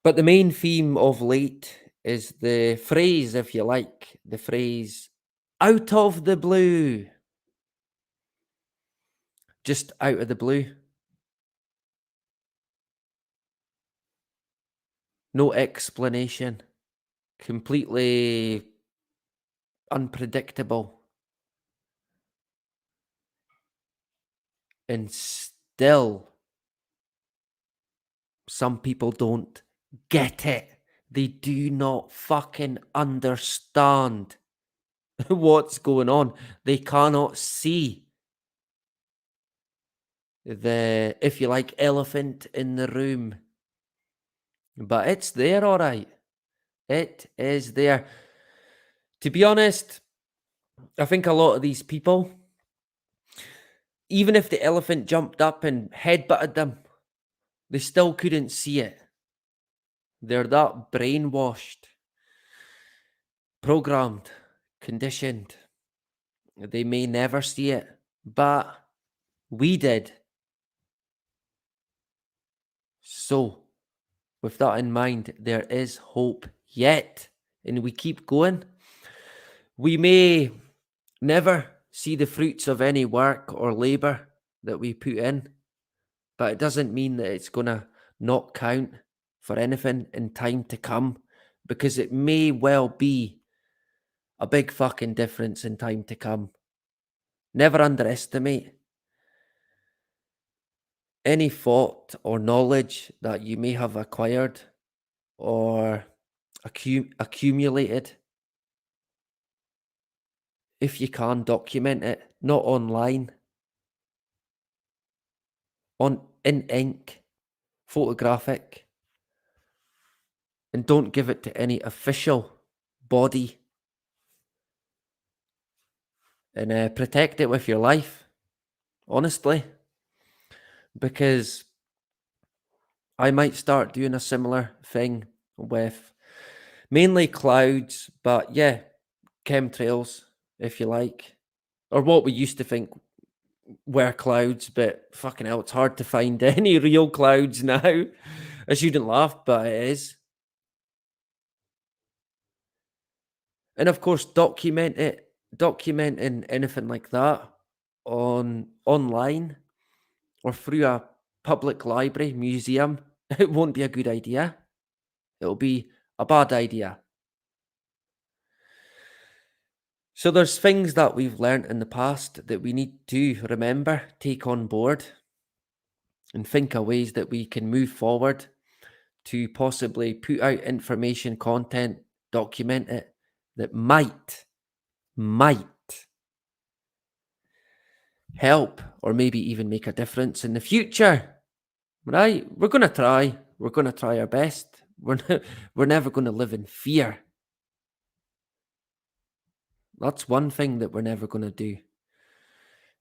But the main theme of late is the phrase, if you like, the phrase, out of the blue. Just out of the blue. No explanation. Completely unpredictable. And still, some people don't get it. They do not fucking understand what's going on. They cannot see the, if you like, elephant in the room. But it's there, all right. It is there. To be honest, I think a lot of these people, even if the elephant jumped up and headbutted them, they still couldn't see it. They're that brainwashed, programmed, conditioned. They may never see it, but we did. So, with that in mind, there is hope yet, and we keep going. We may never see the fruits of any work or labour that we put in, but it doesn't mean that it's going to not count for anything in time to come, because it may well be a big fucking difference in time to come. Never underestimate any thought or knowledge that you may have acquired or accumulated. If you can, document it, not online, in ink, photographic, and don't give it to any official body, and protect it with your life, honestly, because I might start doing a similar thing with mainly clouds, but yeah, chemtrails, if you like, or what we used to think were clouds, but fucking hell, it's hard to find any real clouds now. I shouldn't laugh, but it is. And of course, documenting anything like that online or through a public library, museum, it won't be a good idea. It'll be a bad idea. So there's things that we've learned in the past that we need to remember, take on board, and think of ways that we can move forward to possibly put out information, content, document it, that might help or maybe even make a difference in the future. Right? We're going to try. We're going to try our best. We're never going to live in fear. That's one thing that we're never going to do.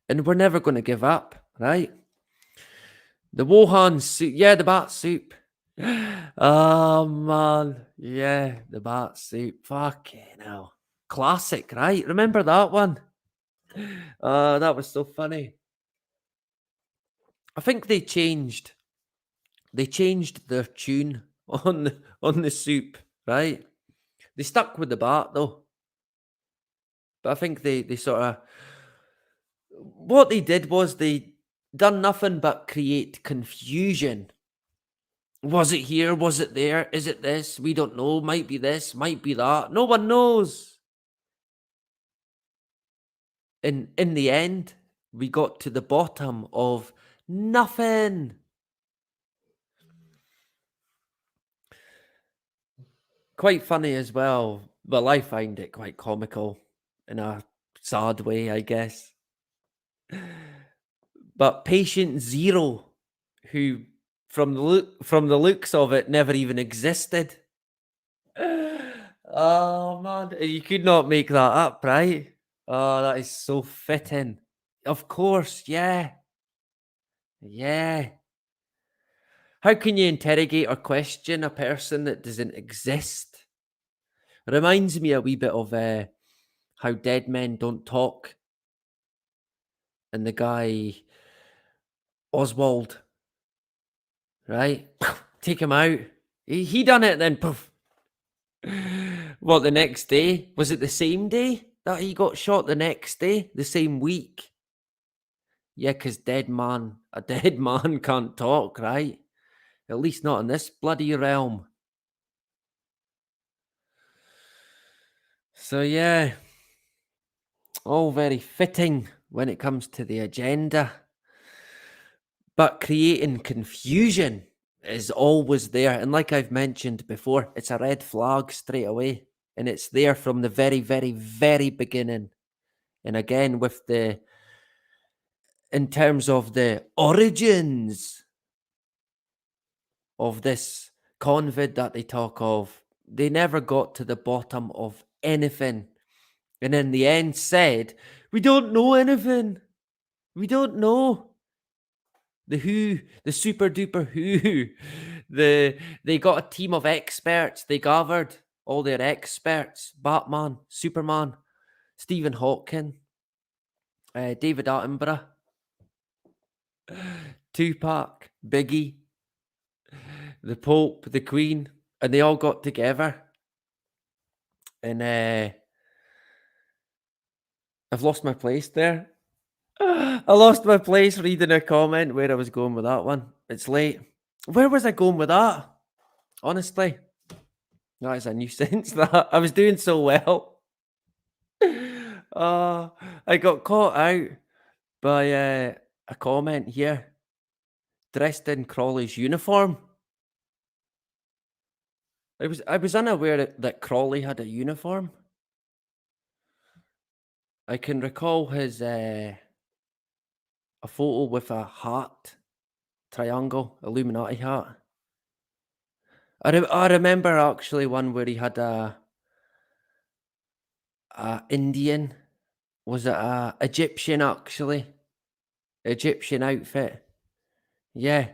And we're never going to give up, right? The Wuhan soup. Yeah, the bat soup. Oh, man. Yeah, the bat soup. Fucking hell. Classic, right? Remember that one? That was so funny. I think they changed their tune on the soup, right? They stuck with the bat though. But I think they sort of, what they did was they done nothing but create confusion. Was it here? Was it there? Is it this? We don't know. Might be this, might be that. No one knows. And in the end, we got to the bottom of nothing. Quite funny as well. Well, I find it quite comical in a sad way, I guess. But patient zero, who from the looks of it never even existed. Oh man, you could not make that up, right? Oh, that is so fitting. Of course, yeah. Yeah. How can you interrogate or question a person that doesn't exist? It reminds me a wee bit of How Dead Men Don't Talk. And the guy, Oswald, right? Take him out. He done it then, poof. What, the next day? Was it the same day that he got shot? The next day? The same week? Yeah, because a dead man can't talk, right? At least not in this bloody realm. So yeah, all very fitting when it comes to the agenda. But creating confusion is always there. And like I've mentioned before, it's a red flag straight away. And it's there from the very, very, very beginning. And again, with the in terms of the origins of this convid that they talk of, they never got to the bottom of anything. And in the end said, we don't know anything. We don't know. The WHO, the super duper WHO, they got a team of experts. They gathered all their experts, Batman, Superman, Stephen Hawking, David Attenborough, Tupac, Biggie, the Pope, the Queen, and they all got together. And I've lost my place there. I lost my place reading a comment where I was going with that one. It's late. Where was I going with that? Honestly, that is a nuisance. That I was doing so well. I got caught out by a comment here. Dressed in Crawley's uniform. I was unaware that Crawley had a uniform. I can recall his a photo with a hat, triangle, Illuminati hat. I remember actually one where he had a Indian, was it a Egyptian actually? Egyptian outfit. Yeah.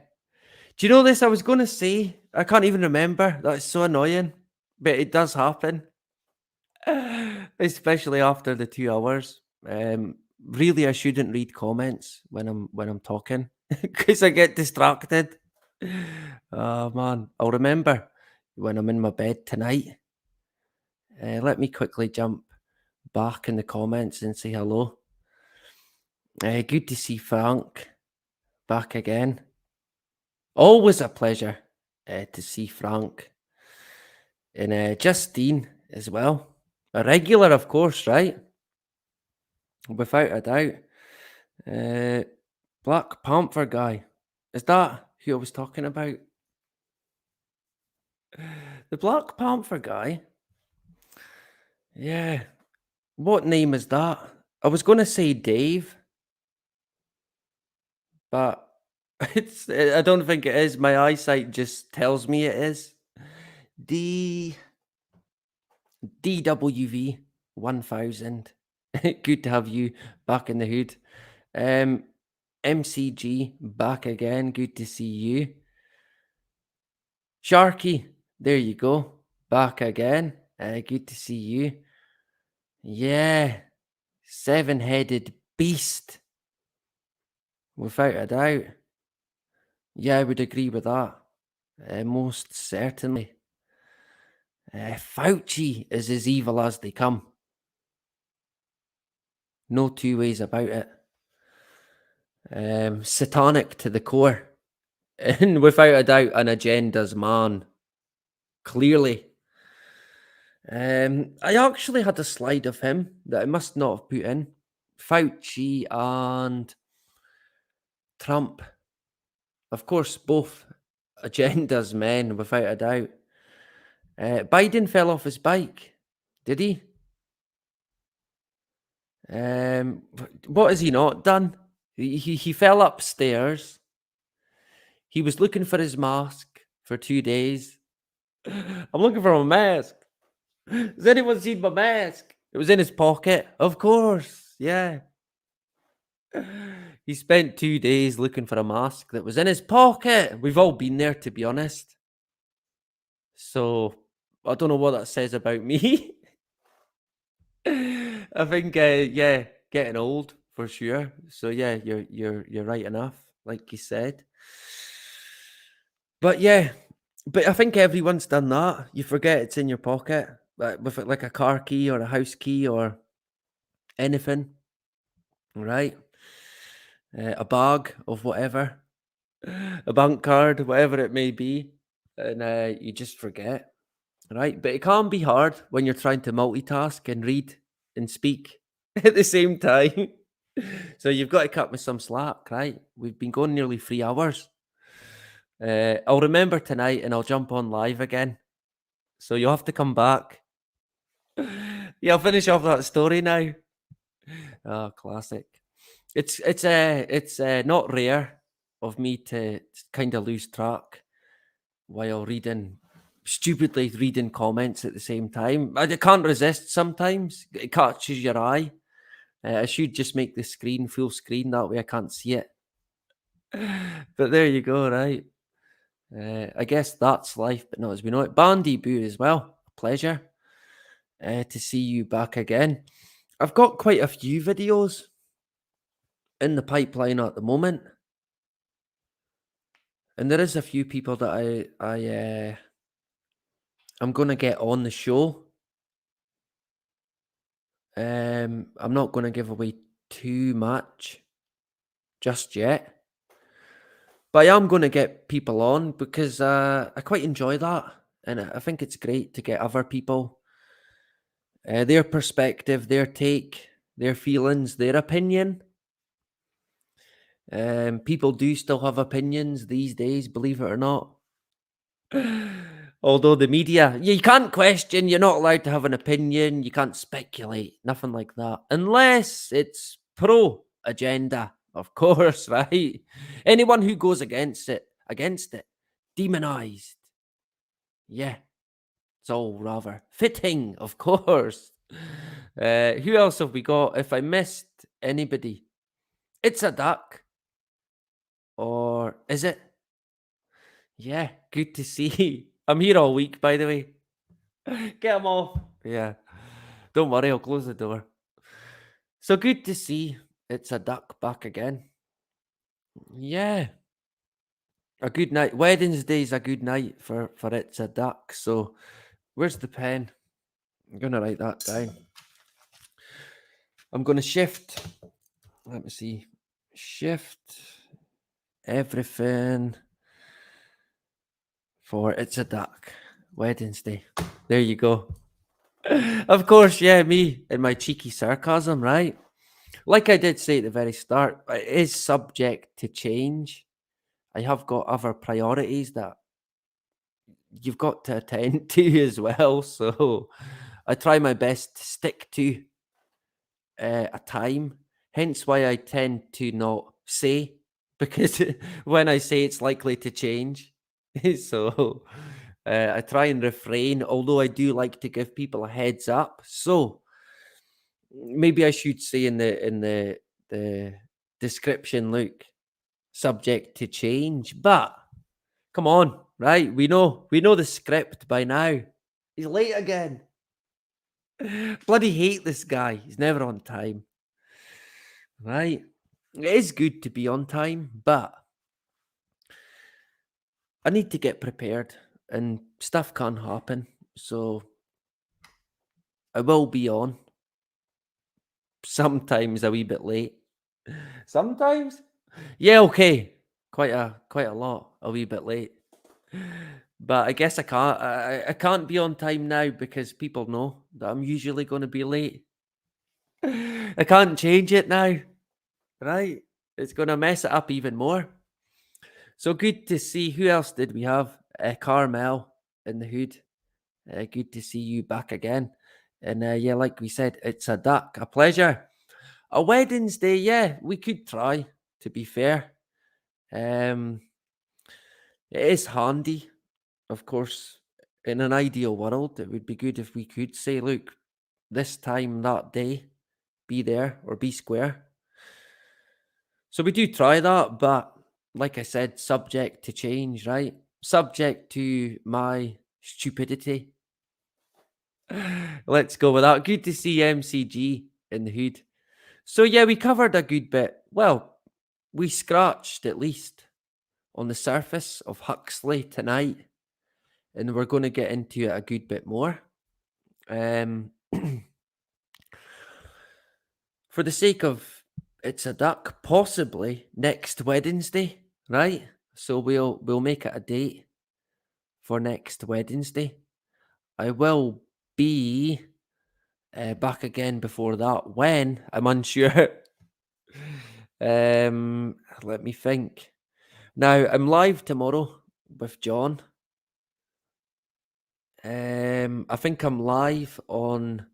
Do you know this? I was going to say, I can't even remember. That's so annoying, but it does happen. Especially after the 2 hours. Really, I shouldn't read comments when I'm talking because I get distracted. Oh man, I'll remember when I'm in my bed tonight. Let me quickly jump back in the comments and say hello. Good to see Frank back again. Always a pleasure to see Frank. And Justine as well. A regular, of course, right? Without a doubt. Black Panther guy. Is that who I was talking about? The Black Panther guy? Yeah. What name is that? I was going to say Dave. But I don't think it is. My eyesight just tells me it is. DWV 1000. Good to have you back in the hood. MCG back again. Good to see you. Sharky, there you go. Back again. Good to see you. Yeah. 7-headed beast. Without a doubt. Yeah, I would agree with that. Most certainly. Fauci is as evil as they come. No two ways about it. Satanic to the core. And without a doubt, an agenda's man. Clearly. I actually had a slide of him that I must not have put in. Fauci and Trump. Of course, both agendas men, without a doubt. Biden fell off his bike. Did he? What has he not done? He fell upstairs. He was looking for his mask for 2 days. I'm looking for my mask. Has anyone seen my mask? It was in his pocket. Of course. Yeah. He spent 2 days looking for a mask that was in his pocket. We've all been there, to be honest. So I don't know what that says about me. I think, yeah, getting old for sure. So yeah, you're right enough, like you said. But yeah, but I think everyone's done that. You forget it's in your pocket, with it like a car key or a house key or anything, right? A bag of whatever, a bank card, whatever it may be, and you just forget, right? But it can be hard when you're trying to multitask and read and speak at the same time. So you've got to cut me some slack, right? We've been going nearly 3 hours. I'll remember tonight and I'll jump on live again. So you'll have to come back. Yeah, I'll finish off that story now. Oh, classic. It's not rare of me to kind of lose track while stupidly reading comments at the same time. I can't resist sometimes. It catches your eye. I should just make the screen full screen, that way I can't see it. But there you go, right? I guess that's life, but not as we know it. Bandy Boo as well. A pleasure to see you back again. I've got quite a few videos in the pipeline at the moment, and there is a few people that I'm going to get on the show. I'm not going to give away too much just yet, but I am going to get people on because I quite enjoy that, and I think it's great to get other people, their perspective, their take, their feelings, their opinion. People do still have opinions these days, believe it or not. Although the media, you can't question, you're not allowed to have an opinion, you can't speculate, nothing like that. Unless it's pro agenda, of course, right? Anyone who goes against it, demonized. Yeah, it's all rather fitting, of course. Who else have we got? If I missed anybody, it's a duck. Or is it? Yeah, good to see. I'm here all week, by the way. Get them off. Yeah. Don't worry, I'll close the door. So good to see. It's a duck back again. Yeah. A good night. Wednesday's a good night for It's a Duck. So where's the pen? I'm going to write that down. I'm going to shift. Let me see. Shift everything for It's a Duck. Wednesday. There you go. Of course, yeah, me and my cheeky sarcasm, right? Like I did say at the very start, it is subject to change. I have got other priorities that you've got to attend to as well. So I try my best to stick to a time. Hence why I tend to not say, because when I say it's likely to change. So I try and refrain, although I do like to give people a heads up. So maybe I should say in the description, look, subject to change. But come on, right? We know the script by now. He's late again. Bloody hate this guy. He's never on time. Right? It is good to be on time, but I need to get prepared and stuff can happen. So I will be on. Sometimes a wee bit late. Sometimes? Yeah, okay. Quite a lot. A wee bit late. But I guess I can't be on time now because people know that I'm usually going to be late. I can't change it now. Right? It's going to mess it up even more. So good to see. Who else did we have? Carmel in the hood. Good to see you back again. And yeah, like we said, it's a duck. A pleasure. A Wednesday, yeah, we could try, to be fair. It is handy, of course. In an ideal world, it would be good if we could say, look, this time, that day, be there or be square. So we do try that, but like I said, subject to change, right? Subject to my stupidity. Let's go with that. Good to see MCG in the hood. So yeah, we covered a good bit. Well, we scratched at least on the surface of Huxley tonight, and we're going to get into it a good bit more. For the sake of It's a Duck, possibly next Wednesday, right? So we'll make it a date for next Wednesday. I will be back again before that. When? I'm unsure. Let me think. Now, I'm live tomorrow with John. I think I'm live on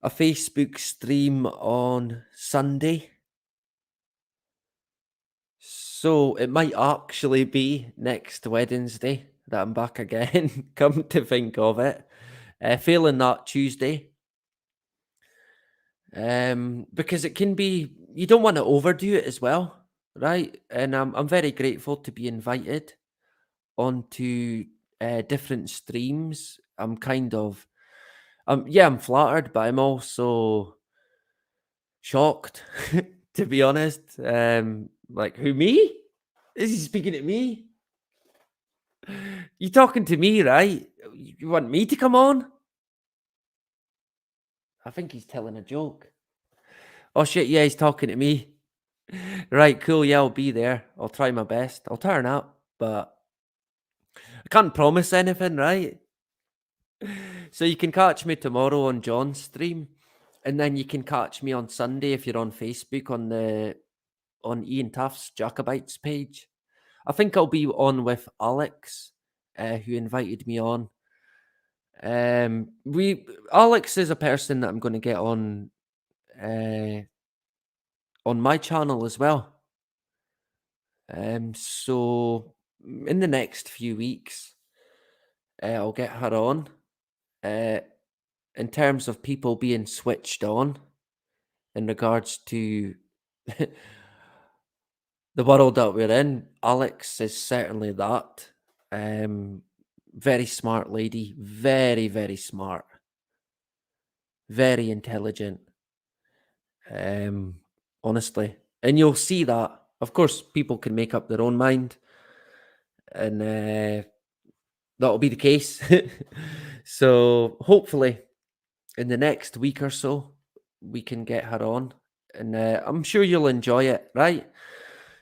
a Facebook stream on Sunday. So it might actually be next Wednesday that I'm back again, come to think of it. Failing that, Tuesday. Because it can be, you don't want to overdo it as well, right? And I'm very grateful to be invited onto different streams. I'm flattered, but I'm also shocked, to be honest. Like, who, me? Is he speaking to me? You talking to me, right? You want me to come on? I think he's telling a joke. Oh shit, yeah, he's talking to me. Right, cool, yeah, I'll be there. I'll try my best. I'll turn up, but I can't promise anything, right? So you can catch me tomorrow on John's stream, and then you can catch me on Sunday if you're on Facebook on Ian Tuff's Jacobites page. I think I'll be on with Alex, who invited me on. Alex is a person that I'm going to get on my channel as well. So in the next few weeks, I'll get her on. In terms of people being switched on in regards to the world that we're in, Alex is certainly that. Very smart lady, very, very smart, very intelligent. Honestly, and you'll see that. Of course, people can make up their own mind, and that'll be the case. So hopefully, in the next week or so, we can get her on, and I'm sure you'll enjoy it, right?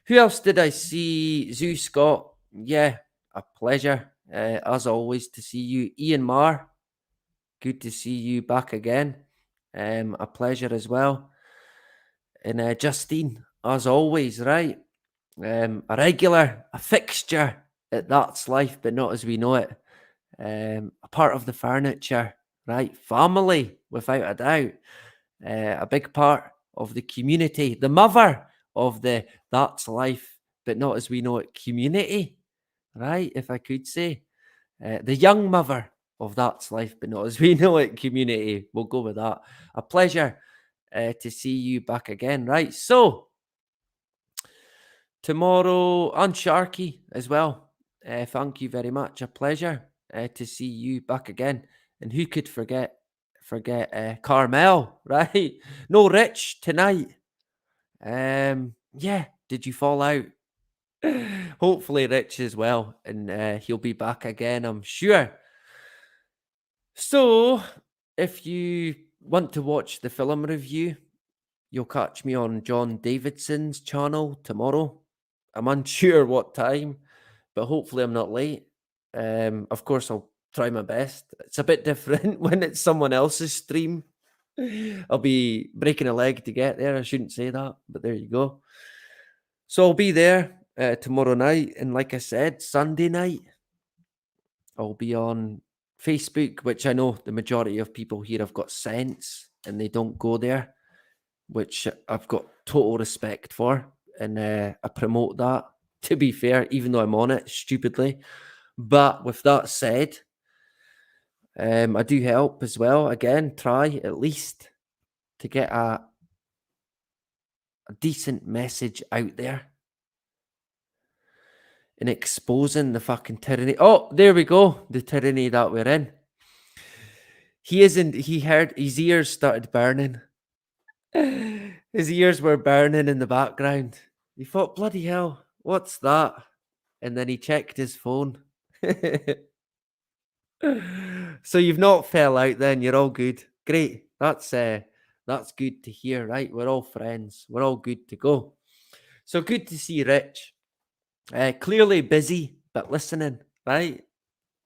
Who else did I see? Zoo Scott. Yeah, a pleasure, as always, to see you. Ian Marr, good to see you back again. A pleasure as well. And Justine, as always, right? A regular, a fixture at That's Life, but not as we know it. A part of the furniture, right? Family, without a doubt. A big part of the community, the mother of the That's Life, but not as we know it community, right? If I could say. The young mother of That's Life, but not as we know it community. We'll go with that. A pleasure to see you back again, right? So, tomorrow, and Sharky as well. Thank you very much. A pleasure to see you back again. And who could forget Carmel, right? No Rich tonight. Yeah, did you fall out? Hopefully Rich as well, and he'll be back again, I'm sure. So, if you want to watch the film review, you'll catch me on John Davidson's channel tomorrow. I'm unsure what time, but hopefully I'm not late. Of course, I'll try my best. It's a bit different when it's someone else's stream. I'll be breaking a leg to get there. I shouldn't say that, but there you go. So I'll be there tomorrow night. And like I said, Sunday night, I'll be on Facebook, which I know the majority of people here have got sense and they don't go there, which I've got total respect for. And I promote that, to be fair, even though I'm on it stupidly. But with that said, I do help as well. Again, try at least to get a decent message out there in exposing the fucking tyranny. Oh, there we go. The tyranny that we're in. He heard his ears started burning. His ears were burning in the background. He thought, bloody hell, what's that? And then he checked his phone. So you've not fell out then, you're all good. Great. That's good to hear, right? We're all friends. We're all good to go. So good to see Rich. Clearly busy, but listening, right?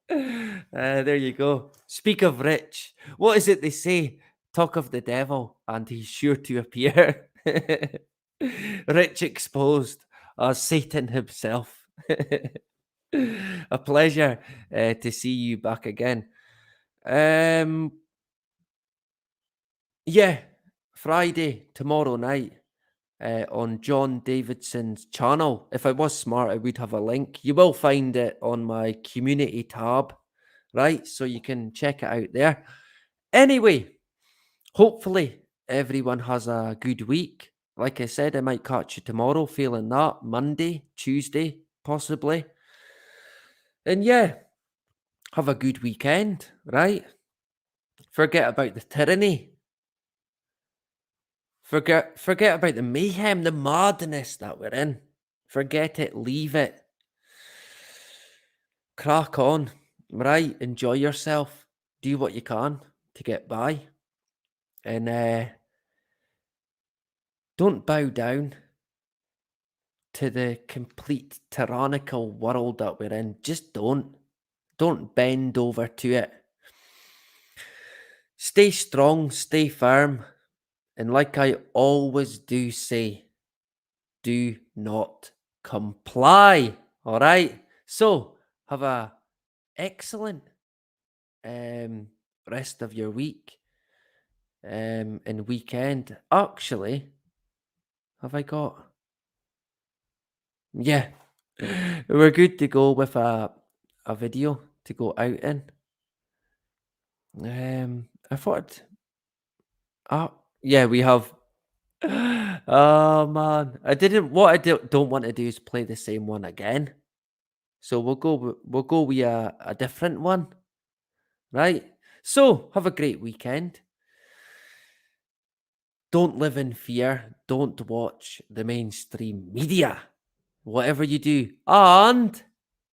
There you go. Speak of Rich. What is it they say? Talk of the devil, and he's sure to appear. Rich exposed as Satan himself. A pleasure to see you back again. Yeah, Friday, tomorrow night. on John Davidson's channel. If I was smart, I would have a link. You will find it on my community tab, right? So you can check it out there. Anyway, hopefully everyone has a good week. Like I said, I might catch you tomorrow, feeling that. Monday, Tuesday, possibly. And yeah, have a good weekend, right? Forget about the tyranny. Forget about the mayhem, the madness that we're in. Forget it, leave it. Crack on, right? Enjoy yourself. Do what you can to get by. And don't bow down to the complete tyrannical world that we're in. Just don't. Don't bend over to it. Stay strong, stay firm. And like I always do say, do not comply. All right? So, have a excellent rest of your week and weekend. Actually, have I got... Yeah. We're good to go with a video to go out in. I thought... yeah, we have... Oh, man. What I don't want to do is play the same one again. So we'll go with a different one. Right? So, have a great weekend. Don't live in fear. Don't watch the mainstream media. Whatever you do. And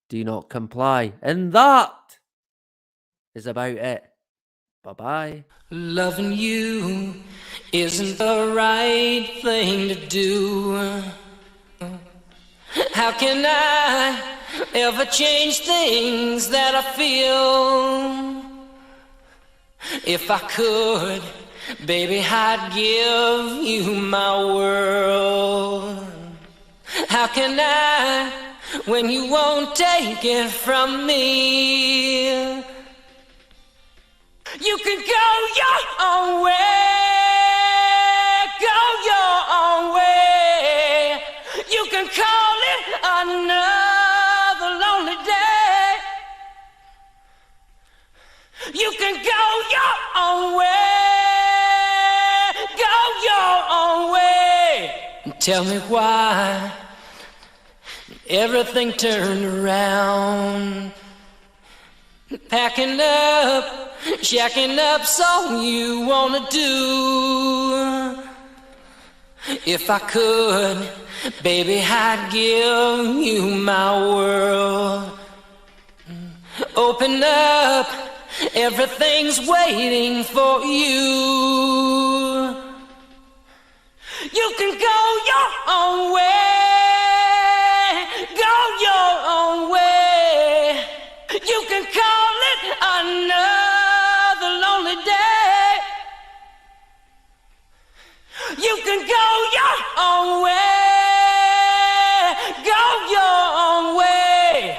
do not comply. And that is about it. Bye-bye. Loving you isn't the right thing to do. How can I ever change things that I feel? If I could, baby, I'd give you my world. How can I when you won't take it from me? You can go your own way, go your own way. You can call it another lonely day. You can go your own way, go your own way. Tell me why everything turned around. Packing up, shacking up, so you wanna do. If I could, baby, I'd give you my world. Open up, everything's waiting for you. You can go your own way, go your own way. You can call it another lonely day. You can go your own way, go your own way.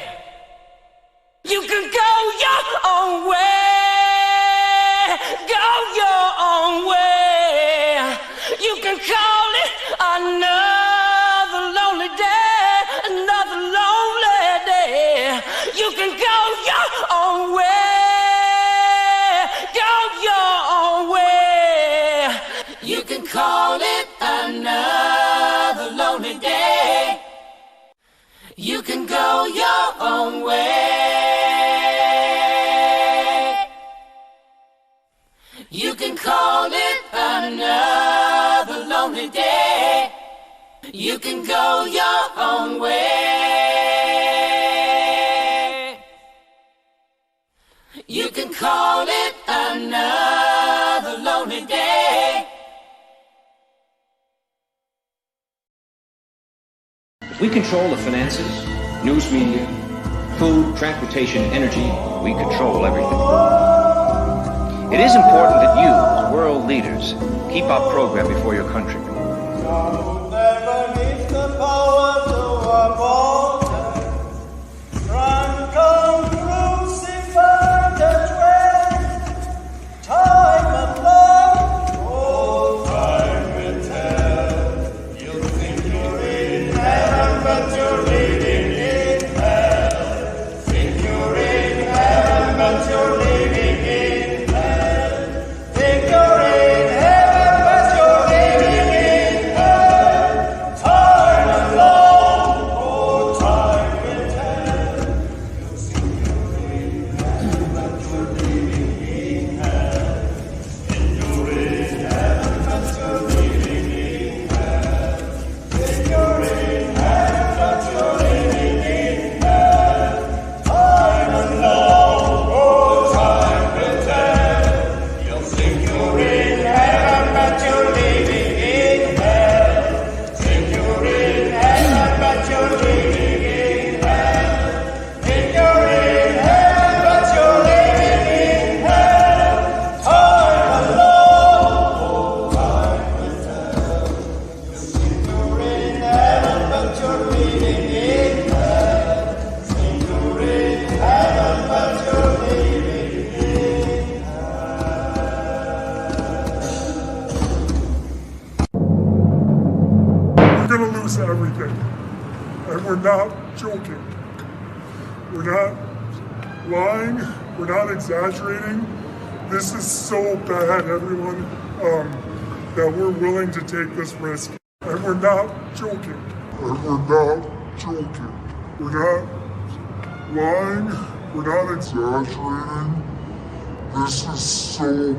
You can go your own way, go your own way. You can call it another lonely day, another lonely day. You can go your own way, go your own way. You can call it another lonely day. You can go your own way. You can call it another lonely day. You can go your own way. You can call it another lonely day. We control the finances, news media, food, transportation, energy. We control everything. It is important that you, as world leaders, keep our program before your countrymen. Time will tell. You'll we're not joking. We're not lying. We're not exaggerating. This is so bad, everyone, that we're willing to take this risk. And we're not joking. And we're not joking. We're not lying. We're not exaggerating. This is so